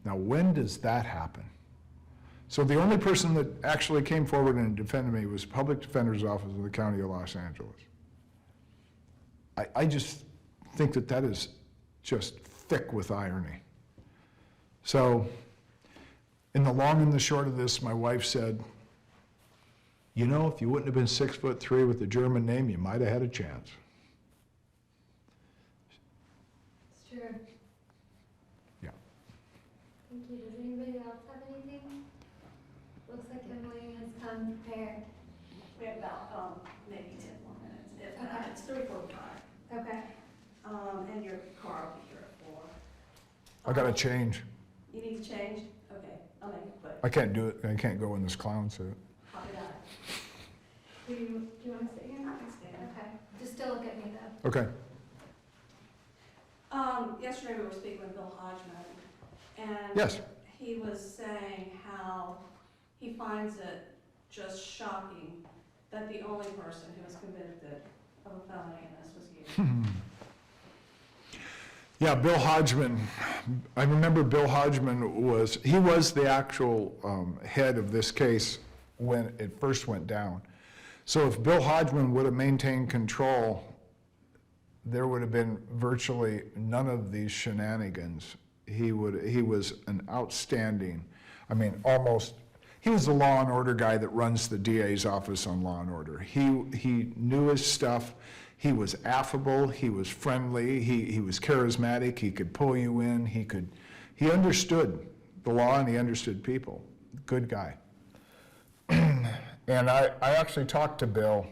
B: Now, when does that happen? So the only person that actually came forward and defended me was Public Defender's Office of the County of Los Angeles. I just think that that is just thick with irony. So, in the long and the short of this, my wife said, you know, if you wouldn't have been 6'3" with a German name, you might have had a chance.
A: It's true.
B: Yeah.
A: Thank you. Does anybody else have anything? Looks like Emily has come prepared.
F: We have about, maybe 10 more minutes, if
A: Okay.
F: that, it's 3:45.
A: Okay.
F: And your car will be here at 4.
B: I gotta change.
F: You need to change? Okay, I'll make it quick.
B: I can't do it, I can't go in this clown suit.
F: Copy that.
A: Do you want to sit here?
F: I can stand.
A: Okay. Just still look at me though.
B: Okay.
F: Yesterday we were speaking with Bill Hodgman, and
B: Yes.
F: he was saying how he finds it just shocking that the only person who was convicted of a felony in this was you.
B: Yeah, Bill Hodgman, I remember Bill Hodgman was the actual head of this case when it first went down. So if Bill Hodgman would have maintained control, there would have been virtually none of these shenanigans. He was an outstanding, I mean, he was the law and order guy that runs the DA's office on law and order. He knew his stuff. He was affable, he was friendly, he was charismatic, he could pull you in, he understood the law and he understood people. Good guy. And I actually talked to Bill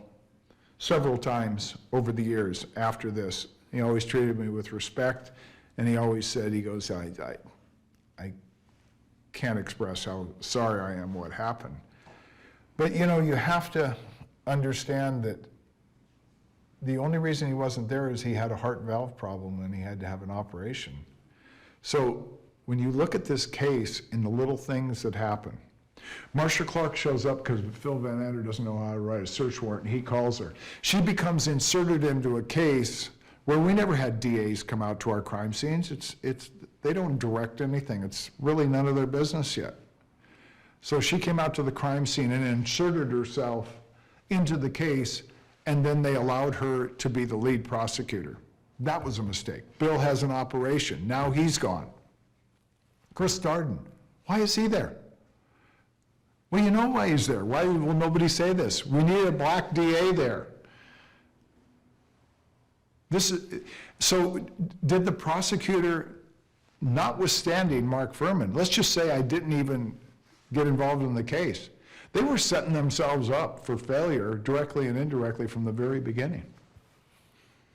B: several times over the years after this. He always treated me with respect, and he always said, he goes, I can't express how sorry I am what happened. But you know, you have to understand that the only reason he wasn't there is he had a heart valve problem and he had to have an operation. So when you look at this case and the little things that happen, Marsha Clark shows up because Phil Van Ander doesn't know how to write a search warrant, and he calls her. She becomes inserted into a case where we never had DAs come out to our crime scenes. They don't direct anything. It's really none of their business yet. So she came out to the crime scene and inserted herself into the case, and then they allowed her to be the lead prosecutor. That was a mistake. Bill has an operation. Now he's gone. Chris Darden, why is he there? Well, you know why he's there. Why will nobody say this? We need a black DA there. So did the prosecutor, notwithstanding Mark Fuhrman, let's just say I didn't even get involved in the case, they were setting themselves up for failure directly and indirectly from the very beginning.